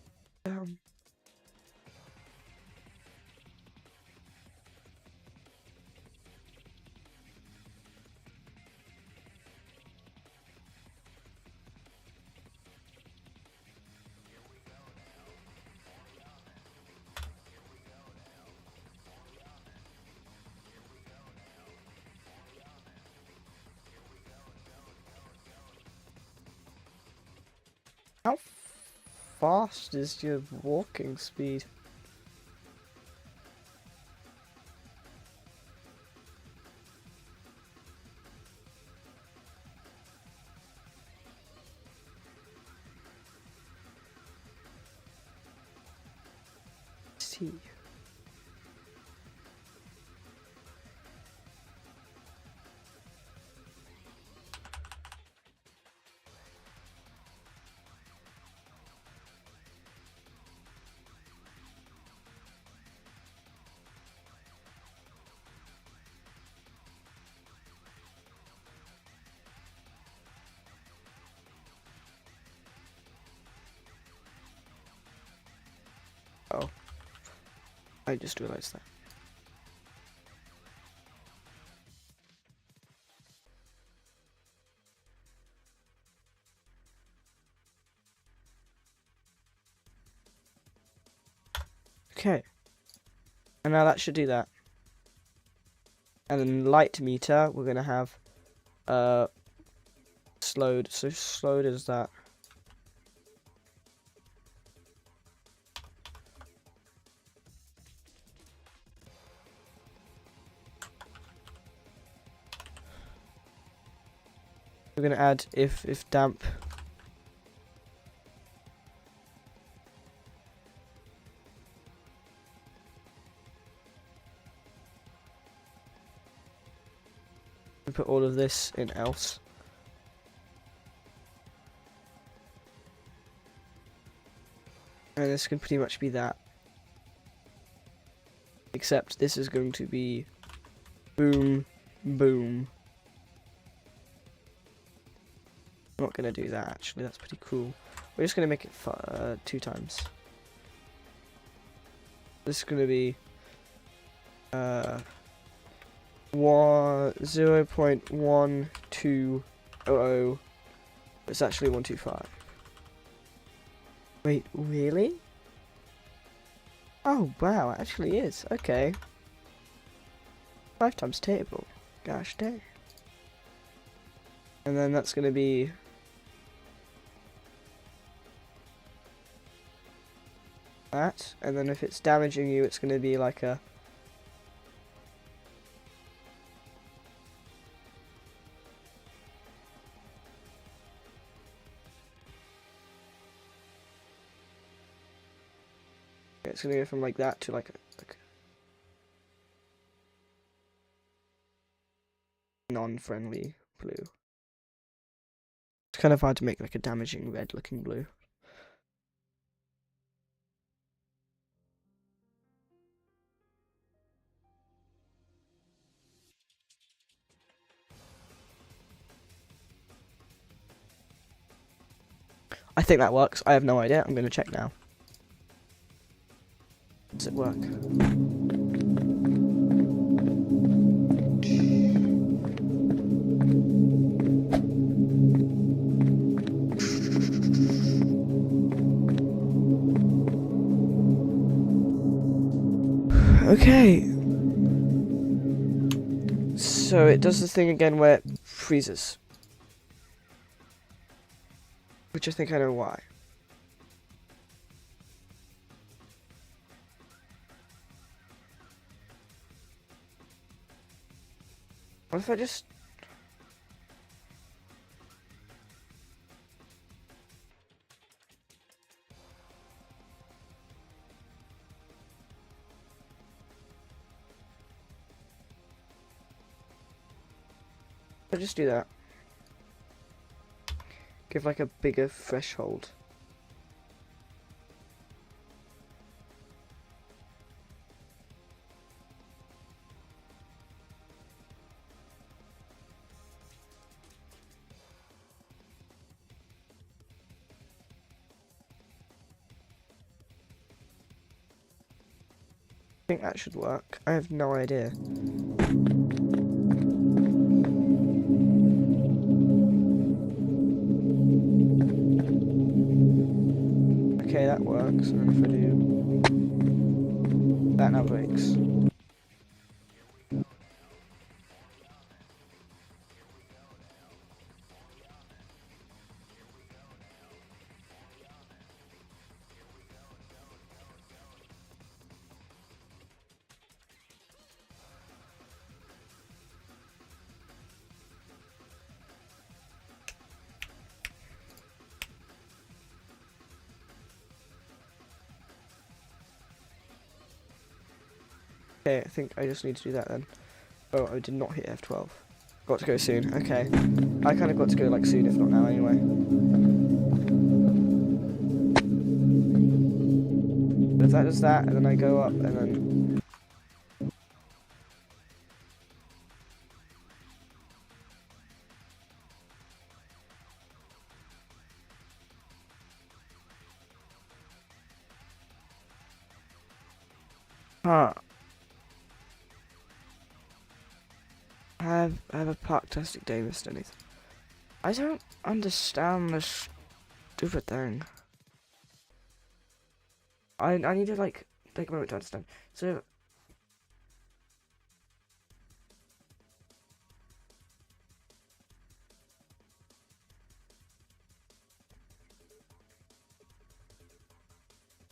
How fast is your walking speed? See. Oh, I just realized that. Okay, and now that should do that. And then light meter, we're gonna have slowed. So slowed is that. We're gonna add if damp. We put all of this in else. And this can pretty much be that. Except this is going to be boom, boom. I'm not going to do that actually, that's pretty cool. We're just going to make it 2 times. This is going to be 0.1200. It's actually 125. Wait, really? Oh wow, it actually is. Okay. 5 times table. Gosh dang. And then that's going to be that, and then if it's damaging you, it's going to be like a it's going to go from like that to like a non-friendly blue. It's kind of hard to make like a damaging red looking blue. I think that works. I have no idea. I'm going to check now. Does it work? Okay. So it does the thing again where it freezes. Which I think I know why. What if I just... I'll just do that. give like a bigger threshold. I think that should work. I have no idea. Okay, that works. And if I do that, now breaks. Okay, I think I just need to do that then. Oh, I did not hit F12. Got to go soon. Okay. I kind of got to go like soon, if not now anyway. But if that does that, and then I go up, and then... Huh. Have a parktastic day, Mr. Nathan. I don't understand this stupid thing. I need to like take a moment to understand. So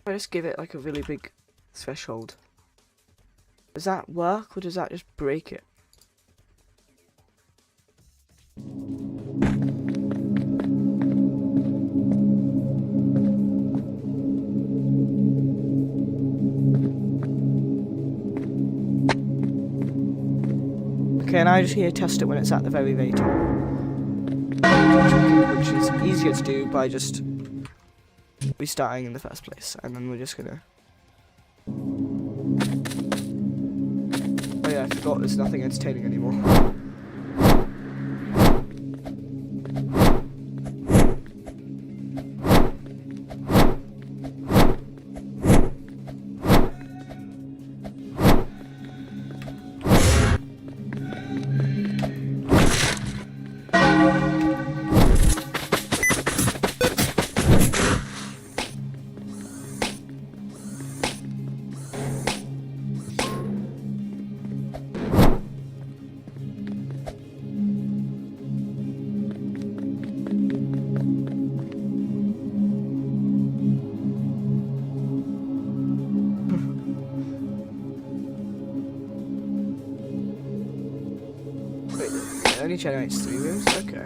I just give it like a really big threshold. Does that work, or does that just break it? Okay, and I just here test it when it's at the very, very top. Which is easier to do by just restarting in the first place. And then we're just gonna... Oh yeah, I forgot there's nothing entertaining anymore. It only generates 3 rooms? Okay.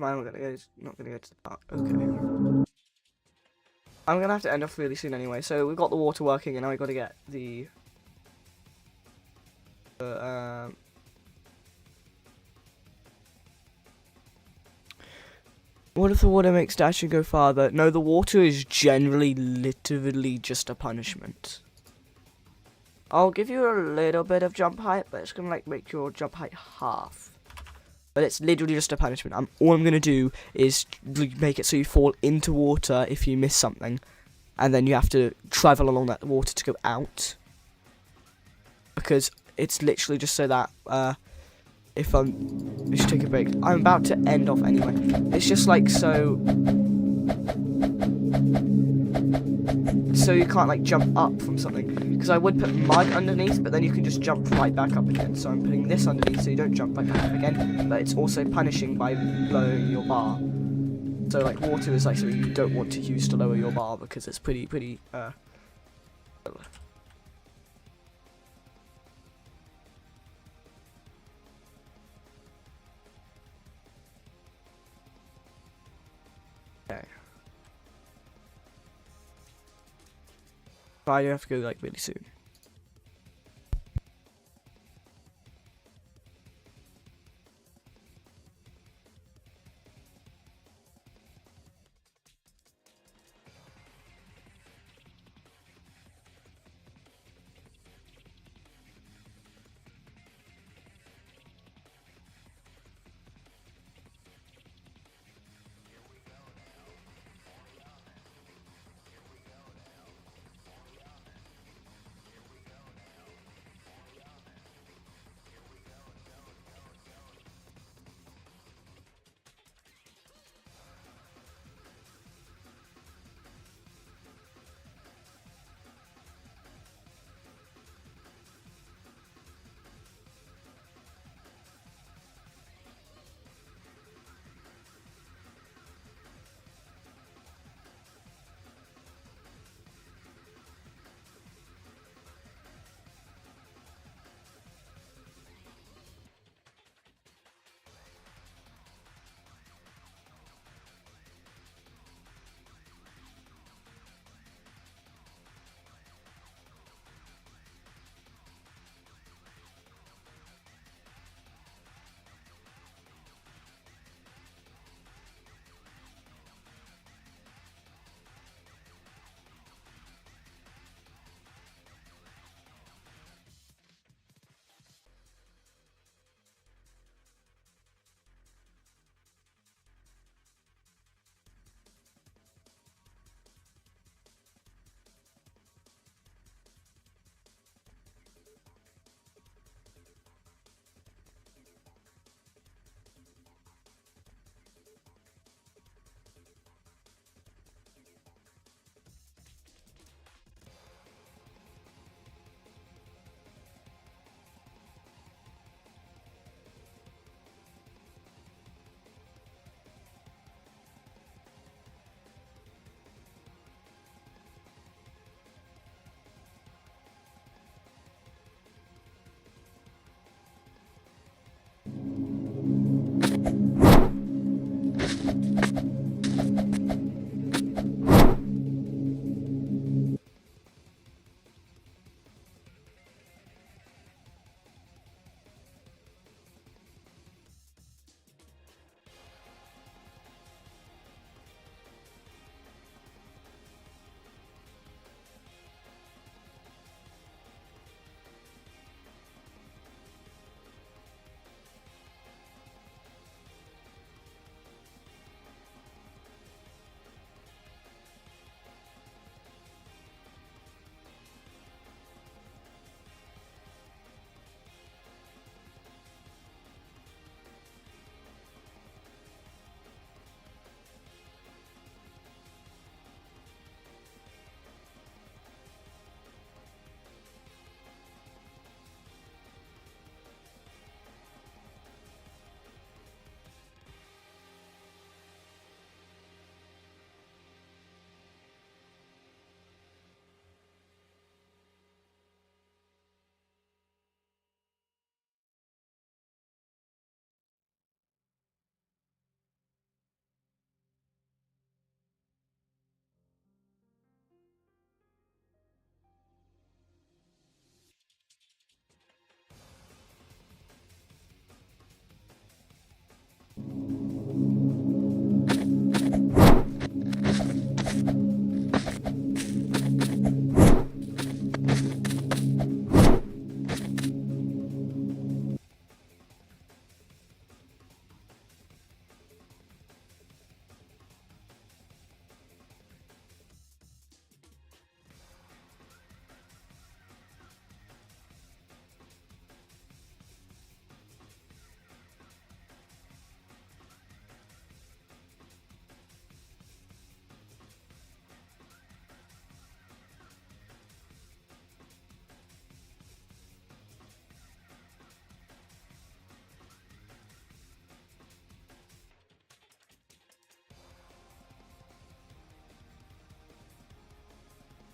I'm not gonna go to the park. Okay. I'm gonna have to end off really soon anyway. So we've got the water working, and now we got to get the. What if the water makes dashing go farther? No, the water is generally literally just a punishment. I'll give you a little bit of jump height, but it's gonna like make your jump height half. But it's literally just a punishment. All I'm going to do is make it so you fall into water if you miss something. And then you have to travel along that water to go out. Because it's literally just so that if we should take a break. I'm about to end off anyway. It's just like so you can't like jump up from something. Because I would put mud underneath, but then you can just jump right back up again. So I'm putting this underneath so you don't jump back up again. But it's also punishing by lowering your bar. So like water is like something you don't want to use to lower your bar because it's pretty okay. I have to go like really soon.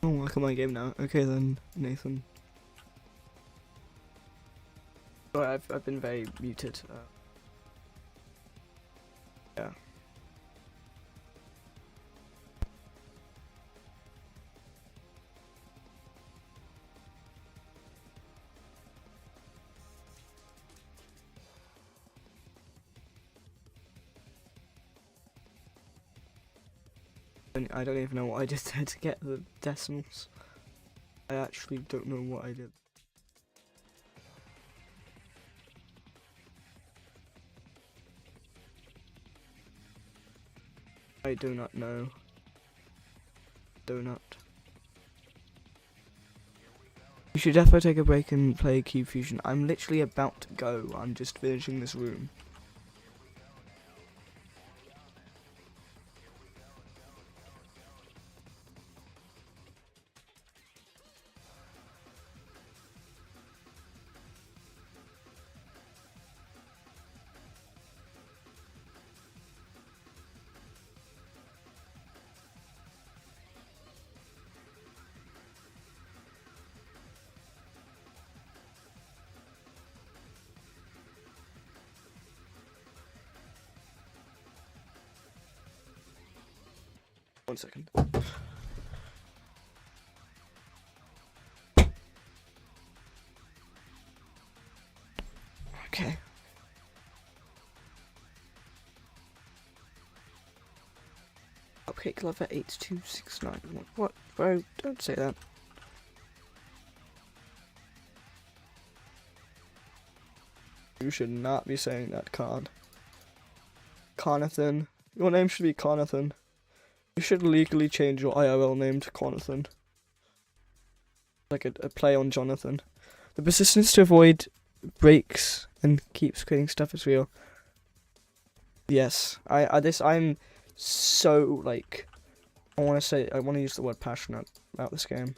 Oh, welcome my game now. Okay then, Nathan. Sorry, I've been very muted. Yeah. I don't even know what I did there to get the decimals. I actually don't know what I did. I do not know. Do not. You should definitely take a break and play Cube Fusion. I'm literally about to go. I'm just finishing this room. One second. Okay. Cupcake Lover 8269. What? Bro, don't say that. You should not be saying that, Con. Conathan. Your name should be Conathan. You should legally change your IRL name to Conathan. Like a play on Jonathan. The persistence to avoid breaks and keeps creating stuff is real. Yes, I'm so like, I want to use the word passionate about this game,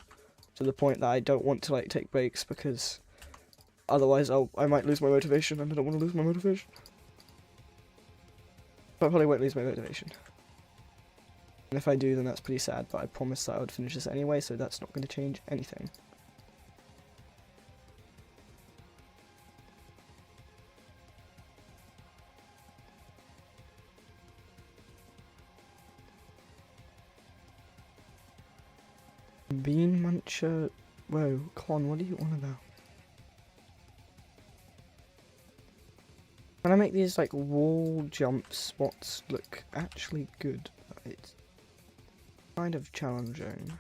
to the point that I don't want to like take breaks because otherwise I might lose my motivation, and I don't want to lose my motivation. But I probably won't lose my motivation. And if I do, then that's pretty sad, but I promised that I would finish this anyway, so that's not going to change anything. Bean Muncher. Whoa, Con, what are you on about? When I make these like wall jump spots look actually good, it's kind of challenging.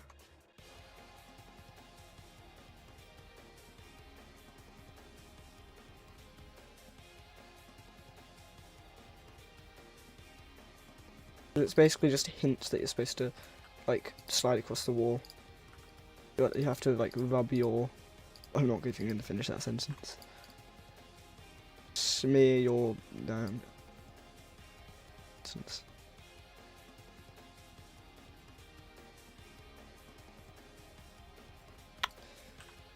It's basically just hints that you're supposed to like slide across the wall. You have to like rub your... I'm not even going to finish that sentence. Smear your... sentence.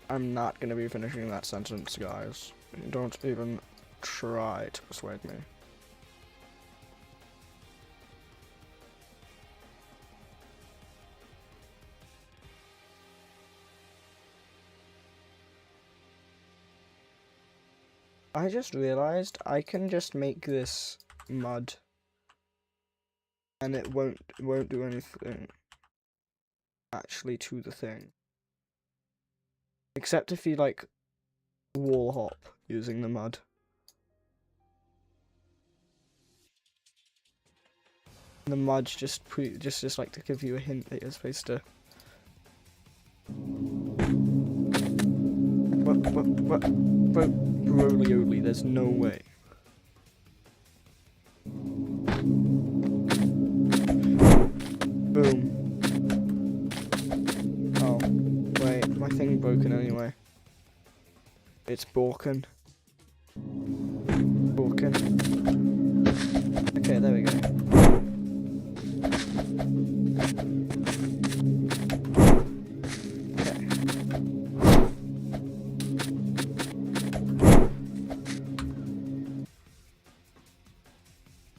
I'm not going to be finishing that sentence, guys. Don't even try to persuade me. I just realized I can just make this mud and it won't do anything actually to the thing. Except if you like wall hop using the mud. The mud's just like to give you a hint that you're supposed to... What? Broly, there's no way. Boom. Oh, wait, my thing broken anyway. It's broken. Okay, there we go.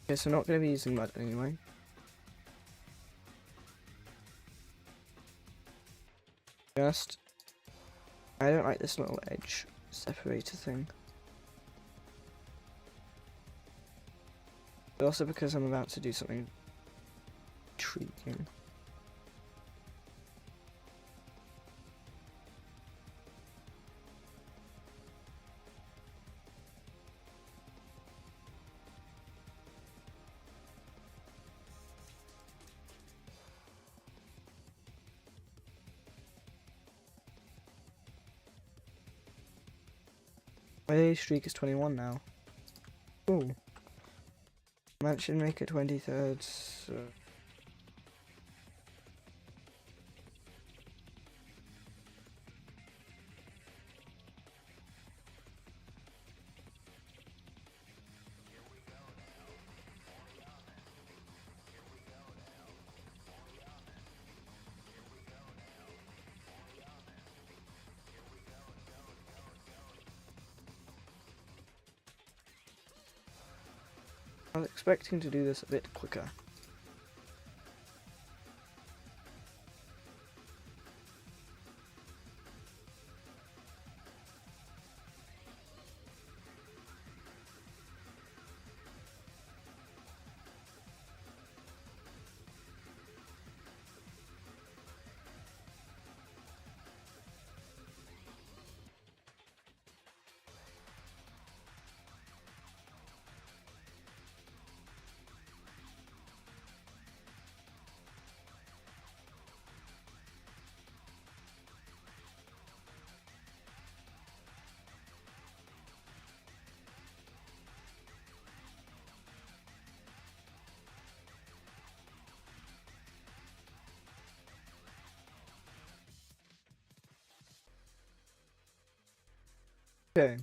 Okay, so not going to be using mud anyway. honest, I don't like this little edge separator thing. But also because I'm about to do something intriguing. My streak is 21 now. Ooh. Match should make it 23rd. So. I was expecting to do this a bit quicker. Okay.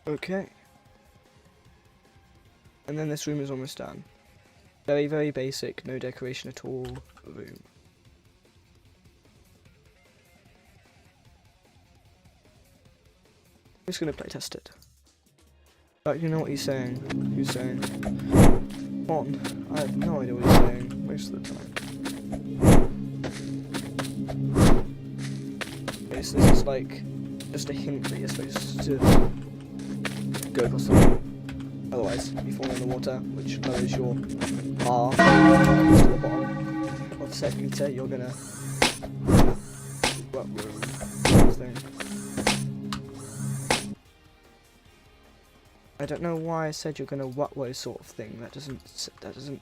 Okay. And then this room is almost done. Very, very basic, no decoration at all room. I'm just gonna play test it. But you know what he's saying. He's saying, come on, I have no idea what he's saying most of the time. Okay, so this is like just a hint that you're supposed to go across the room. Otherwise, you fall in the water, which lowers your bar to the bottom of said meter. You're gonna thing. I don't know why I said you're gonna what sort of thing. That doesn't.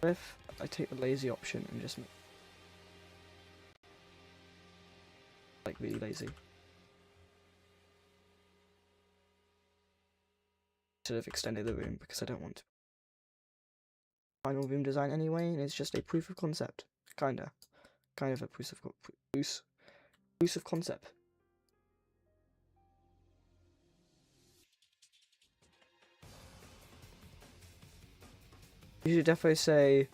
If I take the lazy option and just like really lazy. Should have extended the room because I don't want to. Final room design anyway, and it's just a proof of concept. Kind of a proof of concept. You should definitely say,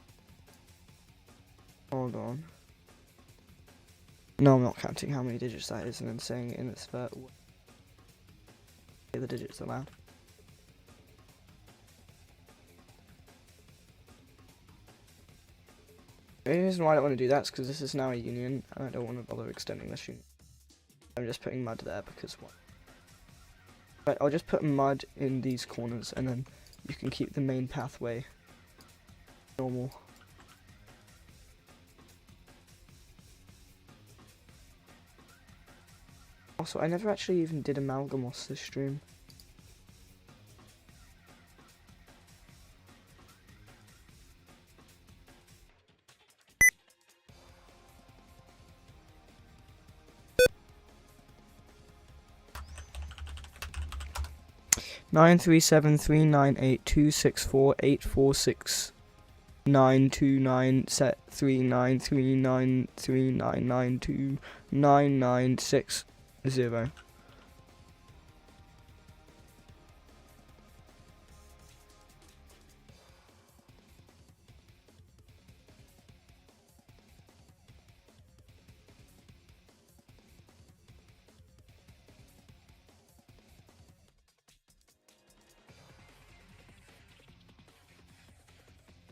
hold on. No, I'm not counting how many digits that is and then saying it in its first way the digits aloud. The only reason why I don't want to do that is because this is now a union and I don't want to bother extending this union. I'm just putting mud there because what? Right, I'll just put mud in these corners and then you can keep the main pathway normal. Also, I never actually even did amalgamos this stream. 937398264846929 set 393939929960.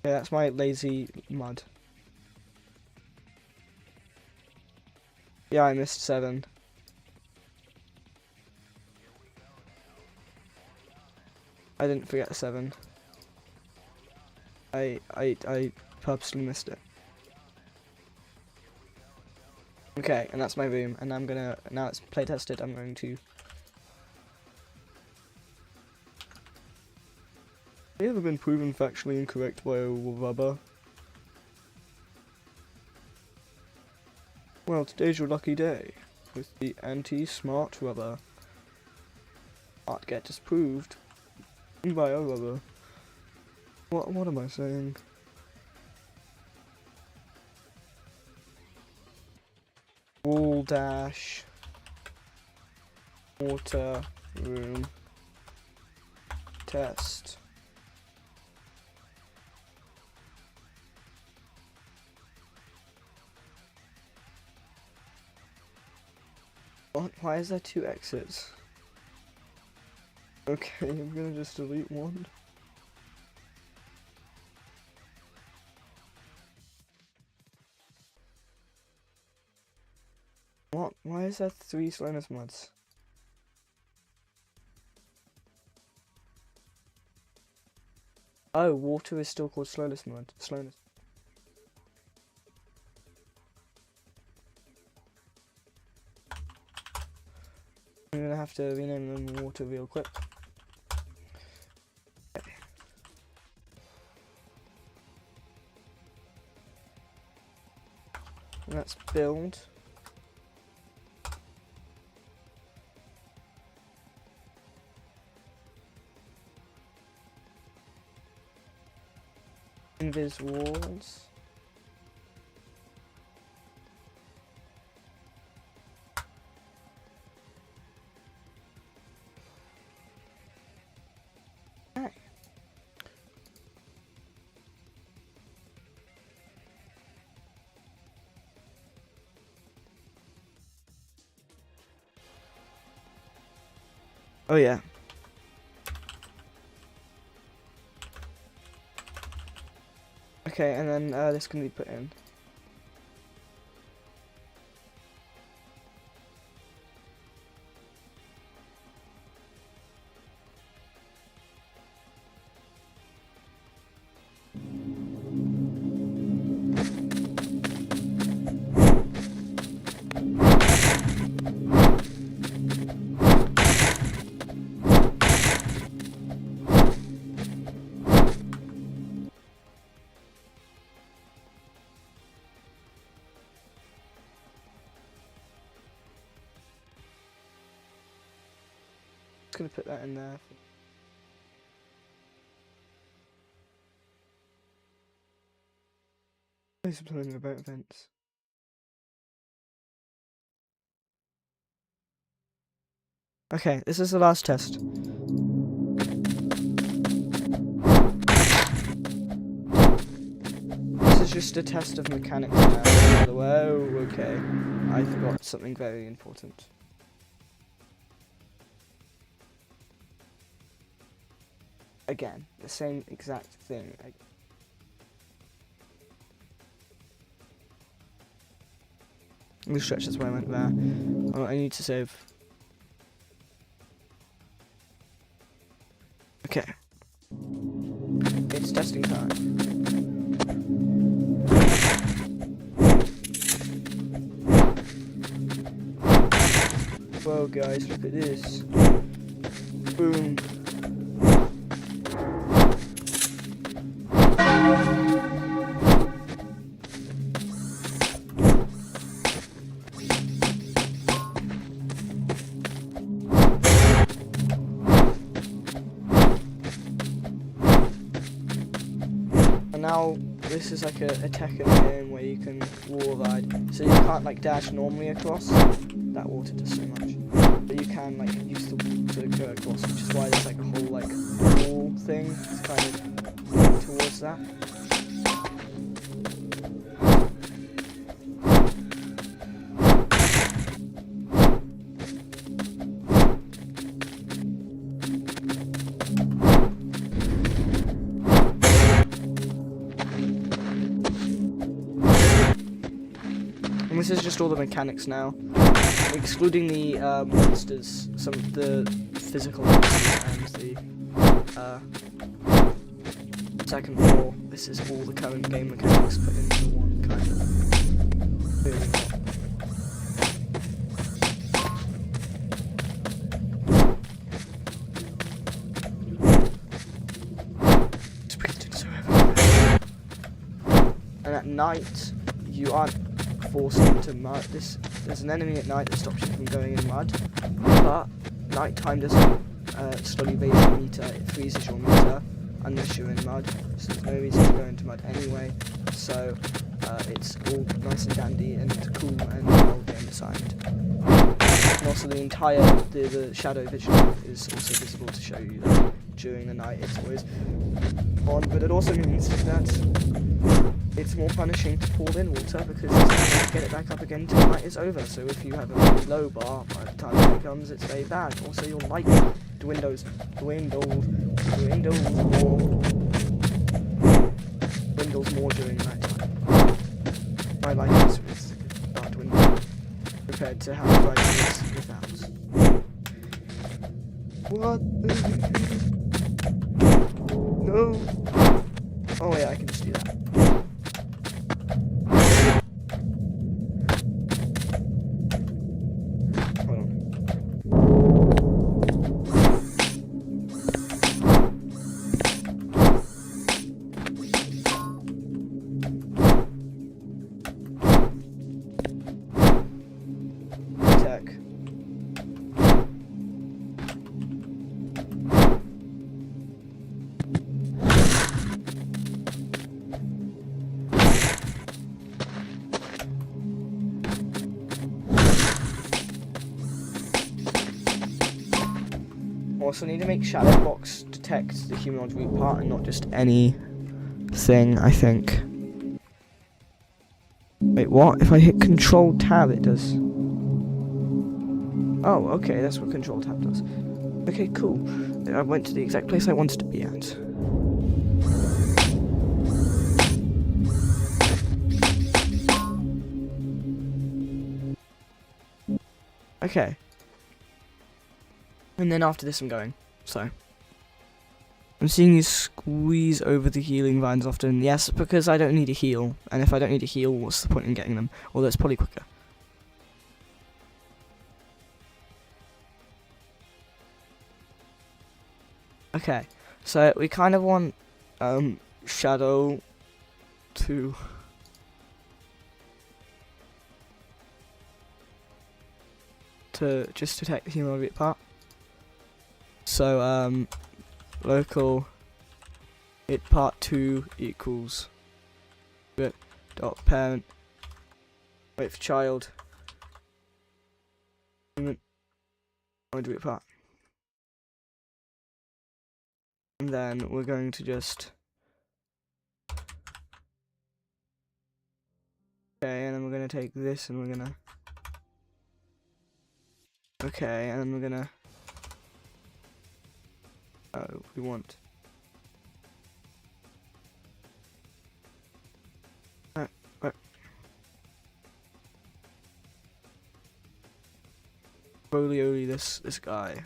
Yeah, that's my lazy mud. Yeah, I missed 7. I didn't forget 7. I purposely missed it. Okay, and that's my room, and I'm gonna, now it's play tested, I'm going to... Have you ever been proven factually incorrect by a rubber? Well, today's your lucky day, with the anti-smart rubber. Can't get disproved by a rubber. What am I saying? Wall dash. Water room. Test. What? Why is there 2 exits? Okay, I'm gonna just delete one. What? Why is there 3 slowness mods? Oh, water is still called slowness mod. Slowness. I'm gonna have to rename them water real quick. Okay. Let's build. Invis walls. Oh yeah. Okay, and then this can be put in. Just gonna put that in there. There's something about events. Okay, this is the last test. This is just a test of mechanics now. Whoa, okay. I forgot something very important. Again, the same exact thing. Let me stretch this way I went there. Oh, I need to save. Okay. It's testing time. Whoa guys, look at this. Boom. this is like a tech in the game where you can wall ride. So you can't like dash normally across. That water does so much. But you can like use the wall to go across, which is why there's like a whole like wall thing kind of towards that. And this is just all the mechanics now, excluding the monsters, some of the physical monsters and the second floor. This is all the current game mechanics put into one kind of really not. And at night, you aren't forced into mud. There's an enemy at night that stops you from going in mud, but nighttime doesn't slowly raise your meter, it freezes your meter unless you're in mud, so there's no reason to go into mud anyway, so it's all nice and dandy and cool and well game designed. And also the entire, the shadow vision is also visible to show you that during the night it's always on, but it also means that it's more punishing to fall in water because it's not going to get it back up again until the night is over. So if you have a really low bar, by the time night comes, it's very bad. Also, your light dwindles more during night time. My light is start dwindling compared to how bright it is without. What? No. Oh yeah, I can just do that. Also need to make shadow blocks detect the humanoid root part and not just any thing, I think. Wait, what? If I hit Control Tab it does. Oh, okay, that's what Control Tab does. Okay, cool. I went to the exact place I wanted to be at. Okay. And then after this I'm going, so. I'm seeing you squeeze over the healing vines often. Yes, because I don't need a heal. And if I don't need a heal, what's the point in getting them? Although it's probably quicker. Okay, so we kind of want Shadow to just detect the humanoid root part. So local it part 2 equals dot parent, wait for child humanoid root part, and then we're going to just okay, and then we're gonna take this and we're gonna okay, and then we're gonna we want roly this guy.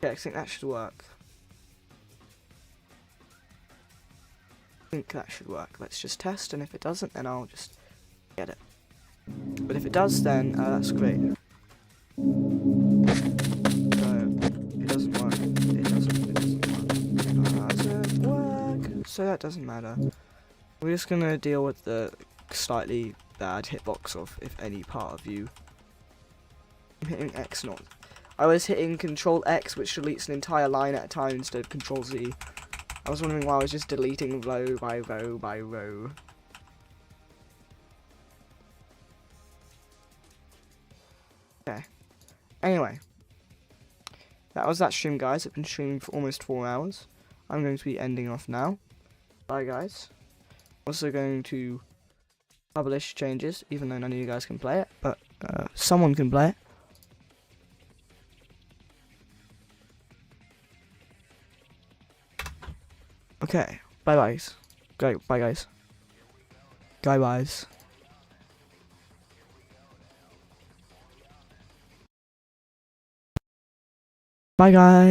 Yeah, I think that should work. I think that should work. Let's just test, and if it doesn't, then I'll just get it. But if it does, then that's great. So, it doesn't work. It doesn't. so that doesn't matter. We're just gonna deal with the slightly bad hitbox of if any part of you. I'm hitting X not. I was hitting Control X, which deletes an entire line at a time instead of Control Z. I was wondering why I was just deleting row by row by row. Okay. Anyway. That was that stream, guys. I've been streaming for almost 4 hours. I'm going to be ending off now. Bye, guys. Also going to publish changes, even though none of you guys can play it, but someone can play it. Okay, bye guys. Go, bye guys. Bye guys. Bye guys.